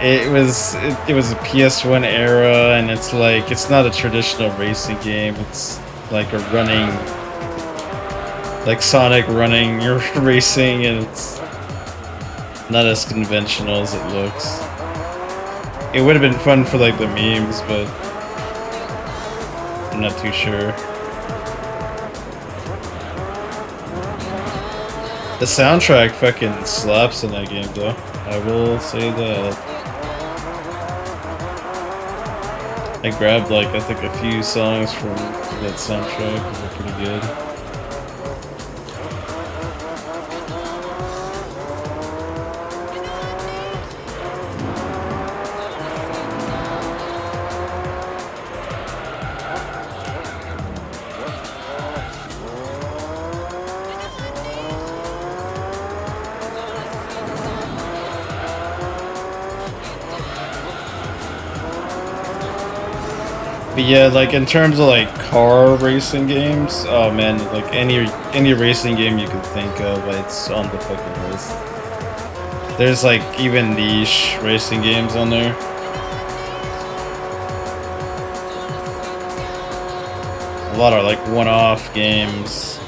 A: it was a PS1 era, and it's like, it's not a traditional racing game. It's like a running, like Sonic running, you're racing, and it's not as conventional as it looks. It would have been fun for like the memes, but I'm not too sure. The soundtrack fucking slaps in that game, though. I will say that. I grabbed like, I think, a few songs from that soundtrack that were pretty good. But yeah, like in terms of like car racing games, oh man, like any racing game you can think of, it's on the fucking list. There's like even niche racing games on there. A lot of like one-off games.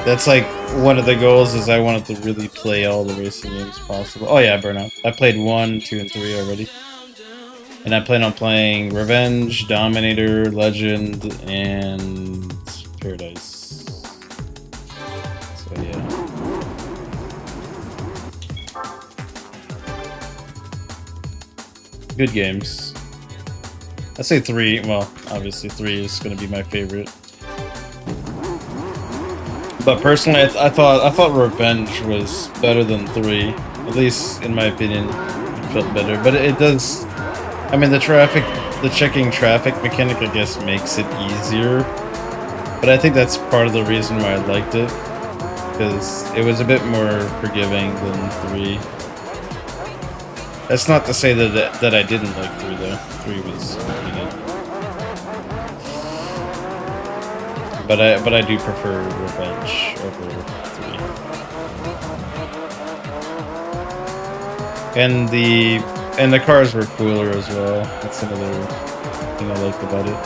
A: That's like one of the goals is I wanted to really play all the racing games possible. Oh yeah, Burnout. I played 1, 2, and 3 already. And I plan on playing Revenge, Dominator, Legend, and Paradise. So yeah. Good games. I'd say 3, well, obviously 3 is going to be my favorite. But personally, I thought Revenge was better than 3. At least in my opinion, it felt better. But it does. I mean, the checking traffic mechanic, I guess, makes it easier. But I think that's part of the reason why I liked it, because it was a bit more forgiving than 3. That's not to say that I didn't like 3 though. 3 was, you know. But I do prefer Revenge over 3. And the cars were cooler as well. That's another thing I liked about it.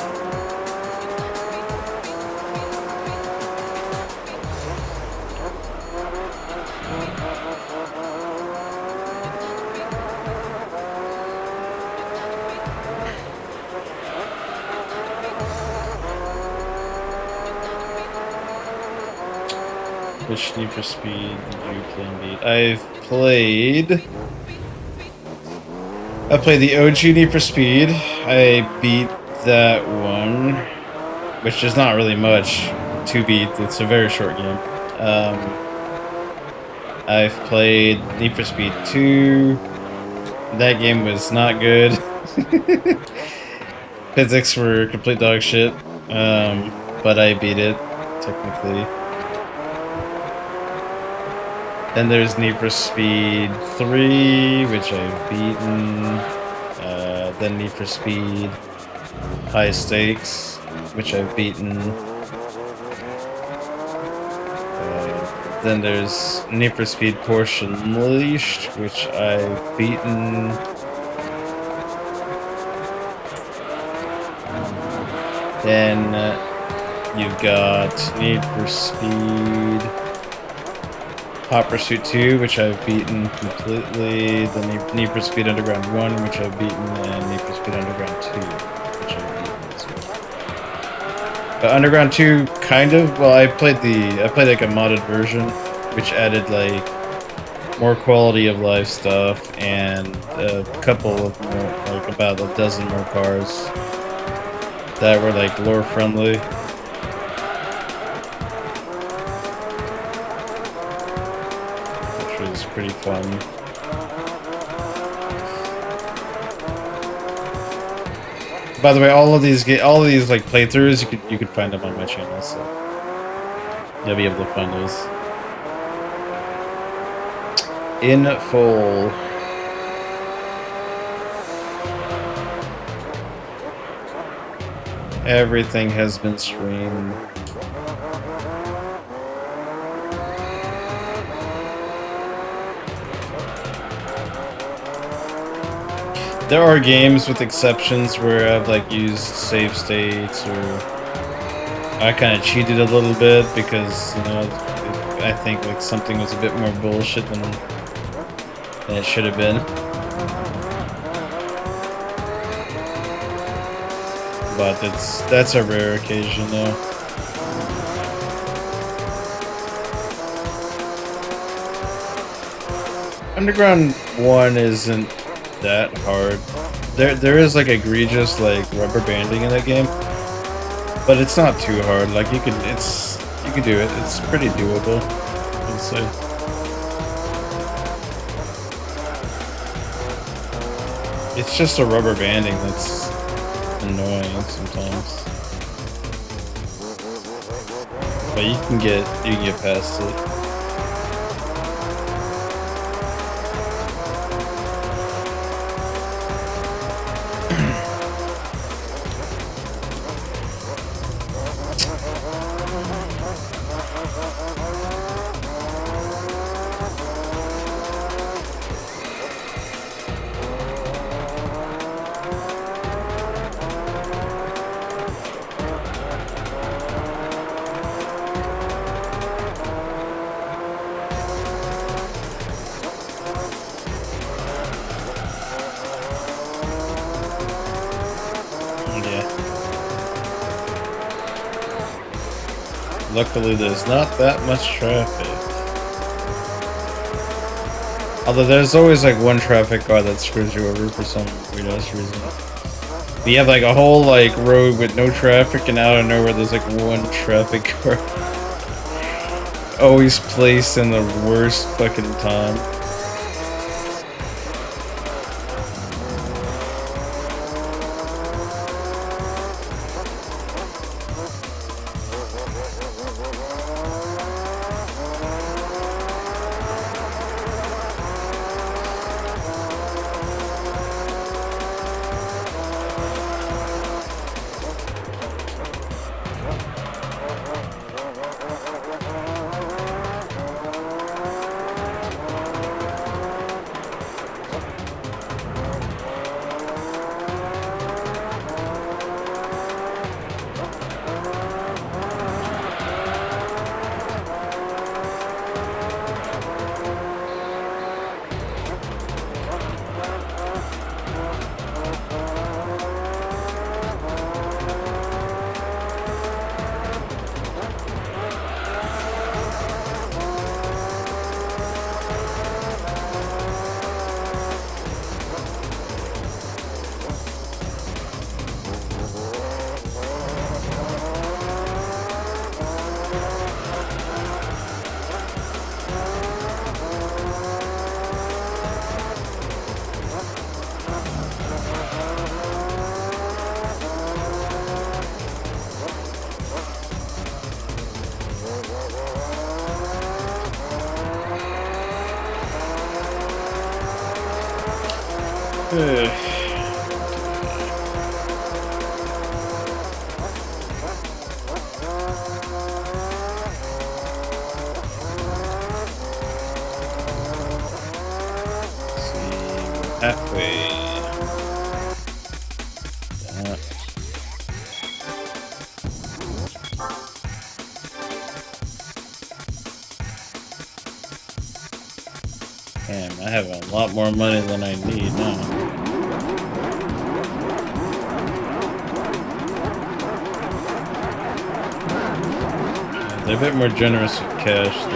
A: Which Need for Speed did you play and beat? I played the OG Need for Speed. I beat that one, which is not really much to beat. It's a very short game. I've played Need for Speed 2. That game was not good. Physics were complete dog shit. But I beat it, technically. Then there's Need for Speed 3, which I've beaten. Then Need for Speed High Stakes, which I've beaten. Then there's Need for Speed Porsche Unleashed, which I've beaten. Then you've got Need for Speed Hot Pursuit 2, which I've beaten completely. The Need for Speed Underground 1, which I've beaten, and Need for Speed Underground 2, which I've beaten as well. But Underground 2, kind of. Well, I played like a modded version, which added like more quality of life stuff and a couple of more, like about a dozen more cars that were like lore friendly. Pretty fun. By the way, all of these like playthroughs, you could find them on my channel, so you'll be able to find those in full. Everything has been streamed. There are games with exceptions where I've like used save states, or I kind of cheated a little bit because, you know, I think like something was a bit more bullshit than it should have been. But that's a rare occasion though. Underground 1 isn't that hard. There is like egregious like rubber banding in that game, but it's not too hard. Like you can do it. It's pretty doable, I'd say. It's just a rubber banding that's annoying sometimes, but you can get past it. luckily there's not that much traffic. Although there's always like one traffic car that screws you over for some weird ass reason. But you have like a whole like road with no traffic, and out of nowhere there's like one traffic car. Always placed in the worst fucking time. Halfway. Damn, I have a lot more money than I need now. They're a bit more generous with cash than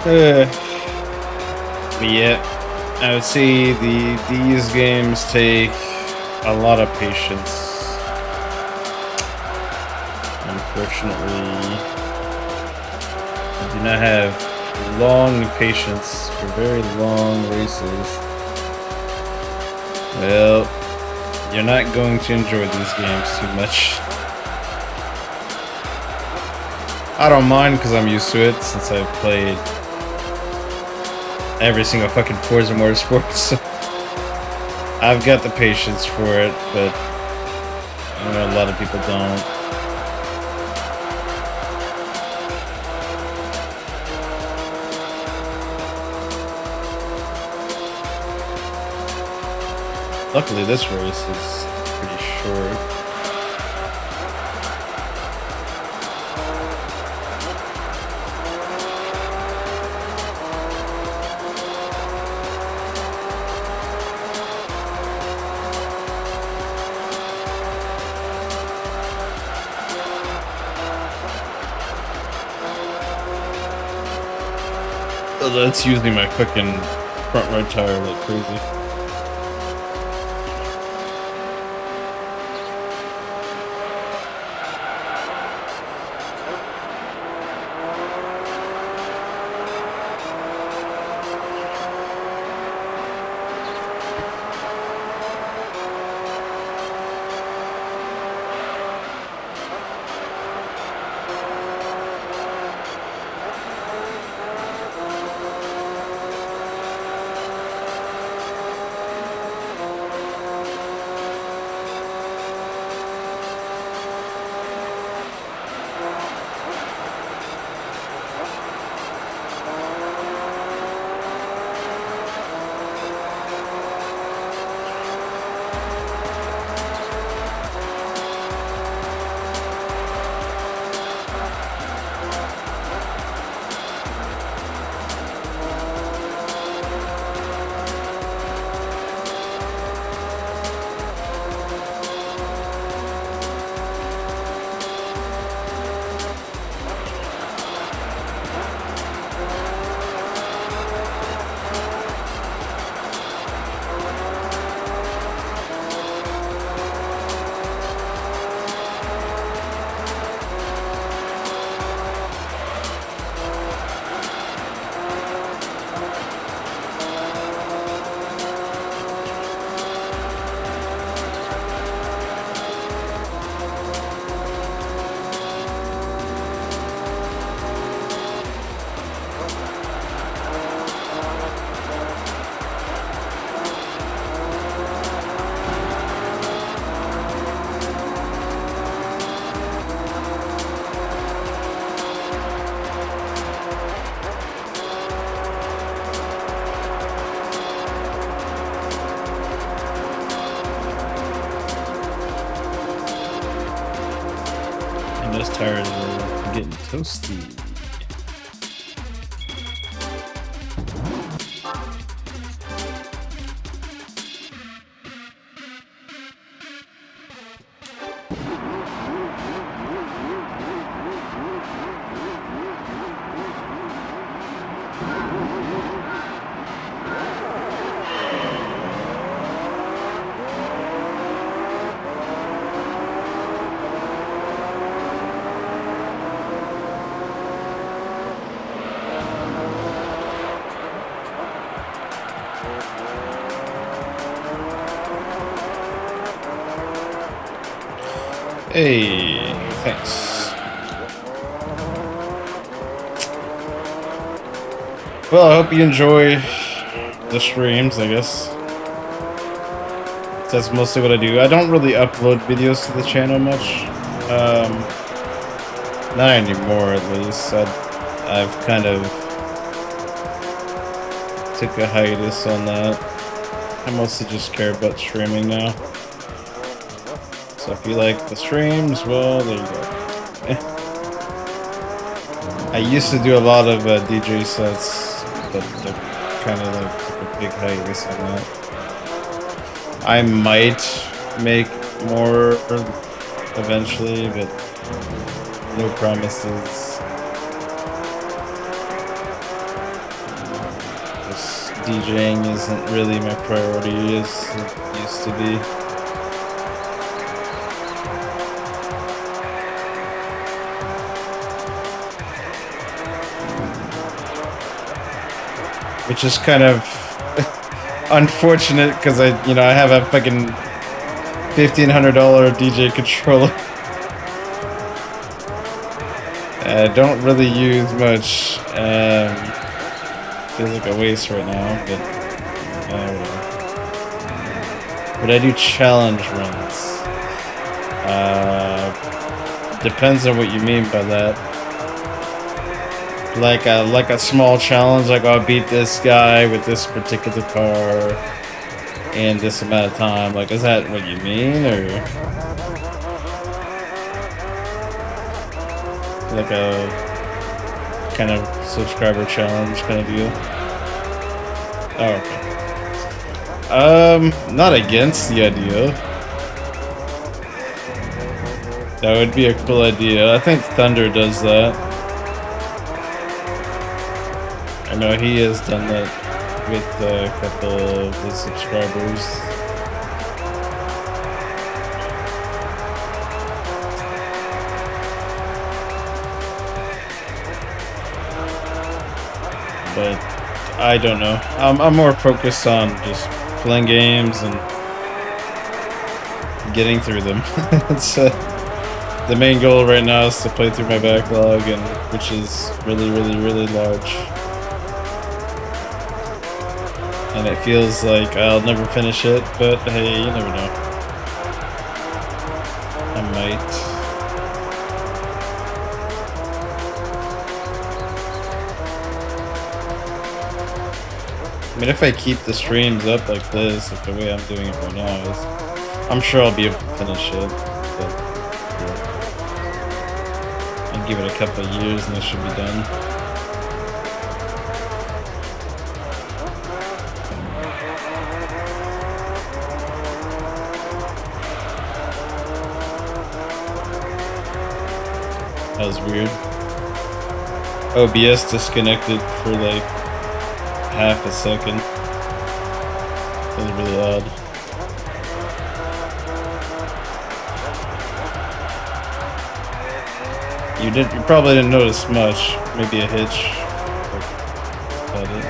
A: But yeah, I would say these games take a lot of patience. Unfortunately, I do not have long patience for very long races. Well, you're not going to enjoy these games too much. I don't mind because I'm used to it since I've played every single fucking Forza Motorsports. I've got the patience for it, but I know a lot of people don't. Luckily, this race is pretty short. That's using my fucking front right tire like crazy. Those tires are getting toasty. Hey, thanks. Well, I hope you enjoy the streams, I guess. That's mostly what I do. I don't really upload videos to the channel much. Not anymore, at least. I've kind of took a hiatus on that. I mostly just care about streaming now. So if you like the streams, well, there you go. I used to do a lot of DJ sets, but I kind of like took a big hiatus on that. I might make more eventually, but no promises. Just DJing isn't really my priority as it used to be. Which is kind of unfortunate because I have a fucking $1,500 DJ controller. I don't really use much. Feels like a waste right now, but whatever. But I do challenge runs. Depends on what you mean by that. Like a small challenge, like I'll beat this guy with this particular car in this amount of time. Like, is that what you mean, or like a kind of subscriber challenge kind of deal? Oh, okay. Not against the idea. That would be a cool idea. I think Thunder does that. I know he has done that with a couple of his subscribers. But I don't know. I'm more focused on just playing games and getting through them. It's the main goal right now is to play through my backlog, and which is really, really, really large. And it feels like I'll never finish it, but hey, you never know. I might. I mean, if I keep the streams up like this, like the way I'm doing it right now, I'm sure I'll be able to finish it. But yeah. I'll give it a couple of years and it should be done. That was weird. OBS disconnected for like half a second. That was really odd. You probably didn't notice much. Maybe a hitch. That's about it.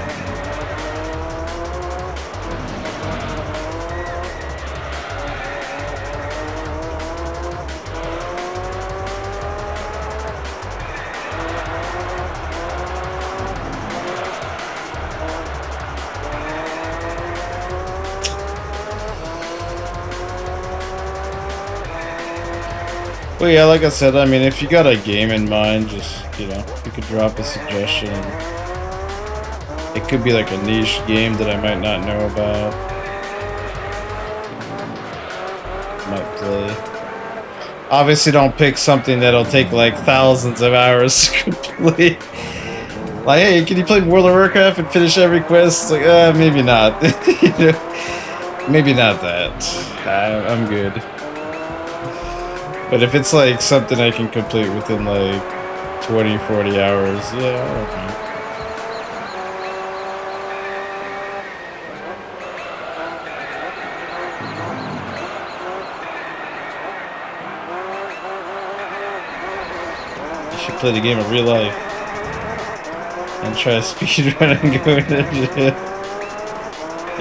A: Well, yeah, like I said, I mean, if you got a game in mind, just, you know, you could drop a suggestion. It could be like a niche game that I might not know about. Might play. Obviously, don't pick something that'll take like thousands of hours to complete. Like, hey, can you play World of Warcraft and finish every quest? It's like, maybe not. You know, maybe not that. I'm good. But if it's like something I can complete within like 20, 40 hours, yeah, okay. You should play the game in real life and try to speedrun and go into jail.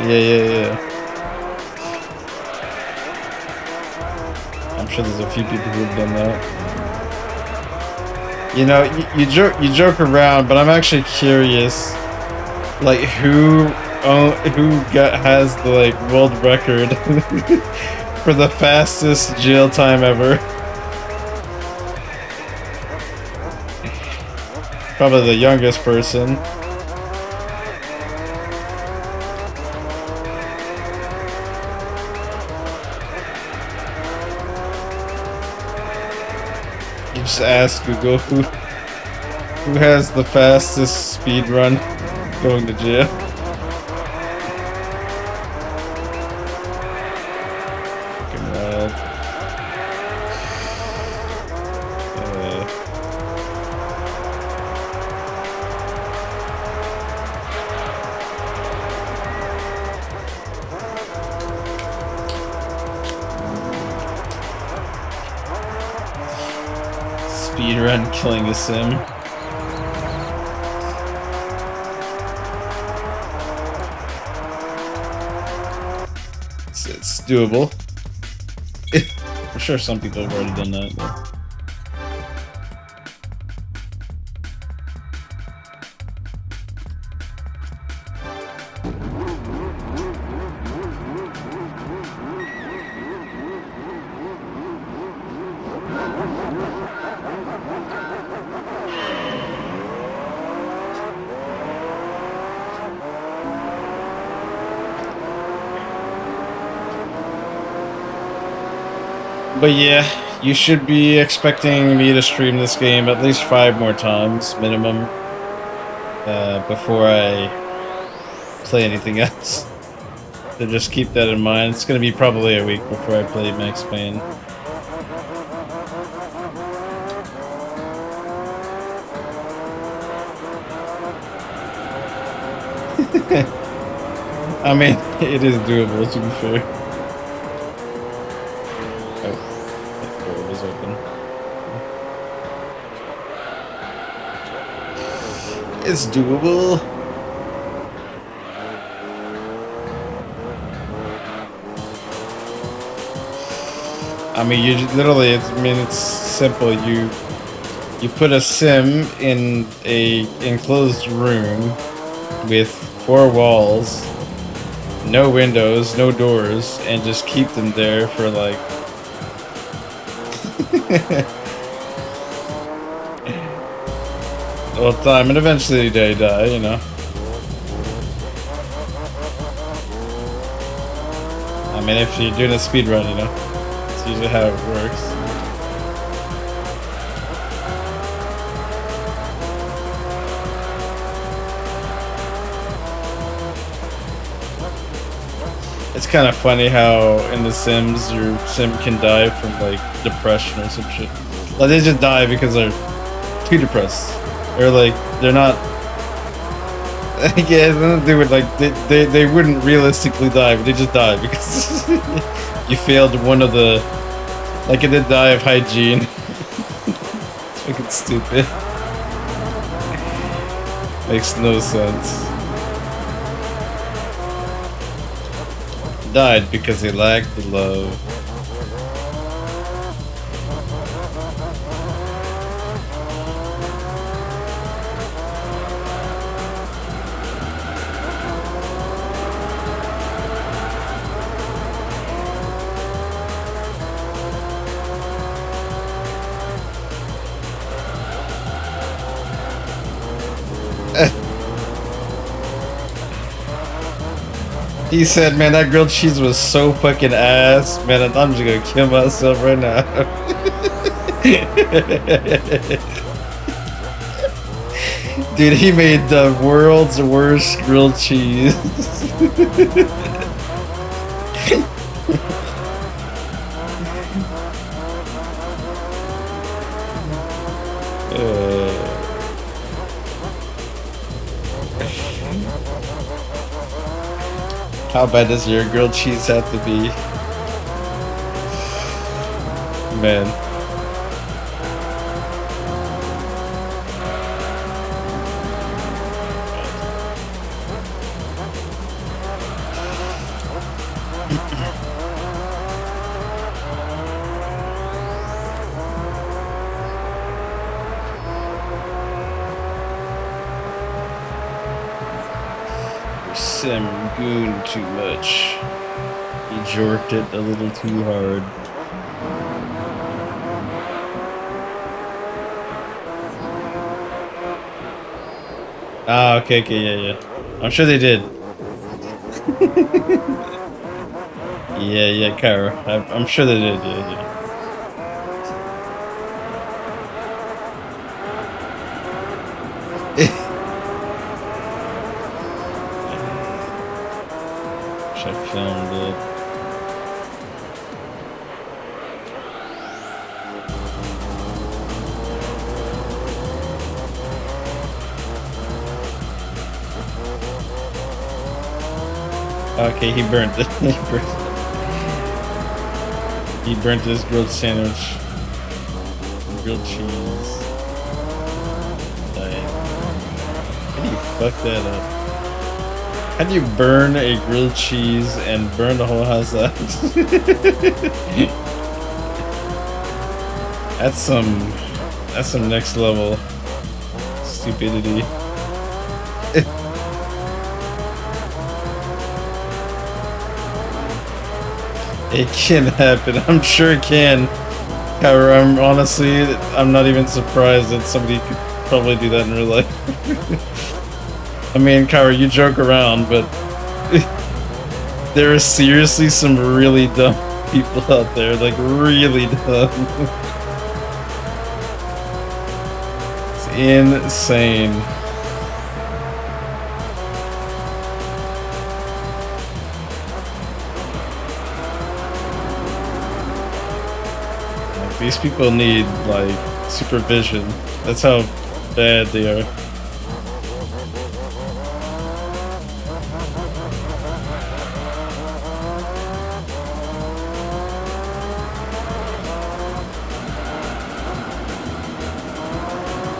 A: Yeah. I'm sure there's a few people who have done that. You know, you joke around, but I'm actually curious, like who has the like world record for the fastest jail time ever? Probably the youngest person. Just ask Google who has the fastest speed run going to jail. Fucking wild. Speedrun killing a sim. It's doable. I'm sure some people have already done that. But But yeah, you should be expecting me to stream this game at least 5 more times minimum before I play anything else. So just keep that in mind. It's gonna be probably a week before I play Max Payne. I mean, it is doable to be fair. Oh, that door was open. It's doable. I mean, you literally, it's simple. You put a sim in a enclosed room with 4 walls, no windows, no doors, and just keep them there for like all the time, and eventually they die, you know. I mean, if you're doing a speed run, you know, it's usually how it works. It's kind of funny how in The Sims your sim can die from like depression or some shit. Like they just die because they're too depressed, or like they're not. Yeah, it's nothing to do with like they wouldn't realistically die, but they just die because you failed one of the. Like it did die of hygiene. It's fucking stupid. Makes no sense. Died because he lacked the love. He said, man, that grilled cheese was so fucking ass. Man, I'm just gonna kill myself right now. Dude, he made the world's worst grilled cheese. How bad does your grilled cheese have to be? Man. Sim goon too much. He jorked it a little too hard. Ah, okay, yeah. I'm sure they did. yeah, Kyra. I'm sure they did, yeah. I filmed it. Okay, he burnt it. He burnt this grilled sandwich. Grilled cheese. How do you fuck that up? How do you burn a grilled cheese and burn the whole house out? That's some next level stupidity. It can happen. I'm sure it can. However, I'm not even surprised that somebody could probably do that in real life. I mean, Kyra, you joke around, but there are seriously some really dumb people out there, like really dumb. It's insane. These people need, like, supervision. That's how bad they are.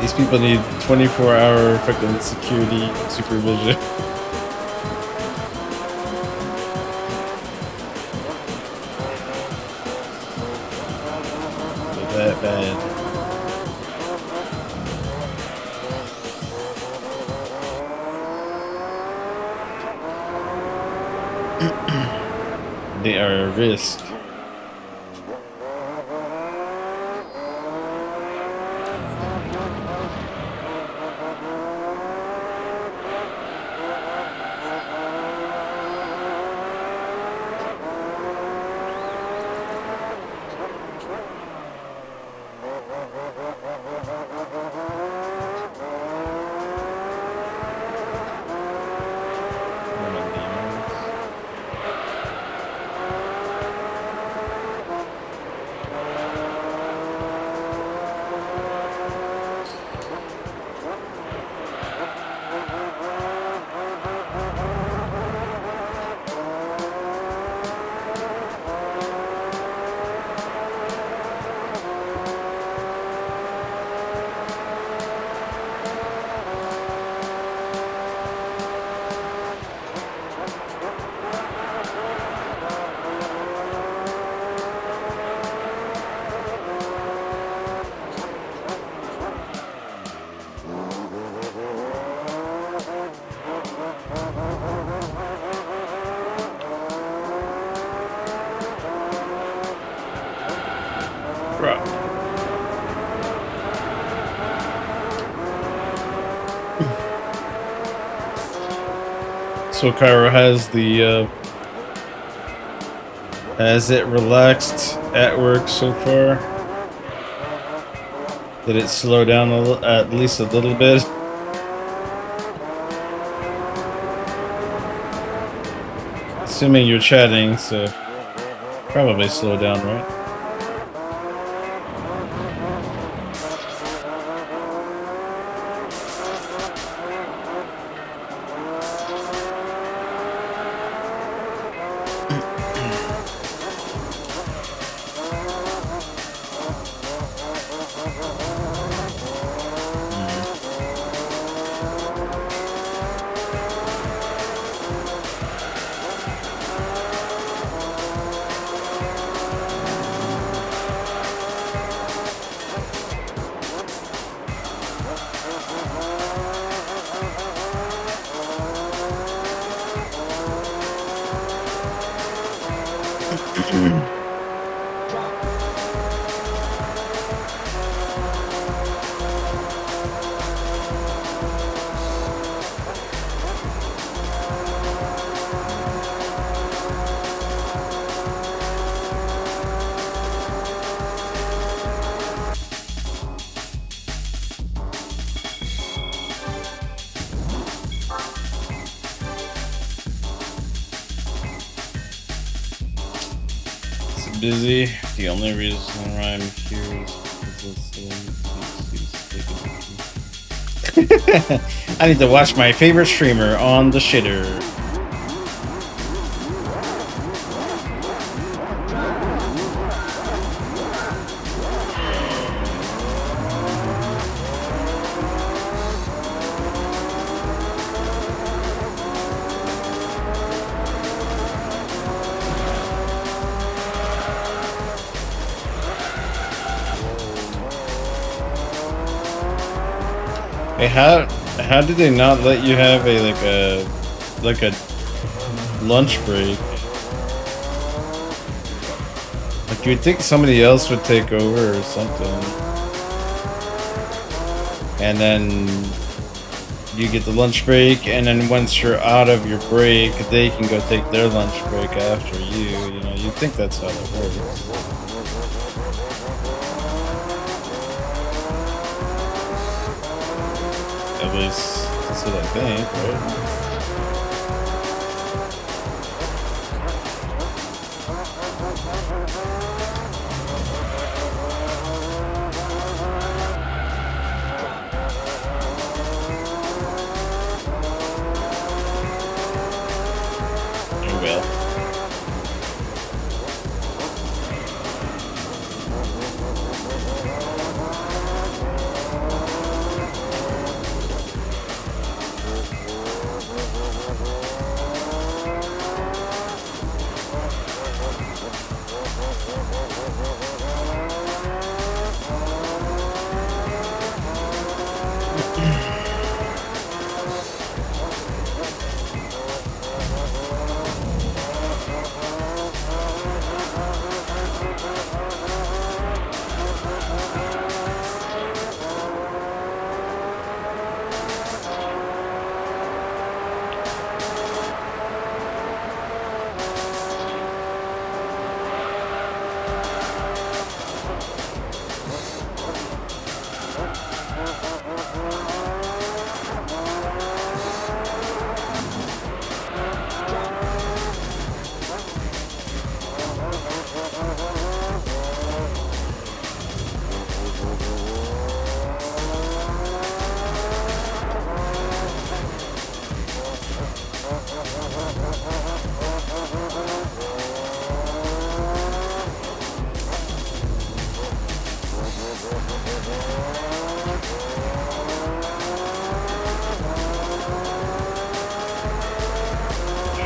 A: These people need 24-hour fucking security supervision. They're that bad. They are a risk. So Kyra, has it relaxed at work so far? Did it slow down at least a little bit? Assuming you're chatting, so probably slow down, right? Busy. The only reason why I'm here is because I need to watch my favorite streamer on the shitter. Hey, how did they not let you have a like a lunch break? Like You'd think somebody else would take over or something. And then you get the lunch break, and then once you're out of your break, they can go take their lunch break after you. You know, you'd think that's how that works. At least that's what I think, right? You will.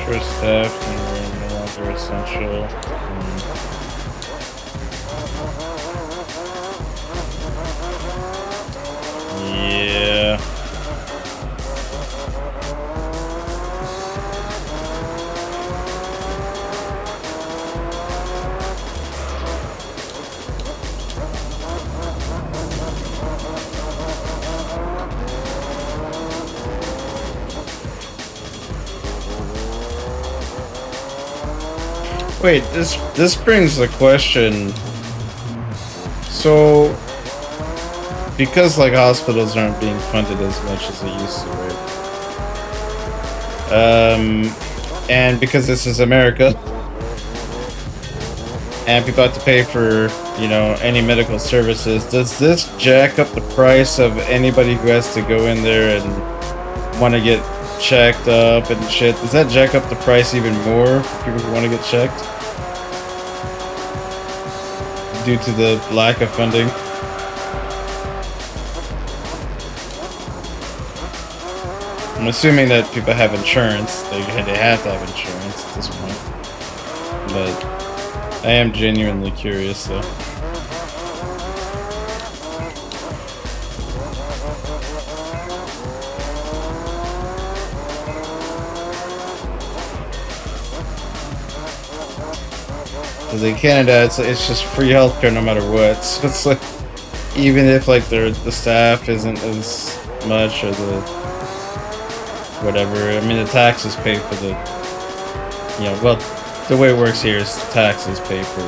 A: Short staffed and we're no longer essential. Yeah. Wait, this brings the question. So, because like hospitals aren't being funded as much as they used to, right? And because this is America, and people have to pay for, you know, any medical services, does this jack up the price of anybody who has to go in there and want to get checked up and shit? Does that jack up the price even more for people who want to get checked? Due to the lack of funding? I'm assuming that people have insurance. They have to have insurance at this point. But I am genuinely curious though. Because in Canada, it's just free healthcare no matter what. So it's like, even if like the staff isn't as much or the whatever. I mean, the taxes pay for the, you know, well, the way it works here is taxes pay for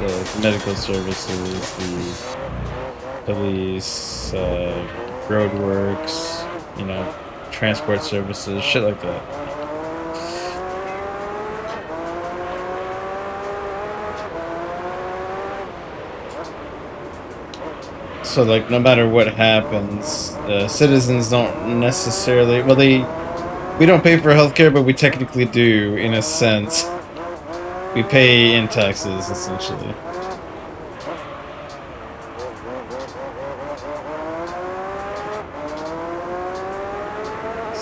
A: the medical services, the police, roadworks, you know, transport services, shit like that. So, like, no matter what happens, citizens don't necessarily... Well, we don't pay for healthcare, but we technically do, in a sense. We pay in taxes, essentially.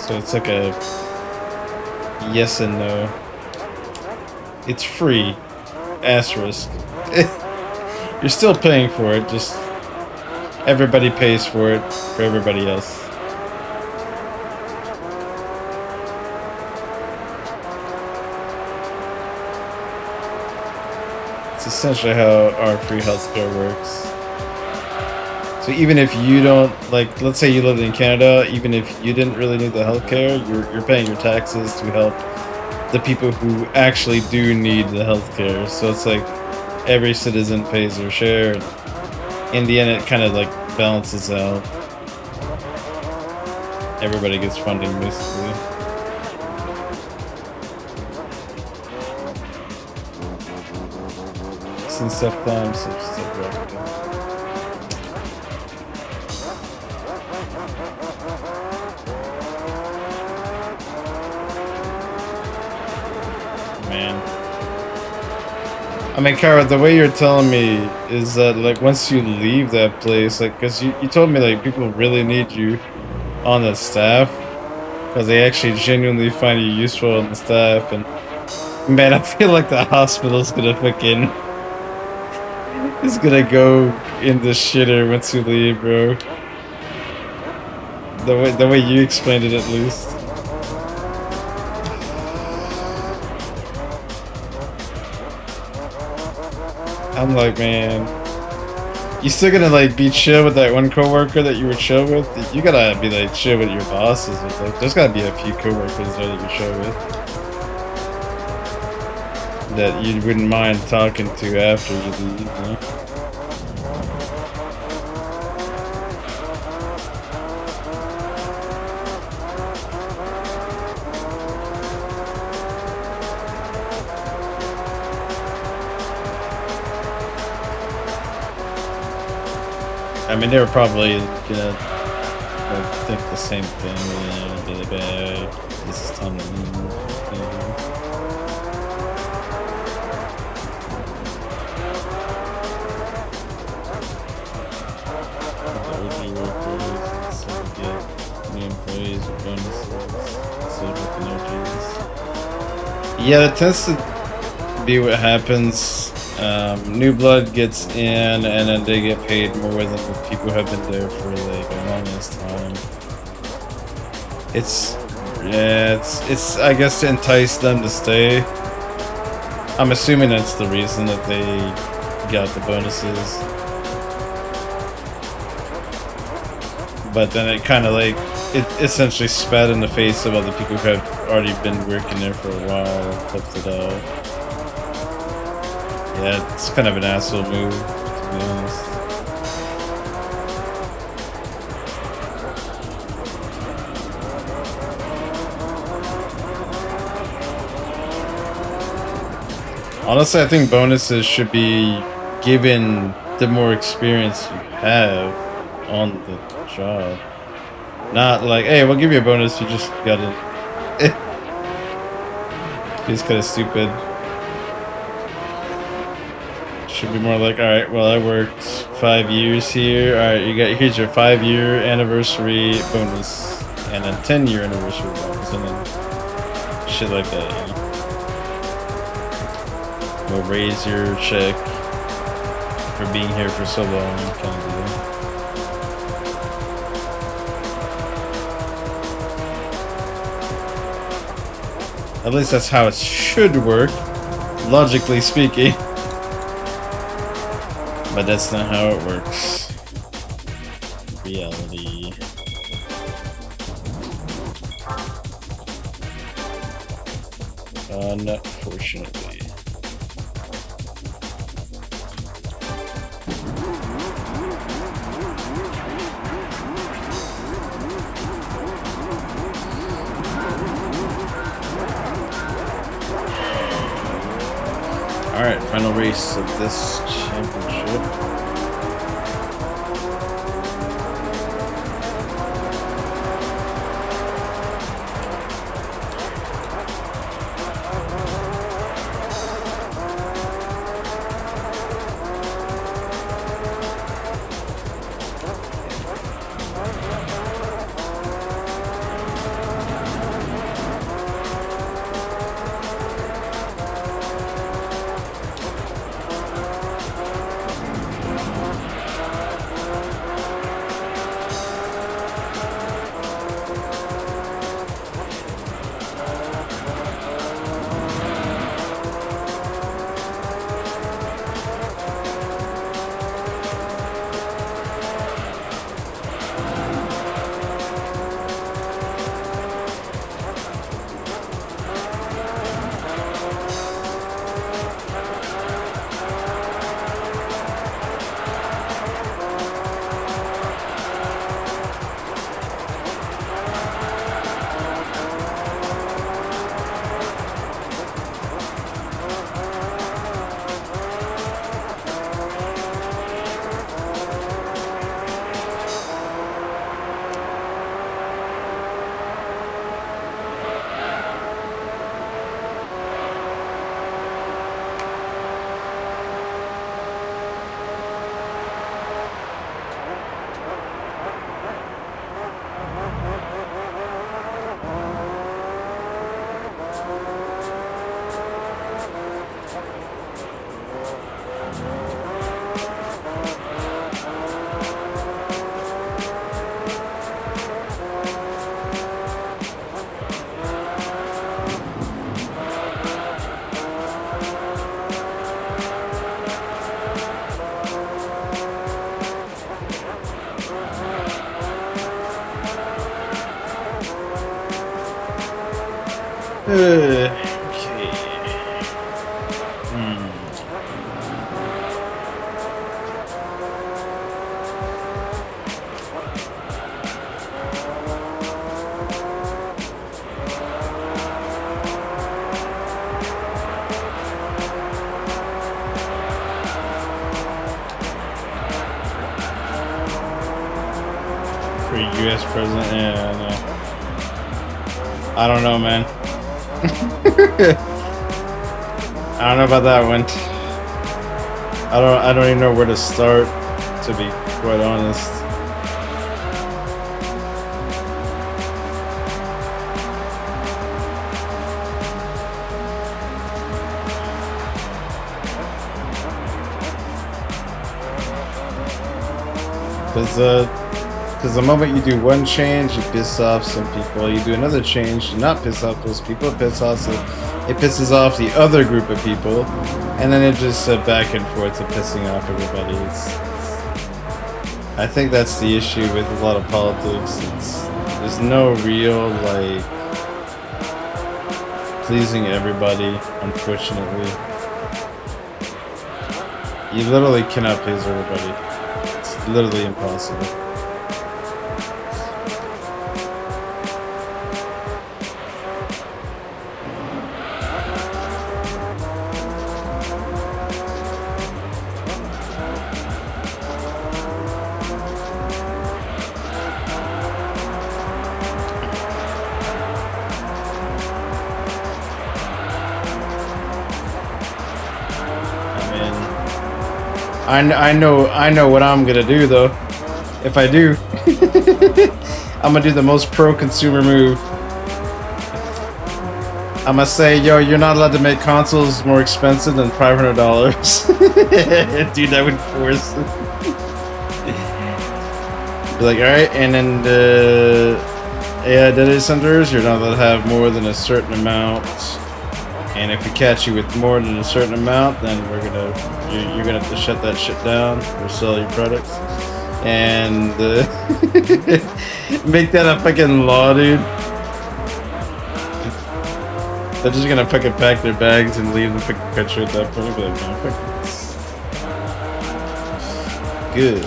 A: So it's like a yes and no. It's free. Asterisk. You're still paying for it, just... Everybody pays for it, for everybody else. It's a essentially how our free healthcare works. So even if you don't, like, let's say you lived in Canada, even if you didn't really need the healthcare, you're paying your taxes to help the people who actually do need the healthcare. So it's like every citizen pays their share. In the end, it kind of like balances out. Everybody gets funding basically. Since stuff climbs, stuff drops. Man. I mean, Kara, the way you're telling me is that, like, once you leave that place, like, because you told me, like, people really need you on the staff, because they actually genuinely find you useful on the staff, and, man, I feel like the hospital's gonna fucking, it's gonna go in the shitter once you leave, bro. The way you explained it, at least. I'm like, man, you still gonna like be chill with that one coworker that you were chill with? You gotta be like chill with your bosses. Like, there's gotta be a few coworkers there that you're chill with that you wouldn't mind talking to after you leave. You know? I mean, they were probably gonna like, think the same thing, you know, be like, this is time to leave. You know? The OG workers, so get new employees with bonuses, so with the OGs. Yeah, that tends to be what happens. New blood gets in, and then they get paid more than the people who have been there for like the longest time. It's I guess to entice them to stay. I'm assuming that's the reason that they got the bonuses. But then it kind of like it essentially spat in the face of other people who have already been working there for a while, flipped it out. Yeah, it's kind of an asshole move, to be honest. Honestly, I think bonuses should be given the more experience you have on the job. Not like, hey, we'll give you a bonus, you just gotta... It's kind of stupid. Should be more like, alright, well, I worked 5 years here. Alright, here's your 5-year anniversary bonus. And then 10-year anniversary bonus. And then shit like that, you know? We'll raise your check for being here for so long, kind of deal. At least that's how it should work, logically speaking. But that's not how it works. Reality. Unfortunately. Alright, final race of this championship. Okay. For U.S. president, yeah, I don't know, man. I don't know about that one. I don't even know where to start, to be quite honest. Because the moment you do one change, you piss off some people. You do another change, you not piss off those people. It pisses off the other group of people, and then it just back and forth to pissing off everybody. I think that's the issue with a lot of politics. There's no real like pleasing everybody. Unfortunately, you literally cannot please everybody. It's literally impossible. I know what I'm gonna do though. If I do, I'm gonna do the most pro-consumer move. I'm gonna say, yo, you're not allowed to make consoles more expensive than $500. Dude, that would force it. Be like, alright, and then the AI data centers, you're not allowed to have more than a certain amount. And if we catch you with more than a certain amount, then you're gonna have to shut that shit down or sell your products. And make that a fucking law, dude. They're just gonna fucking pack their bags and leave the fucking country at that point. Be like, no, fuck this. Good.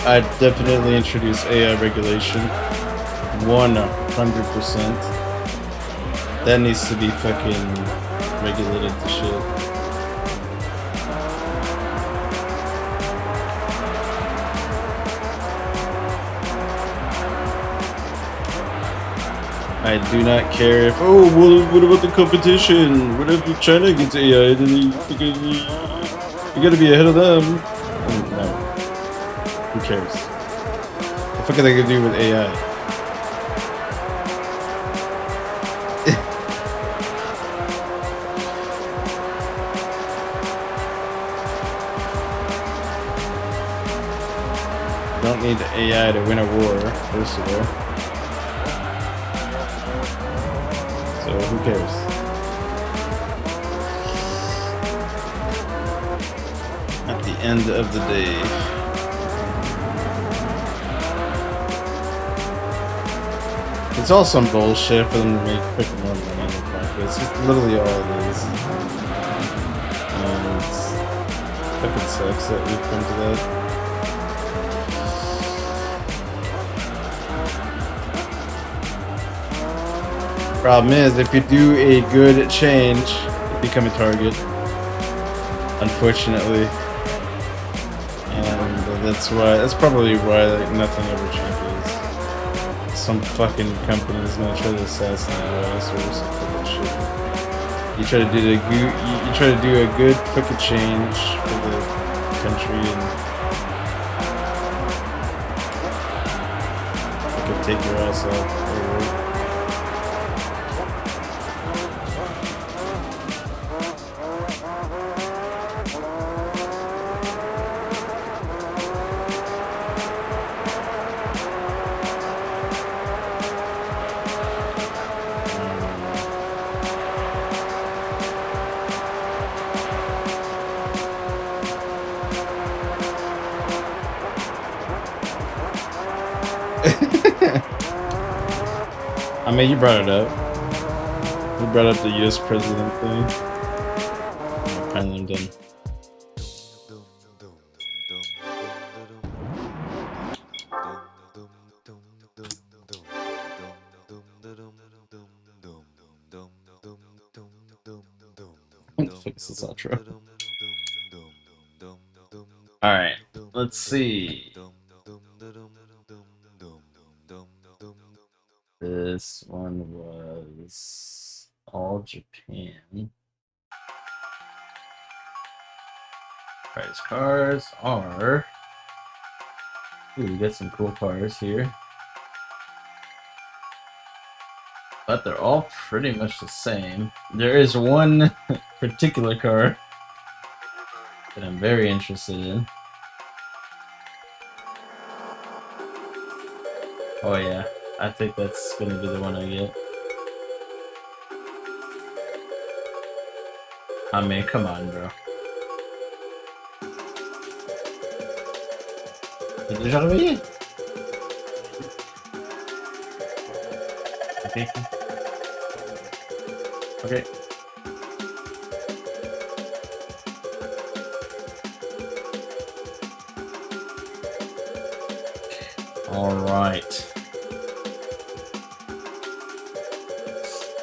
A: I'd definitely introduce AI regulation. 100%. That needs to be fucking regulated to shit. I do not care if, oh, what about the competition? What if China gets AI? Then you gotta be ahead of them. No. Who cares? What the fuck are they gonna do with AI? Don't need AI to win a war, first of all. So who cares? At the end of the day. It's all some bullshit for them to make freaking more money in the market. It's just literally all it is. And it fucking sucks that we've come to that. Problem is, if you do a good change, you become a target. Unfortunately. And that's probably why like, nothing ever changes. Some fucking company is gonna try to assassinate us or some fucking shit. You try to do a good fucking change for the country and fucking take your ass out. I mean, you brought it up. You brought up the U.S. president thing. Apparently, I'm done. What the fuck is this outro? Alright, let's see. This one was all Japan. Price cars are. Ooh, we got some cool cars here. But they're all pretty much the same. There is one particular car that I'm very interested in. Oh yeah, I think that's gonna be the one I get. I mean, come on, bro. T'as déjà réveillé? Okay. Okay. All right.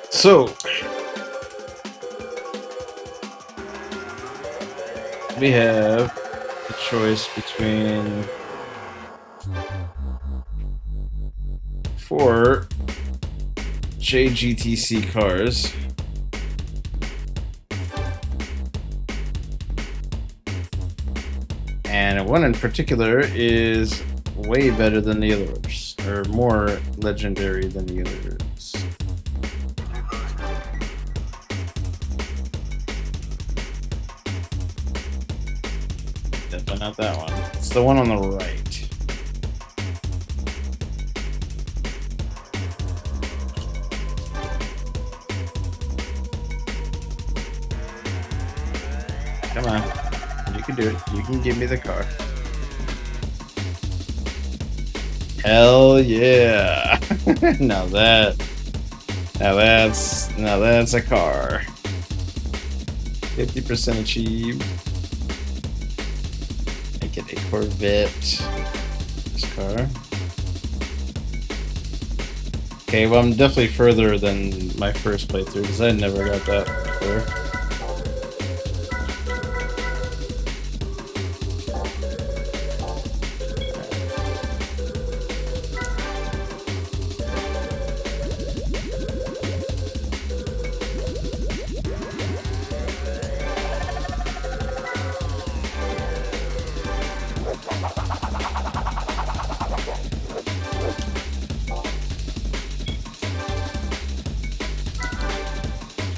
A: So we have a choice between 4 JGTC cars. And one in particular is way better than the others, or more legendary than the others. Definitely not that one. It's the one on the right. Come on. You can do it. You can give me the car. Hell yeah. now that's a car. 50% achieved. Make it a Corvette. This car. Okay, well I'm definitely further than my first playthrough because I never got that before.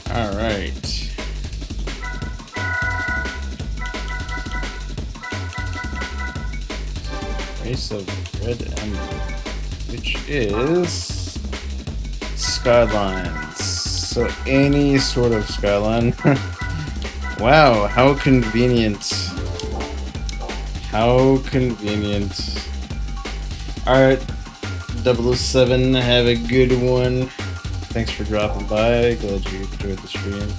A: Alright. Race of Red Ember, which is Skylines. So any sort of skyline. Wow, how convenient. How convenient. Alright, 007, have a good one. Thanks for dropping by. Glad you enjoyed the stream.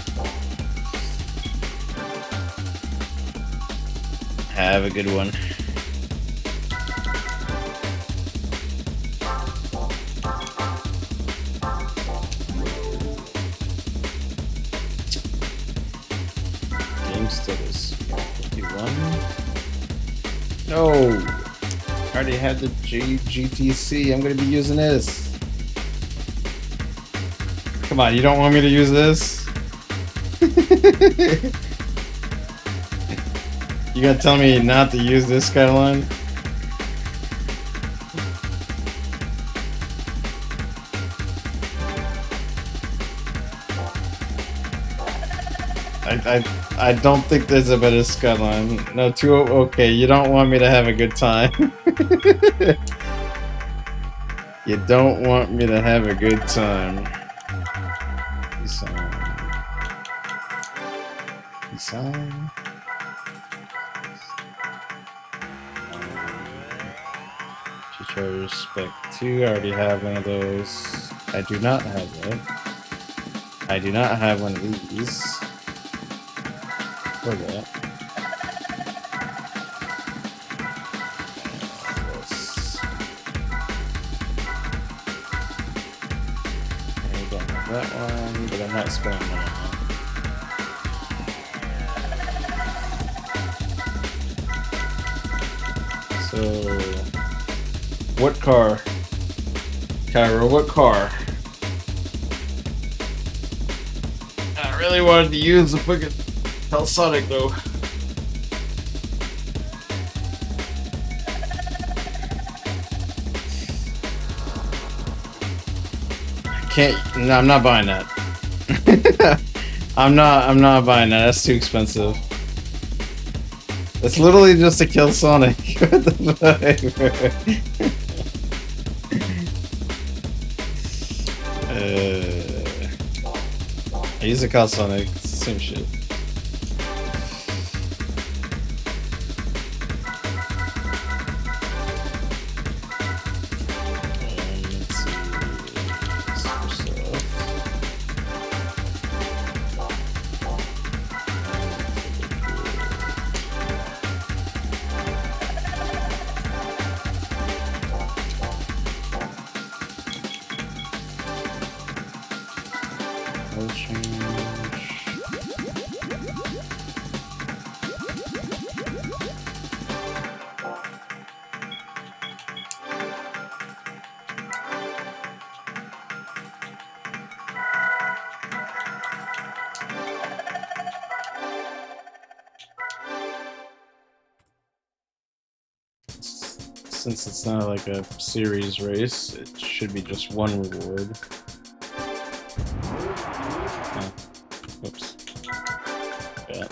A: Have a good one. Game status 51. No! I already had the GTC. I'm gonna be using this. Come on, you don't want me to use this? You gonna tell me not to use this skyline? I don't think there's a better skyline. No, too okay. You don't want me to have a good time. You don't want me to have a good time. Design. Spec 2. I already have one of those. I do not have that. I do not have one of these. For that. This. I don't have that one, but I'm not spending money on it. So, what car? Cairo, what car? I really wanted to use the fucking Sonic though. I can't. No, I'm not buying that. I'm not buying that. That's too expensive. It's literally just to kill Sonic. What the fuck? I use a call Sonic. It's the same shit. Let's see. Super stuff. Oil change. Since it's not like a series race, it should be just one reward. Oh. Oops. Yeah.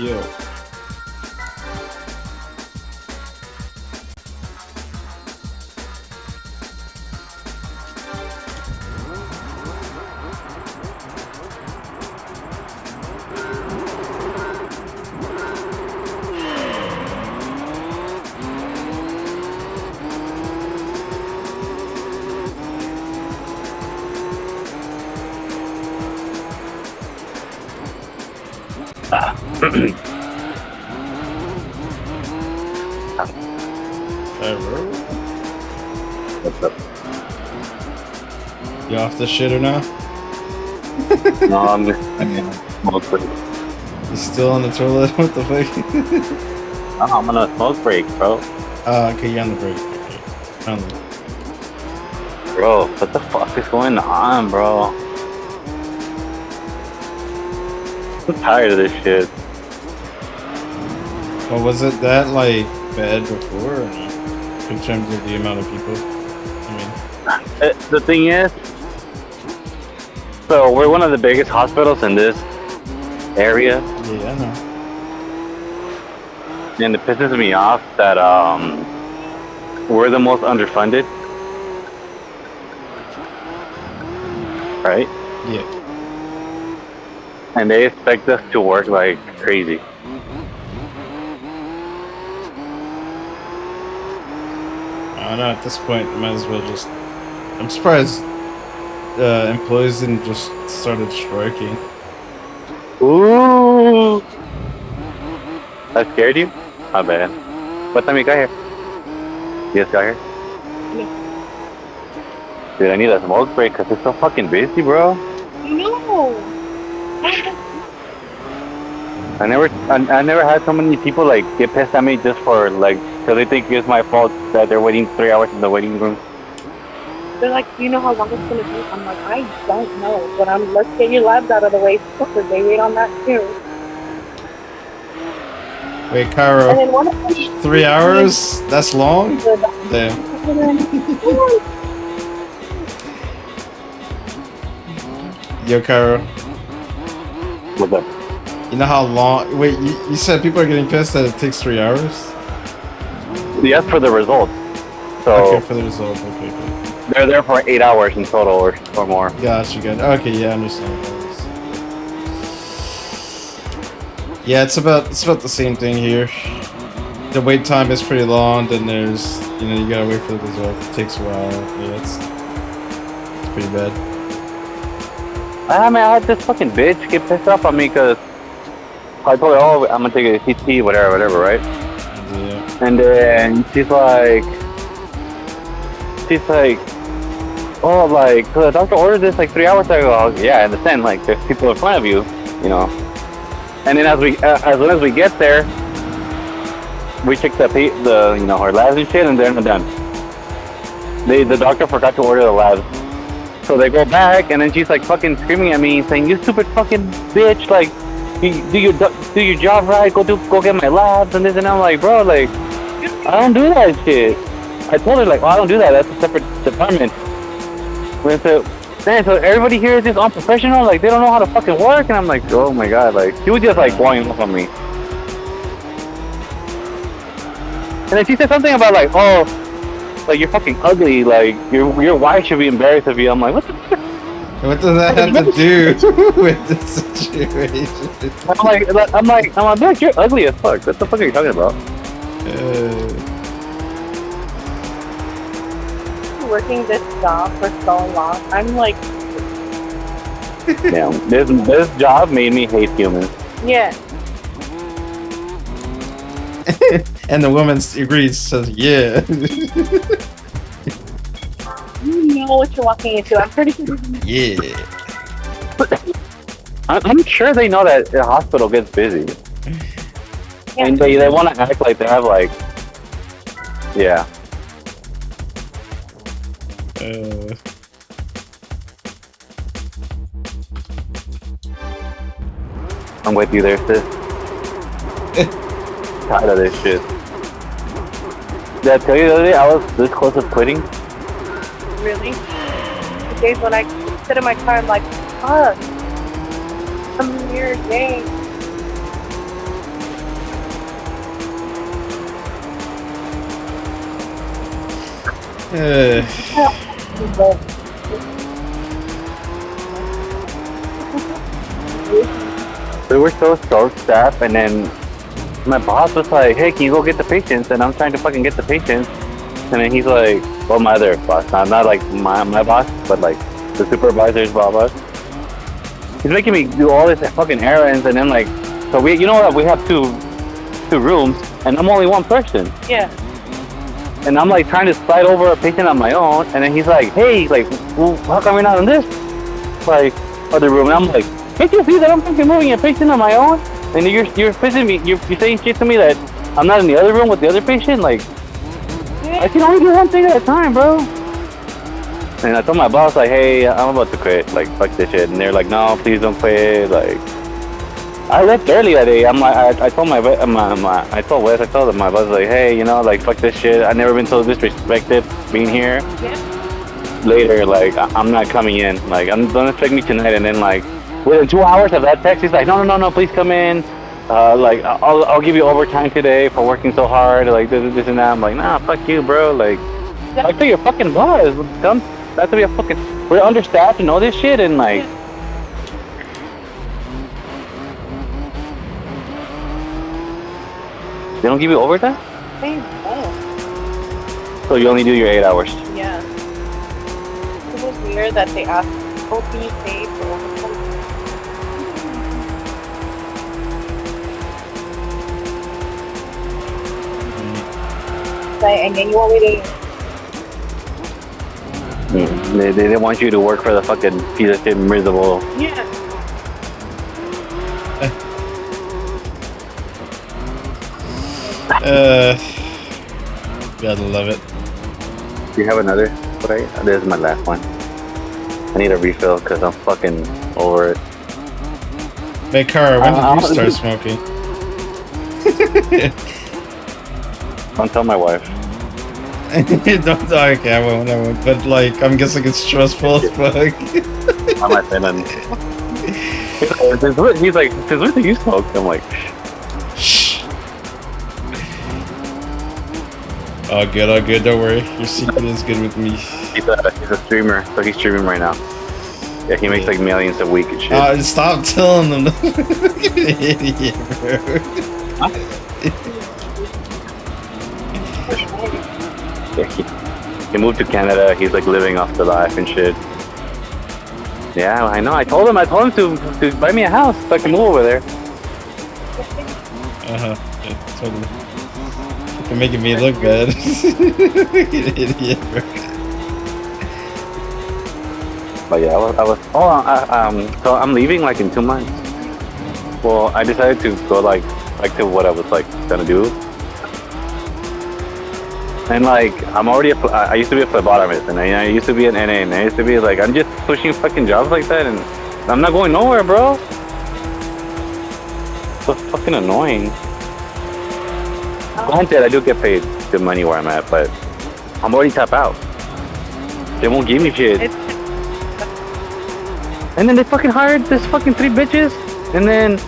A: Yo.
E: What's up?
A: You off the shitter now?
E: No, I'm just smoke break.
A: You still on the toilet? What the fuck?
E: No, I'm on a smoke break, bro.
A: Okay, you're on the break. Okay. On the...
E: Bro, what the fuck is going on, bro? I'm tired of this shit.
A: Well, was it that, like, bad before? Or no? In terms of the amount of people? I mean...
E: The thing is, so we're one of the biggest hospitals in this area,
A: Yeah, I know.
E: and it pisses me off that we're the most underfunded, right?
A: Yeah.
E: And they expect us to work like crazy.
A: I don't know, at this point, I might as well just... I'm surprised employees didn't just started striking.
E: Ooh! That scared you? Not bad. What time you got here? You just got here?
F: Yeah.
E: Dude, I need a smoke break because it's so fucking busy, bro.
F: No.
E: I never had so many people like get pissed at me just for like, because they think it's my fault that they're waiting 3 hours in the waiting room.
F: They're like, do you know how long it's gonna be? I'm like, I don't know, but let's get your labs out of the way because they wait on that too.
A: Wait,
F: And
A: Cairo,
F: then one of them,
A: 3 hours? That's long? Damn. Yo, Cairo,
E: What's up?
A: you know how long... Wait, you said people are getting pissed that it takes 3 hours?
E: Yes, for the results. So
A: Okay, for the result. Okay, good.
E: they're there for 8 hours in total or more.
A: Gotcha, good. Okay, yeah, I understand. Yeah, it's about the same thing here. The wait time is pretty long, then there's, you gotta wait for the result. It takes a while. Yeah, it's pretty bad.
E: I mean, I had this fucking bitch get pissed off on me because I told her, oh, I'm gonna take a CT, whatever, right?
A: Yeah.
E: And then she's like, oh, like, the doctor ordered this like 3 hours ago. I was, yeah, I understand, like, there's people in front of you, you know. And then as soon as we get there, we check her labs and shit, and they're not done. The doctor forgot to order the labs. So they go back, and then she's like fucking screaming at me, saying, "You stupid fucking bitch! Like, you do your job right. Go get my labs and this." And I'm like, bro, like, I don't do that shit. I told her like, oh, I don't do that. That's a separate department. So everybody here is just unprofessional. Like, they don't know how to fucking work. And I'm like, oh my god, like, she was just like going off on me. And then she said something about like, oh, like, you're fucking ugly, like, your wife should be embarrassed of you. I'm like, what the fuck?
A: What does that have to do with the situation?
E: I'm like, you're ugly as fuck. What the fuck are you talking about?
F: Working this job for so long, I'm like,
E: Damn, this job made me hate humans.
F: yeah.
A: And the woman agrees, says, yeah.
F: You know what you're walking into. I'm pretty sure.
A: Yeah.
E: I'm sure they know that the hospital gets busy.
F: Yeah.
E: And they want to act like they have like, yeah. I'm with you there, sis. Tired of this shit. Did I tell you the other day I was this close to quitting?
F: Really? The days when I sit in my car, I'm like, fuck. I'm here again.
E: We were so short-staffed, and then my boss was like, "Hey, can you go get the patients?" And I'm trying to fucking get the patients, and then he's like, "Well, my other boss, not like my boss, but like the supervisor's boss. He's making me do all this fucking errands, and then like, so we, you know what? We have two rooms, and I'm only one person,
F: Yeah.
E: and I'm like trying to slide over a patient on my own, and then he's like, "Hey, like, well, how come we're not in this like other room?" And I'm like, "Can't you see that I'm fucking moving a patient on my own?" And you're pissing me. You're saying shit to me that I'm not in the other room with the other patient. Like, I can only do one thing at a time, bro. And I told my boss like, "Hey, I'm about to quit. Like, fuck this shit." And they're like, "No, please don't quit." Like, I left early that day. I'm like, I told my I told Wes, I told my boss like, "Hey, you know, like, fuck this shit. I've never been so disrespected being here."
F: Yeah.
E: Later, like, I'm not coming in. Like, don't expect me tonight. And then like, within 2 hours of that text, he's like, no, please come in. Like, I'll give you overtime today for working so hard. Like, this and that. I'm like, nah, fuck you, bro. Like, talk to your fucking boss. Come, that's to be a fucking. We're understaffed and all this shit, and like. They don't give you overtime?
F: They don't.
E: So you only do your 8 hours.
F: Yeah. It was weird that they asked people to be paid for overtime. Like, and then you want me to.
E: They didn't want you to work for the fucking piece of shit miserable.
F: Yeah.
A: Gotta love it.
E: Do you have another? Right? This is my last one. I need a refill because I'm fucking over it.
A: Hey, Kara, when did you start smoking?
E: Don't tell my wife.
A: Don't, okay, I won't. But like, I'm guessing it's stressful as fuck.
E: I'm not saying nothing. He's like, since when do you smoke? I'm like,
A: Shh. All good, don't worry. Your secret is good with me.
E: he's a streamer, so he's streaming right now. Yeah, he makes like millions a week and shit.
A: Stop telling them. Idiot, bro.
E: Yeah, he moved to Canada. He's like living off the life and shit. Yeah, I know. I told him to buy me a house so I can move over there.
A: Yeah, totally. You're making me look bad. Idiot, bro.
E: But yeah, I was. So I'm leaving like in 2 months. Well, I decided to go like to what I was like gonna do. And like, I'm already I used to be a phlebotomist, and I used to be an NA, and I used to be like, I'm just pushing fucking jobs like that, and I'm not going nowhere, bro. So fucking annoying. Granted, I do get paid good money where I'm at, but I'm already tapped out. They won't give me shit. And then they fucking hired this fucking 3 bitches, and then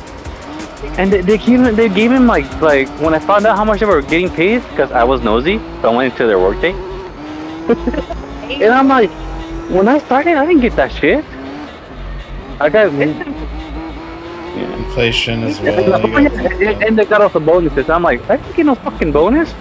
E: they gave him like when I found out how much they were getting paid, because I was nosy, so I went into their workday. And I'm like, when I started, I didn't get that shit. I got
A: inflation as well.
E: and they got off the bonuses. I'm like, I didn't get no fucking bonus.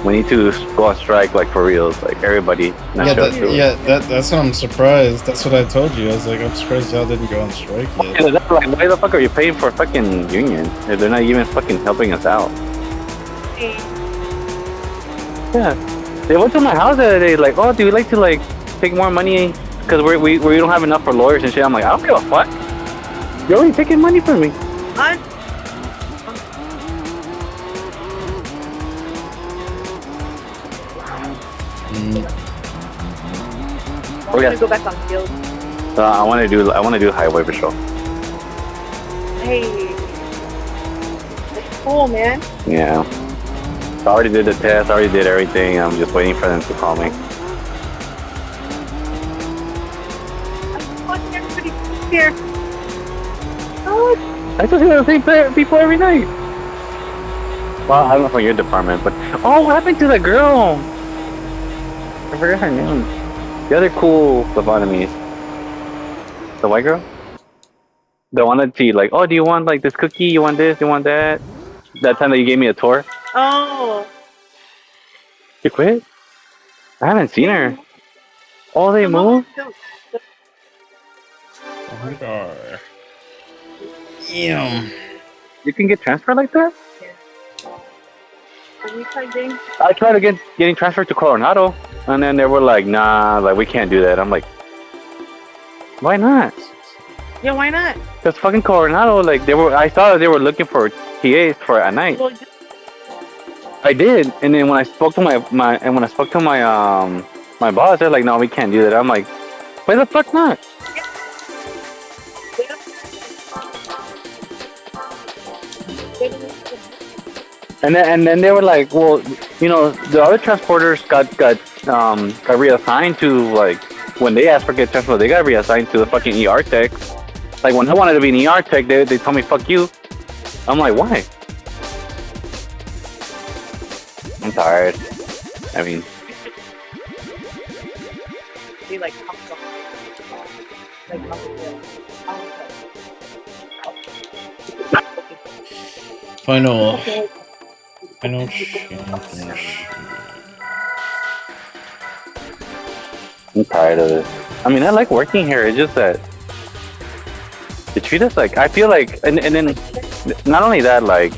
E: We need to go on strike, like for reals, like everybody.
A: That's what I'm surprised. That's what I told you. I was like, I'm surprised y'all didn't go on strike yet.
E: Yeah, that's like, why the fuck are you paying for a fucking union if they're not even fucking helping us out? Yeah, they went to my house the other day, like, oh, do you like to like take more money because we don't have enough for lawyers and shit? I'm like, I don't give a fuck. You're already taking money from me.
F: I'm gonna go back on field.
E: I want to do highway patrol.
F: Hey, that's cool, man.
E: Yeah. I already did the test. I already did everything. I'm just waiting for them to call me.
F: I'm watching everybody here. Oh,
E: I still see the same people every night. Well, I don't know from your department, but what happened to the girl? I forgot her name. The other cool lobotomy. The white girl? The one that she like, oh, do you want like this cookie? You want this? You want that? That time that you gave me a tour?
F: Oh.
E: You quit? I haven't seen her. Oh, they moved?
A: Damn.
E: You can get transferred like that?
F: Have you tried James?
E: I tried to getting transferred to Coronado, and then they were like, nah, like we can't do that. I'm like, why not?
F: Yeah, why not?
E: Because fucking Coronado, like I saw that they were looking for TAs for at night.
F: Well,
E: I did, and then when I spoke to my my boss, they're like, no, we can't do that. I'm like, why the fuck not? And then they were like, well, you know, the other transporters got reassigned to like when they asked for get transport, they got reassigned to the fucking ER tech. Like when I wanted to be an ER tech, they told me fuck you. I'm like, why? I'm tired. I mean,
F: be like,
A: Final championship.
E: I'm tired of this. I mean, I like working here. It's just that they treat us like, I feel like, and then not only that, like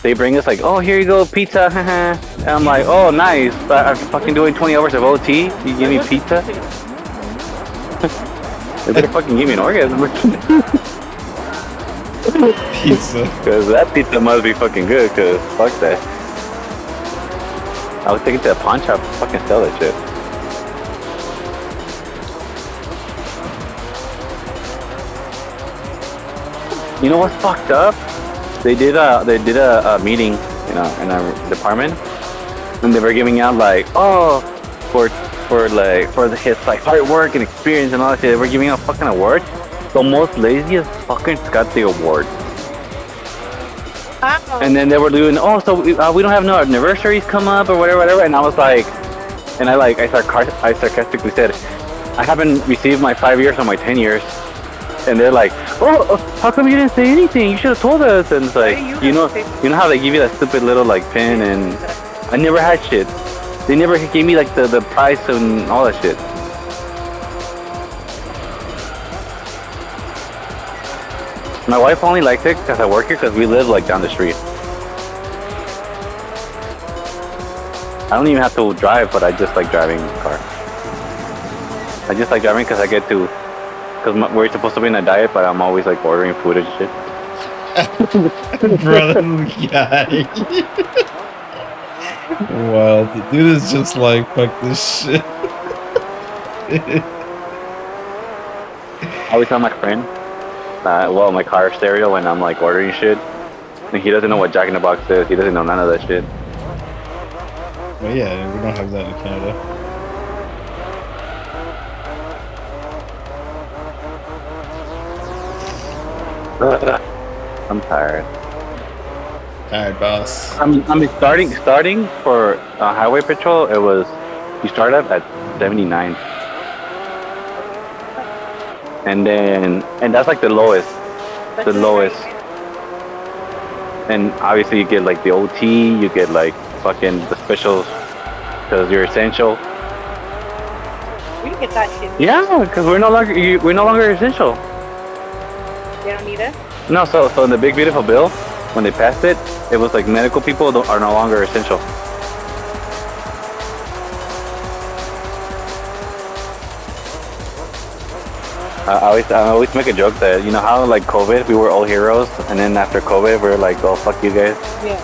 E: they bring us like, oh, here you go, pizza. And I'm like, oh, nice. But I'm fucking doing 20 hours of OT. You give me pizza? They better fucking give me an orgasm.
A: Pizza.
E: Because that pizza must be fucking good, because fuck that. I was taking to a pawn shop to fucking sell that shit. You know what's fucked up? They did a meeting, you know, in our department, and they were giving out like, oh, for his like hard work and experience and all that shit. They were giving out fucking awards. The most laziest fuckers got the award. And then they were doing, oh, so we don't have no anniversaries come up or whatever. And I was like, I sarcastically said, I haven't received my 5 years or my 10 years. And they're like, oh, how come you didn't say anything? You should have told us. And it's like, you know how they give you that stupid little like pin, and I never had shit. They never gave me like the price and all that shit. My wife only likes it because I work here, because we live like down the street. I don't even have to drive, but I just like driving the car. I just like driving because I get to, because we're supposed to be in a diet, but I'm always like ordering food and shit.
A: Brother guy. Wow, the dude is just like, fuck this shit.
E: I always tell my friend, my car stereo when I'm like ordering shit, and he doesn't know what Jack in the Box is. He doesn't know none of that shit.
A: Well, yeah, we don't have that in Canada.
E: I'm tired.
A: Tired, boss.
E: I mean, starting for highway patrol. It was, you start up at 79, and that's like the lowest. The lowest. And obviously you get like the OT, you get like fucking the specials because you're essential.
F: We can get that shit.
E: Yeah, because we're no longer essential.
F: You don't need it?
E: No, so in the big beautiful bill, when they passed it, it was like medical people are no longer essential. I always make a joke that, you know how like COVID, we were all heroes, and then after COVID, we were like, oh, fuck you guys.
F: Yeah.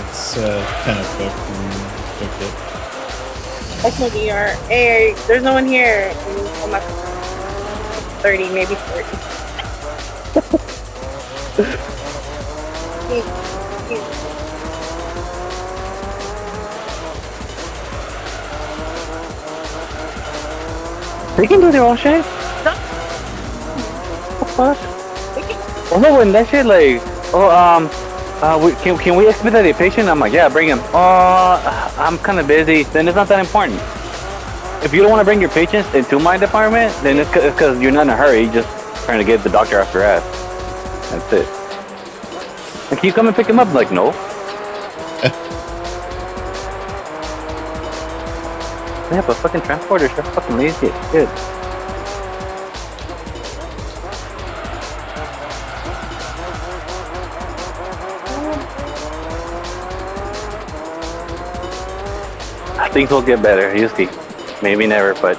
A: It's kind of fucked it.
F: That's no DR. Hey, there's no one here. I'm not 30, maybe 40.
E: They can do their own shit. What the fuck? Oh no, when that shit like, can we expedite a patient? I'm like, yeah, bring him. I'm kind of busy. Then it's not that important. If you don't want to bring your patients into my department, then it's because you're not in a hurry. You're just trying to get the doctor off your ass. That's it. And can you come and pick him up? I'm like, no. Yeah, but fucking transporters are fucking lazy as shit. Things will get better, you see. Maybe never, but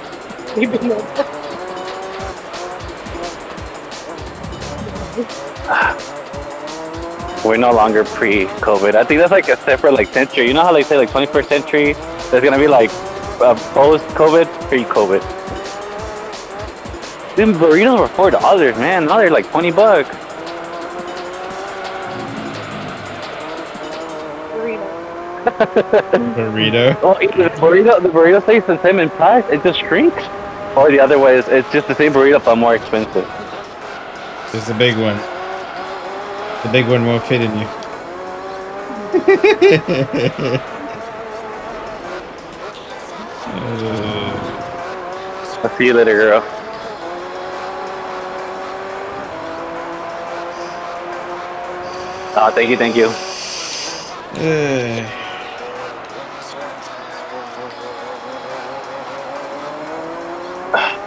E: we're no longer pre-COVID. I think that's like a separate like century. You know how they say like 21st century? There's gonna be like post-COVID, pre-COVID. Them burritos were $4, man. Now they're like $20.
A: Burrito.
E: Oh, either the burrito stays the same in price, it just shrinks. Or the other way is it's just the same burrito but more expensive.
A: There's the big one. The big one won't fit in you.
E: I'll see you later, girl. Oh, thank you.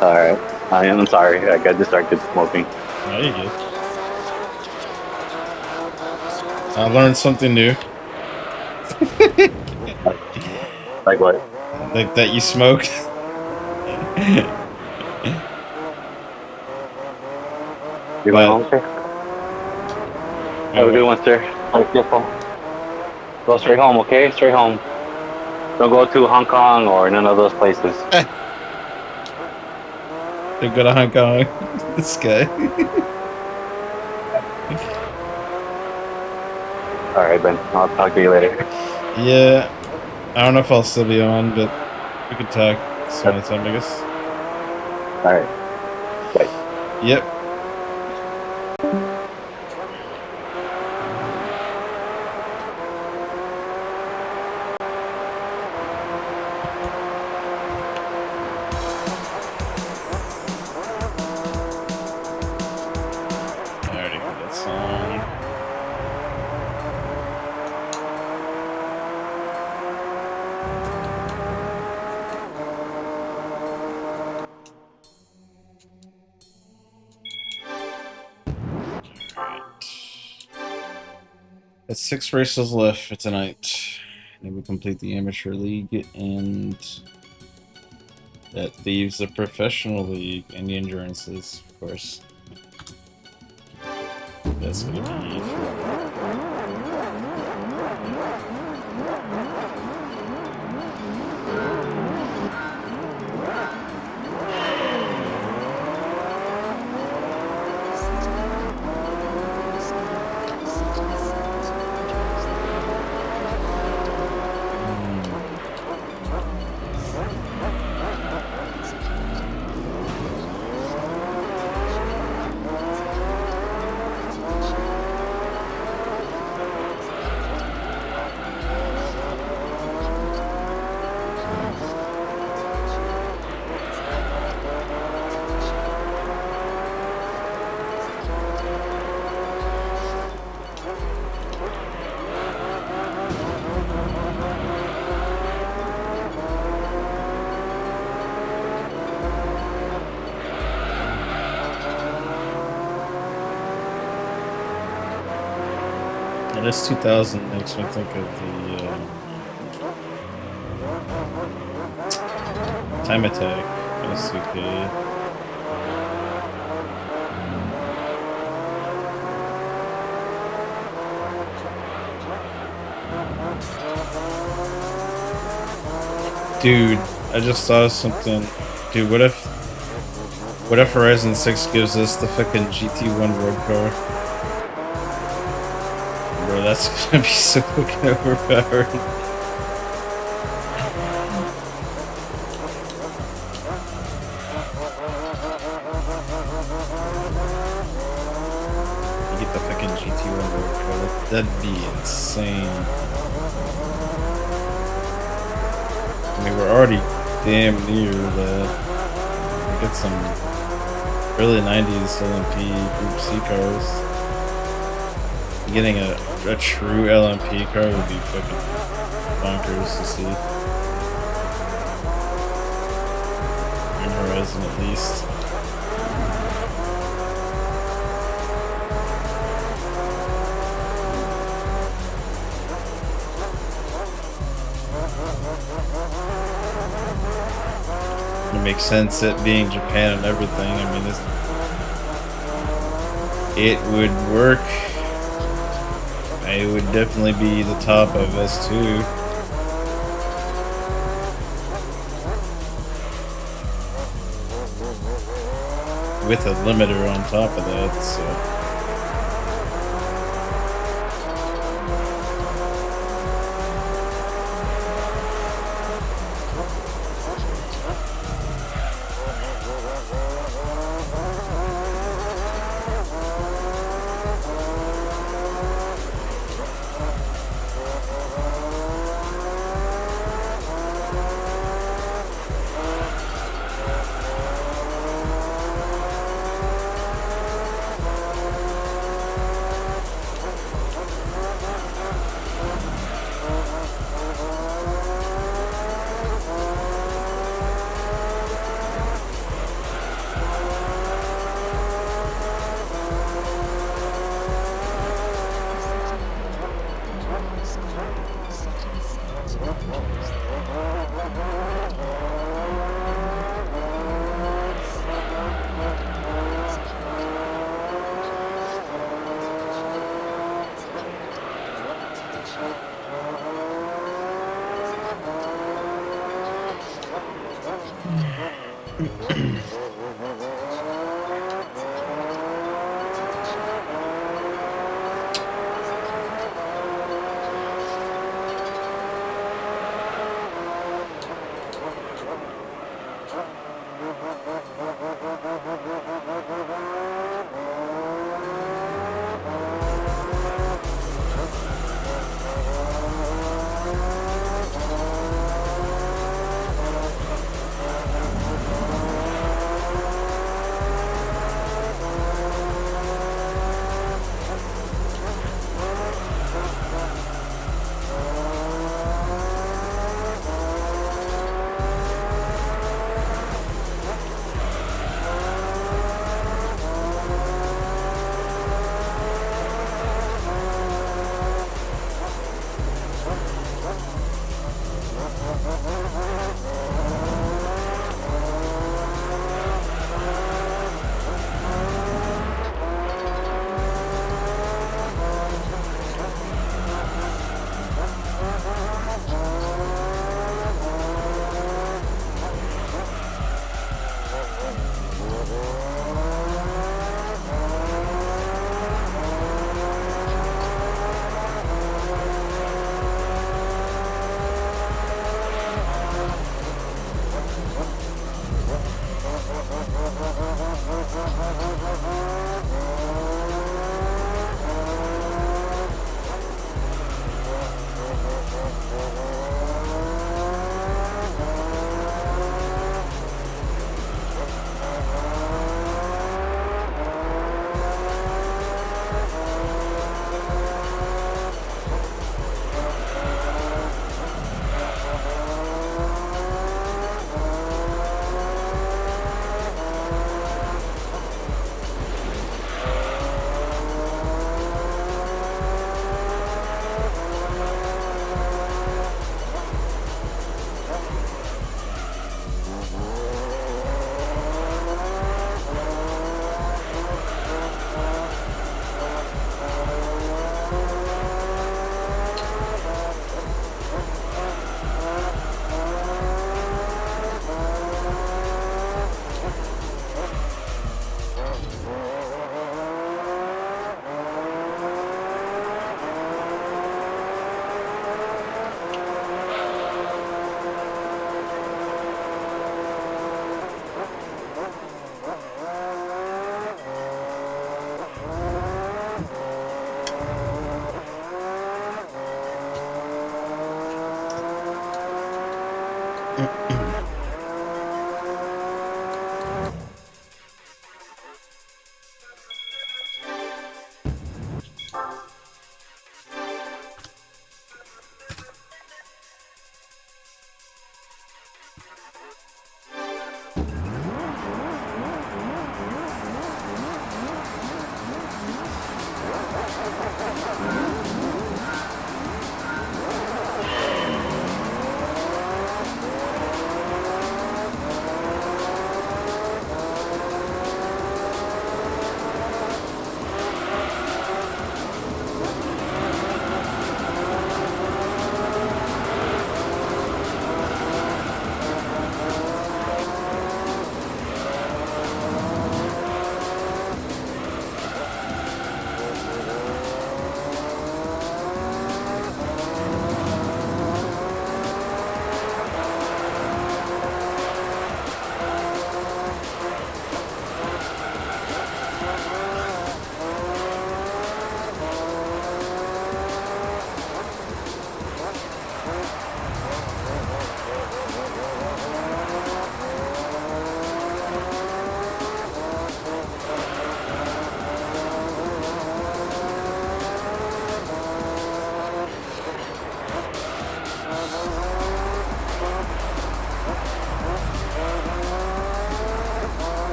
E: Alright. I'm sorry, I got distracted smoking.
A: No, you good. I learned something new.
E: Like what?
A: Like that you smoke.
E: You going home, sir? Have a good one, sir. Be careful. Go straight home, okay? Straight home. Don't go to Hong Kong or none of those places.
A: Don't go to Hong Kong. This guy.
E: Alright, Ben. I'll talk to you later.
A: Yeah. I don't know if I'll still be on, but we could talk some other time, I guess.
E: Alright. Bye.
A: Yep. I already heard that song. That's 6 races left for tonight. Then we complete the amateur league, and that leaves the professional league and the endurances, of course. That's gonna be this 2000 makes me think of the Time Attack. That's okay. Dude, I just saw something. Dude, what if Horizon 6 gives us the fucking GT1 road car? Bro, that's gonna be so fucking overpowered. the fucking GT1 road car. That'd be insane. I mean, we're already damn near that. We get some early 90s LMP Group C cars. Getting a true LMP car would be fucking bonkers to see. In Horizon, at least. It makes sense it being Japan and everything. I mean, it would work. It would definitely be the top of S2. With a limiter on top of that, so.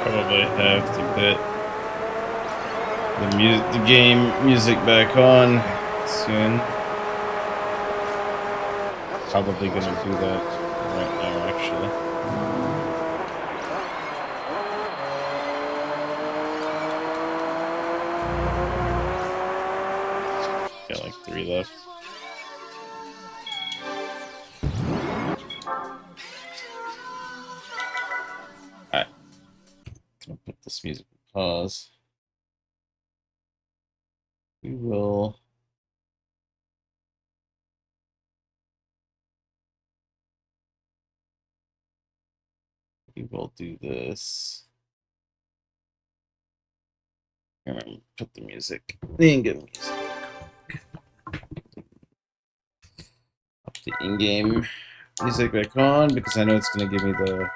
A: Probably have to put the game music back on soon. Probably gonna do that right now, actually. Got like 3 left. Alright. Gonna put this music on pause. We will. We will do this. I'm gonna put the music. The in-game music. Up the in-game music back on because I know it's gonna give me the.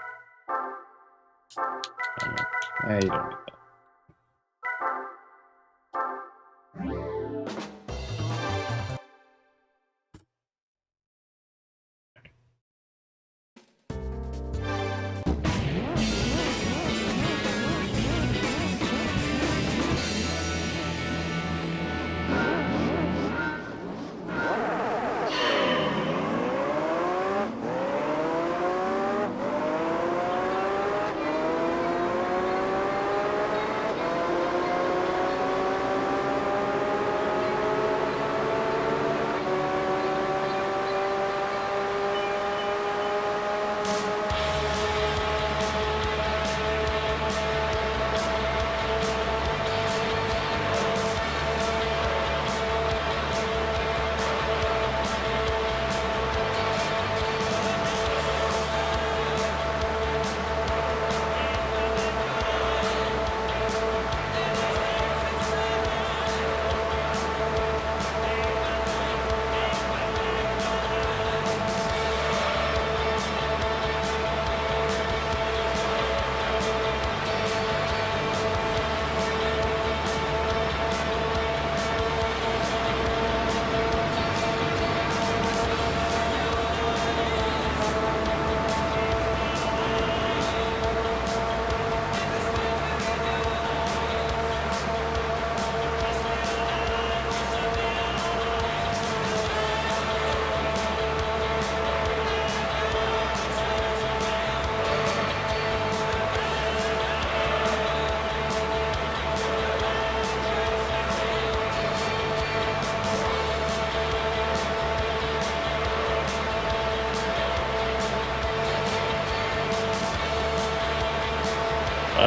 A: You don't need that.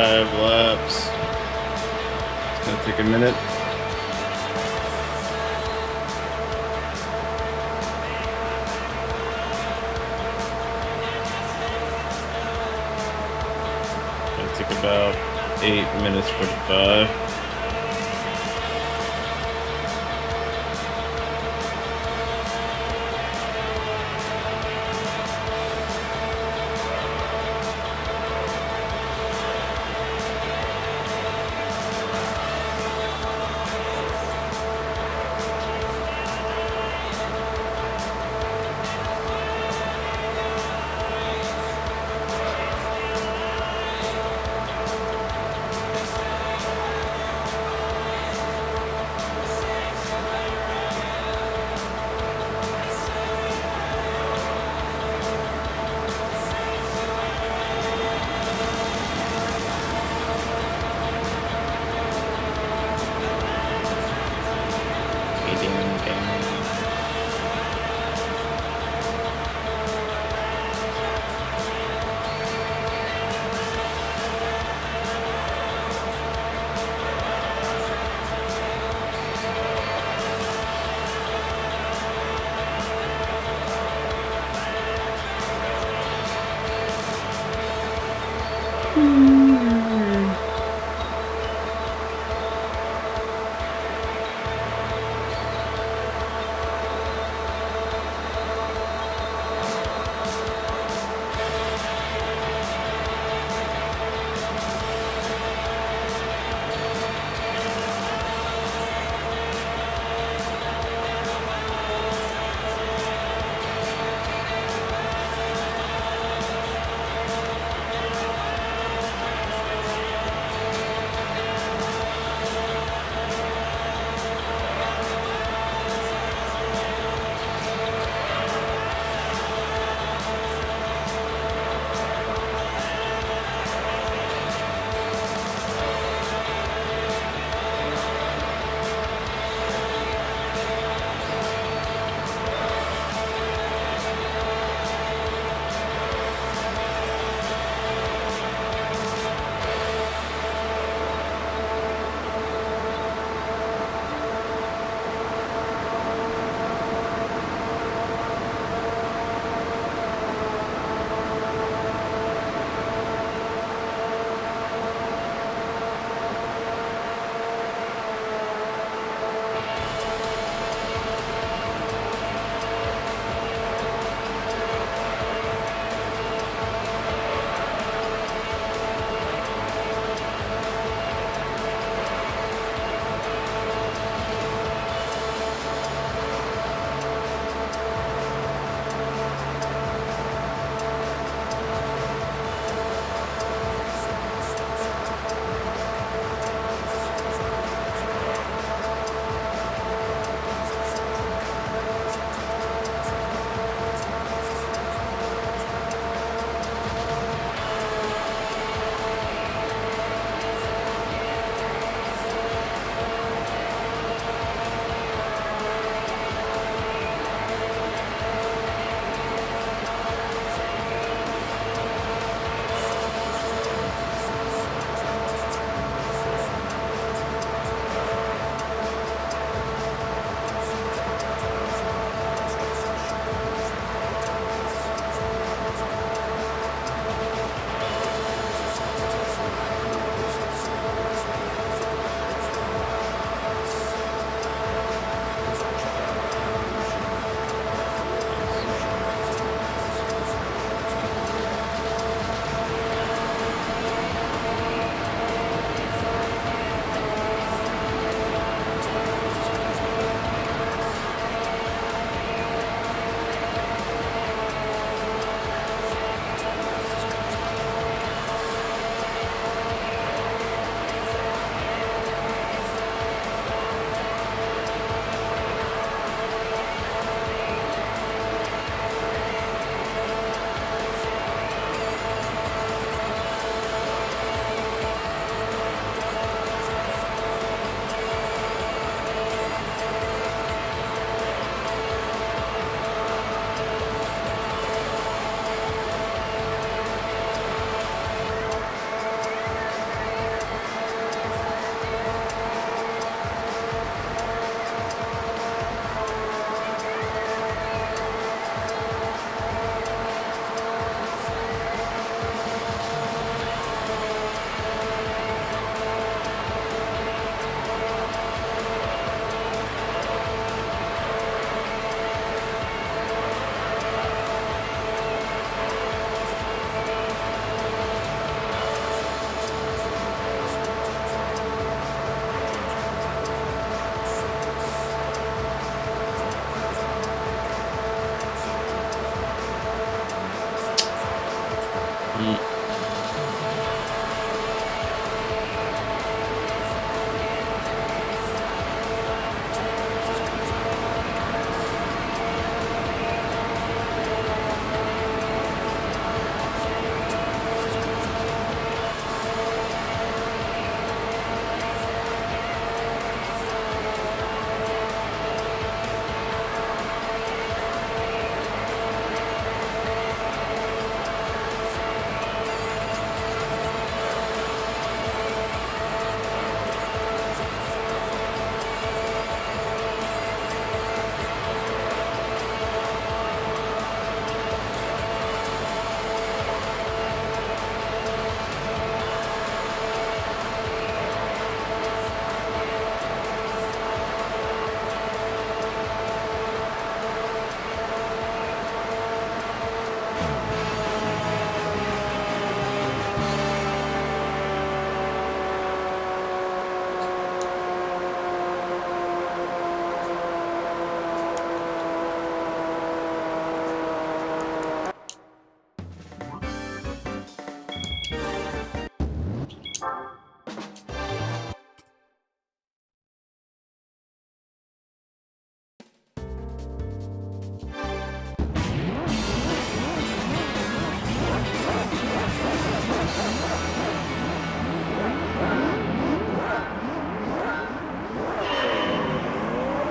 A: 5 laps. It's gonna take a minute. Gonna take about 8 minutes 45.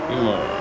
A: Few more.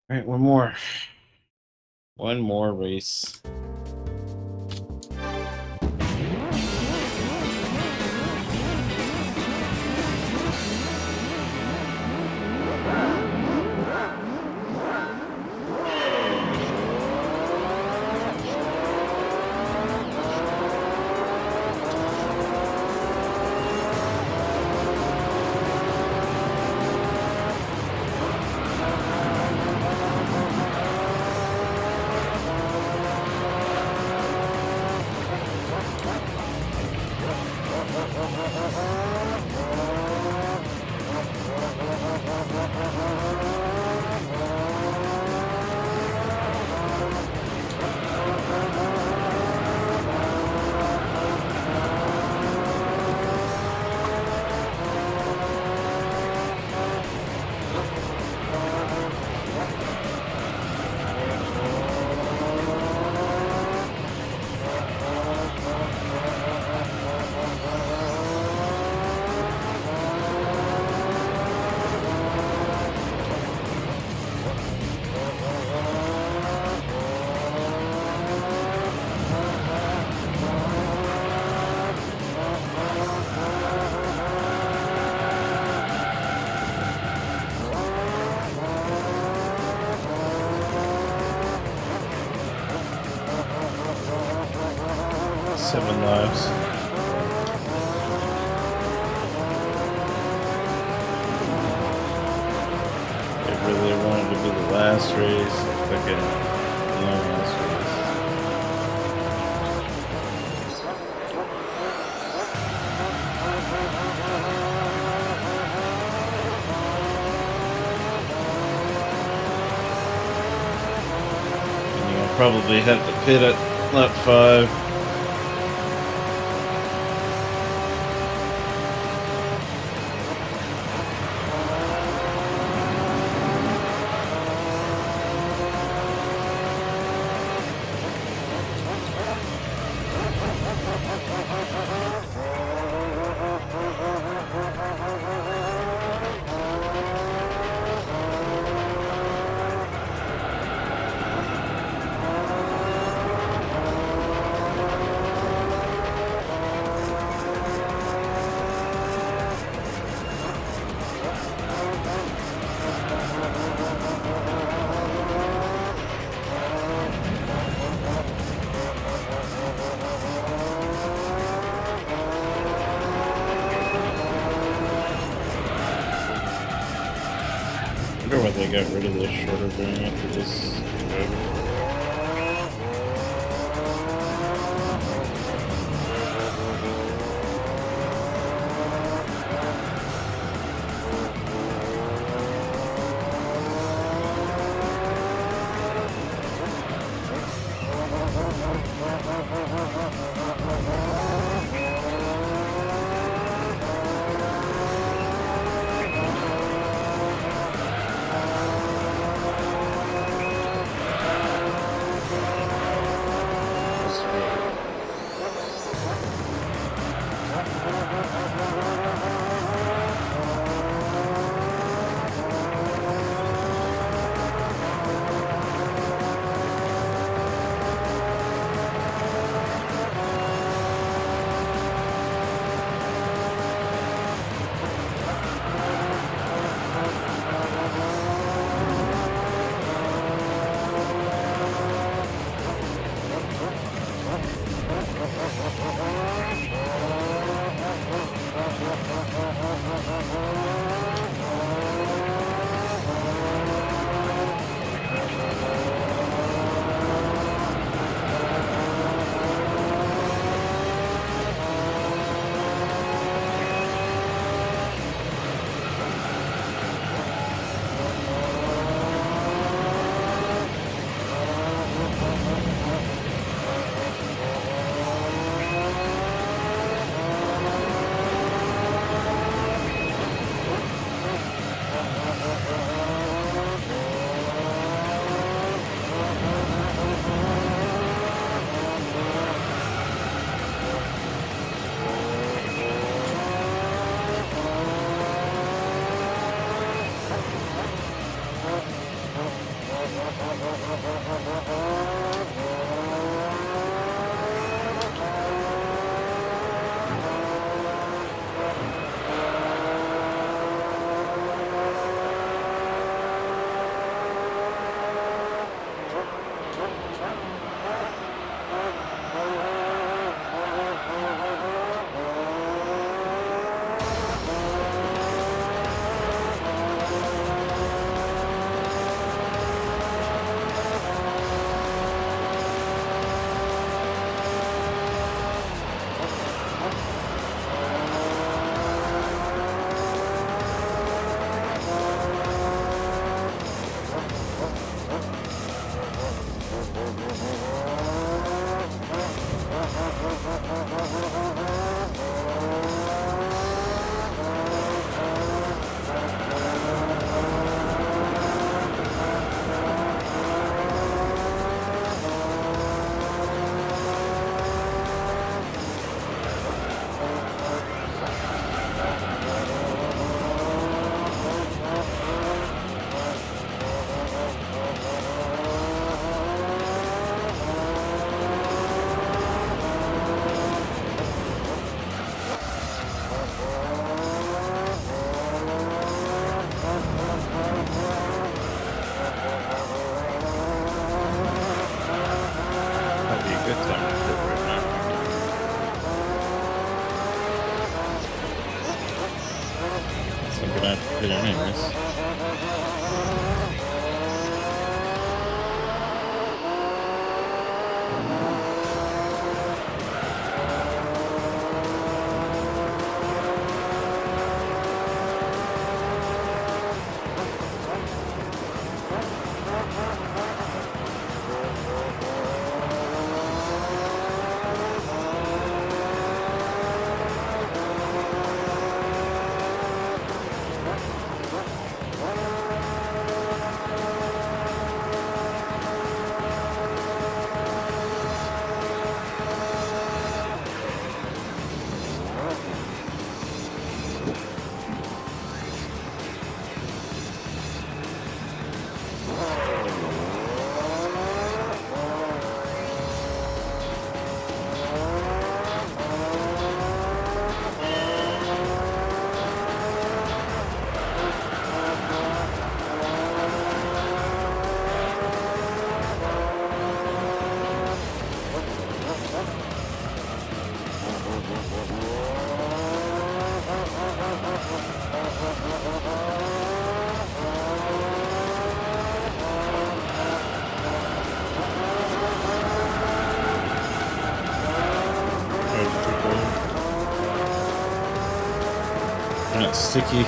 A: All right, one more. One more race. 7 laps. It really wanted to be the last race. Fucking long last race. And you'll probably have to pit at lap 5. I wonder why they got rid of the shorter variant for this driver. Good anyways. And it's sticky.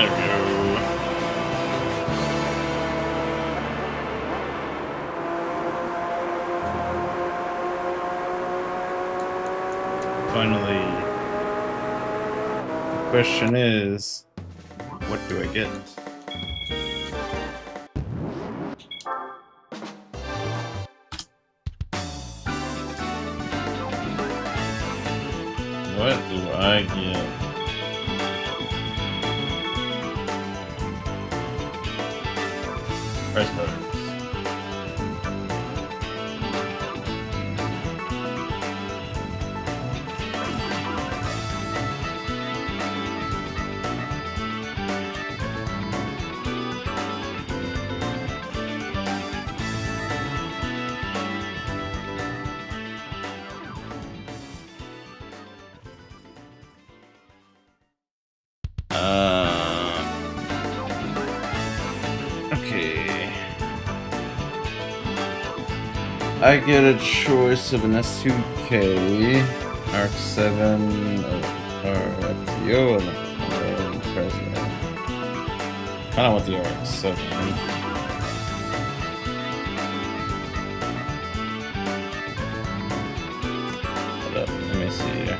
A: There we go. Finally. The question is, what do I get? What do I get? Price cards. Okay. I get a choice of an S2K, RX-7, or FTO, or President. Kinda want the RX-7. Hold up, let me see here.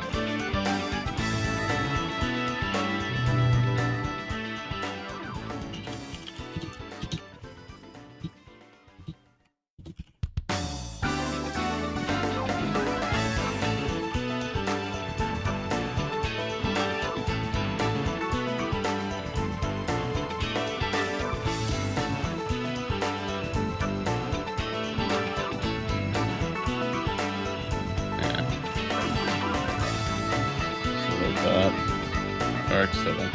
A: RX-7.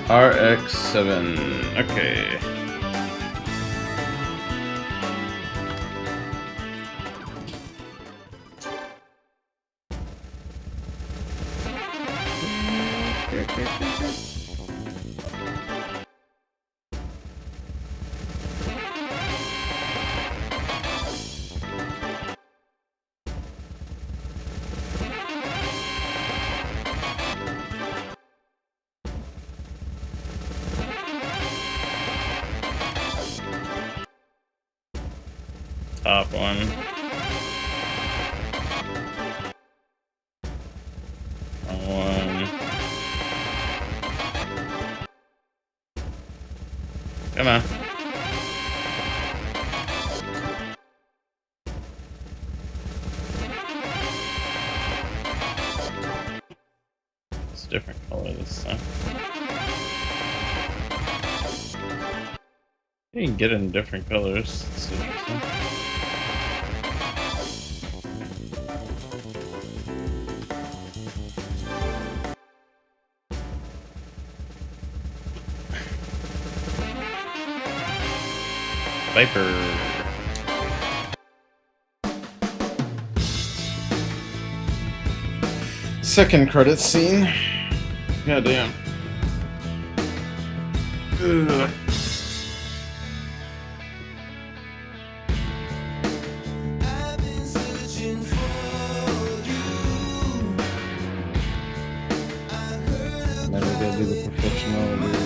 A: RX-7. Okay. Top one. One. Come on. It's a different color this time. You can get it in different colors. It's interesting. Viper. Second credit scene. Goddamn. Ugh. Never gonna do the professional league.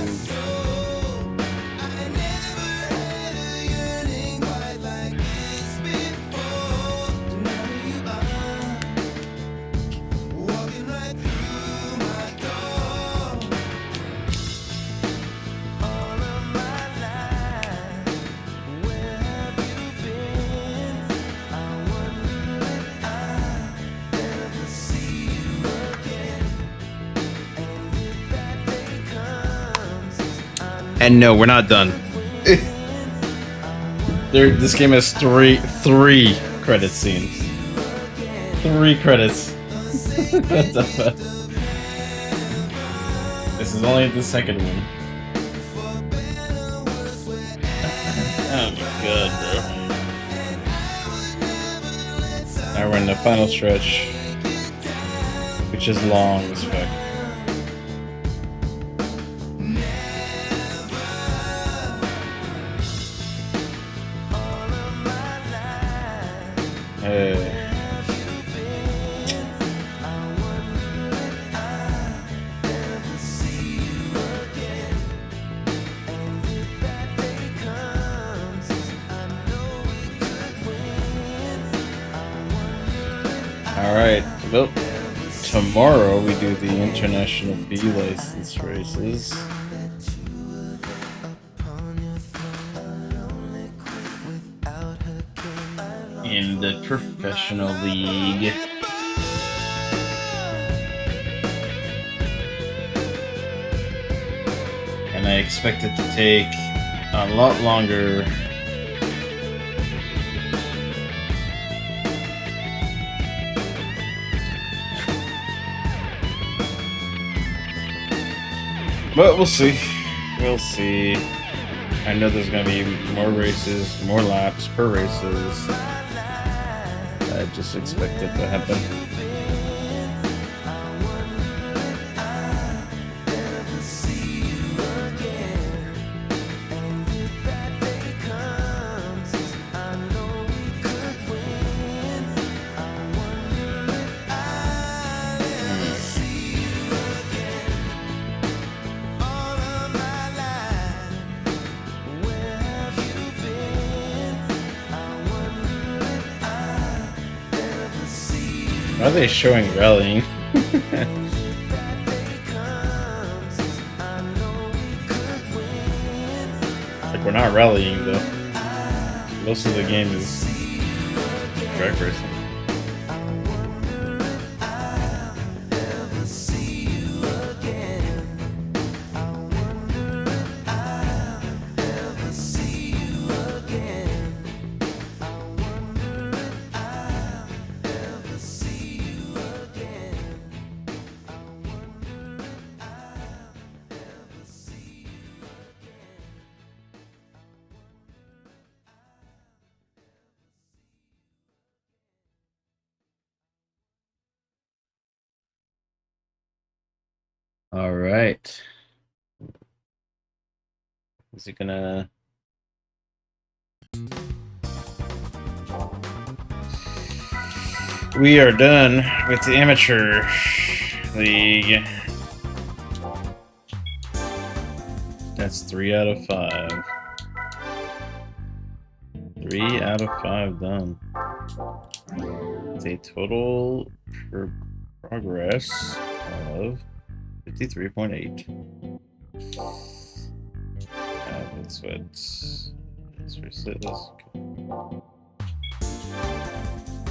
A: And no, we're not done. This game has three credit scenes. 3 credits. What the fuck? This is only the second one. Oh my god, bro. Now we're in the final stretch, which is long as fuck. Alright, well, tomorrow we do the International B license races. In the professional league. And I expect it to take a lot longer. But we'll see. We'll see. I know there's gonna be more races, more laps per races. I just expect it to happen. Why are they showing rallying? Like, we're not rallying though. Most of the game is drag racing. All right. Is it gonna? We are done with the amateur league. That's 3 out of 5. 3 out of 5 done. It's a total progress of 53.8. That's what. Let's reset this.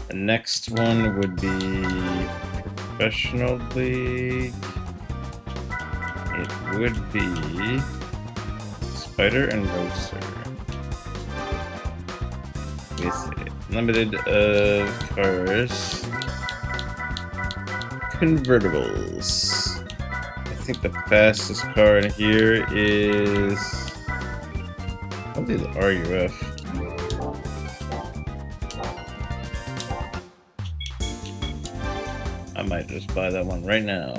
A: The next one would be professional league. It would be Spider and Roadster with limited of cars, convertibles. I think the fastest car in here is probably the RUF. I might just buy that one right now.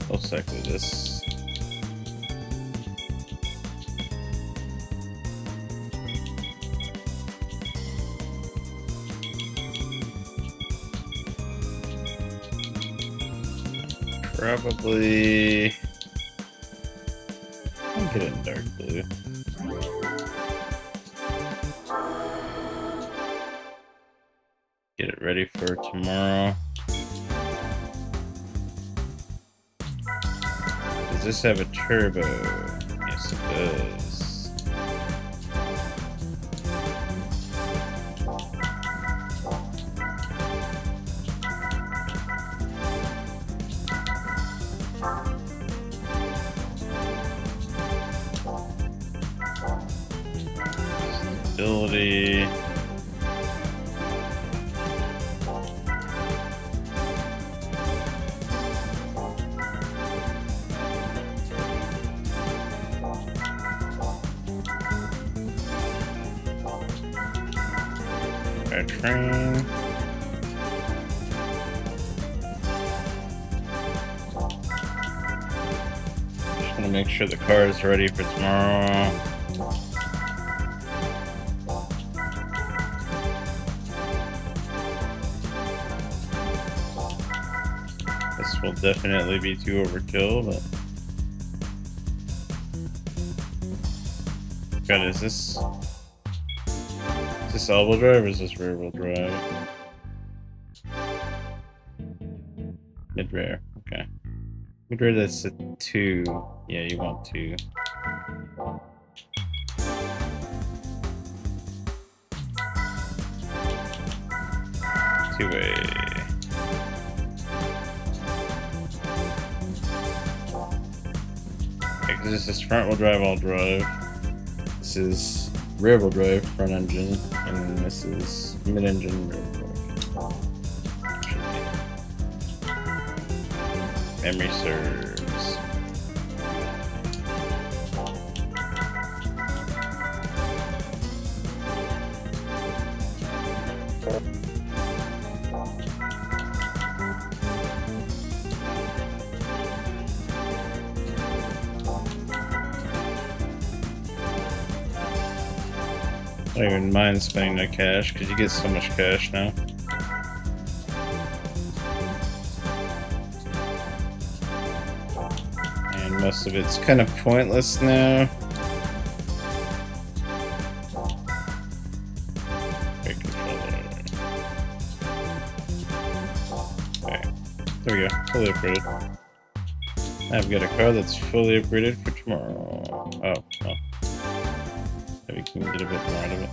A: Most likely this. Probably I'll get it in dark blue. Get it ready for tomorrow. Does this have a turbo? Yes, it does. Stability. Train. Just want to make sure the car is ready for tomorrow. This will definitely be too overkill, but... God, is this all-wheel drive or is this rear-wheel drive? Mid-rear, okay. Mid-rear, that's a 2. Yeah, you want 2. Two-way. Okay, 'cause this is front-wheel drive, all drive. This is rear-wheel drive, front engine, and this is mid-engine, rear-wheel drive. Memory serves. I don't even mind spending that cash because you get so much cash now. And most of it's kind of pointless now. Brake controller. Okay, there we go, fully upgraded. I've got a car that's fully upgraded for tomorrow. Oh, well. Maybe we can get a bit more out of it.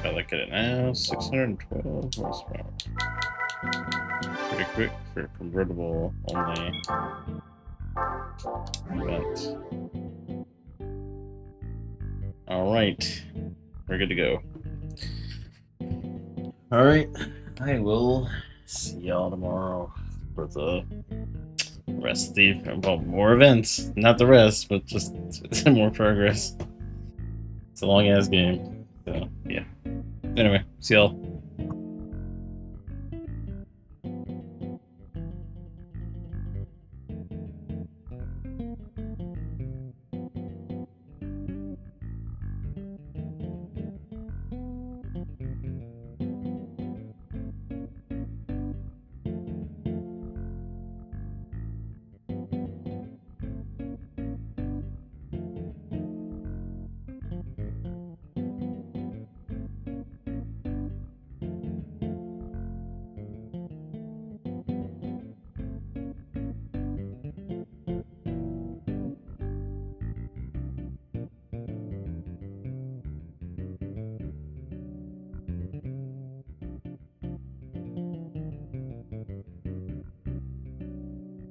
A: I look at it now, 612 horsepower. Pretty quick for convertible only event. Alright, we're good to go. Alright, I will see y'all tomorrow for the rest of the, well, more events. Not the rest, but just more progress. It's a long ass game, so yeah. Anyway, see y'all.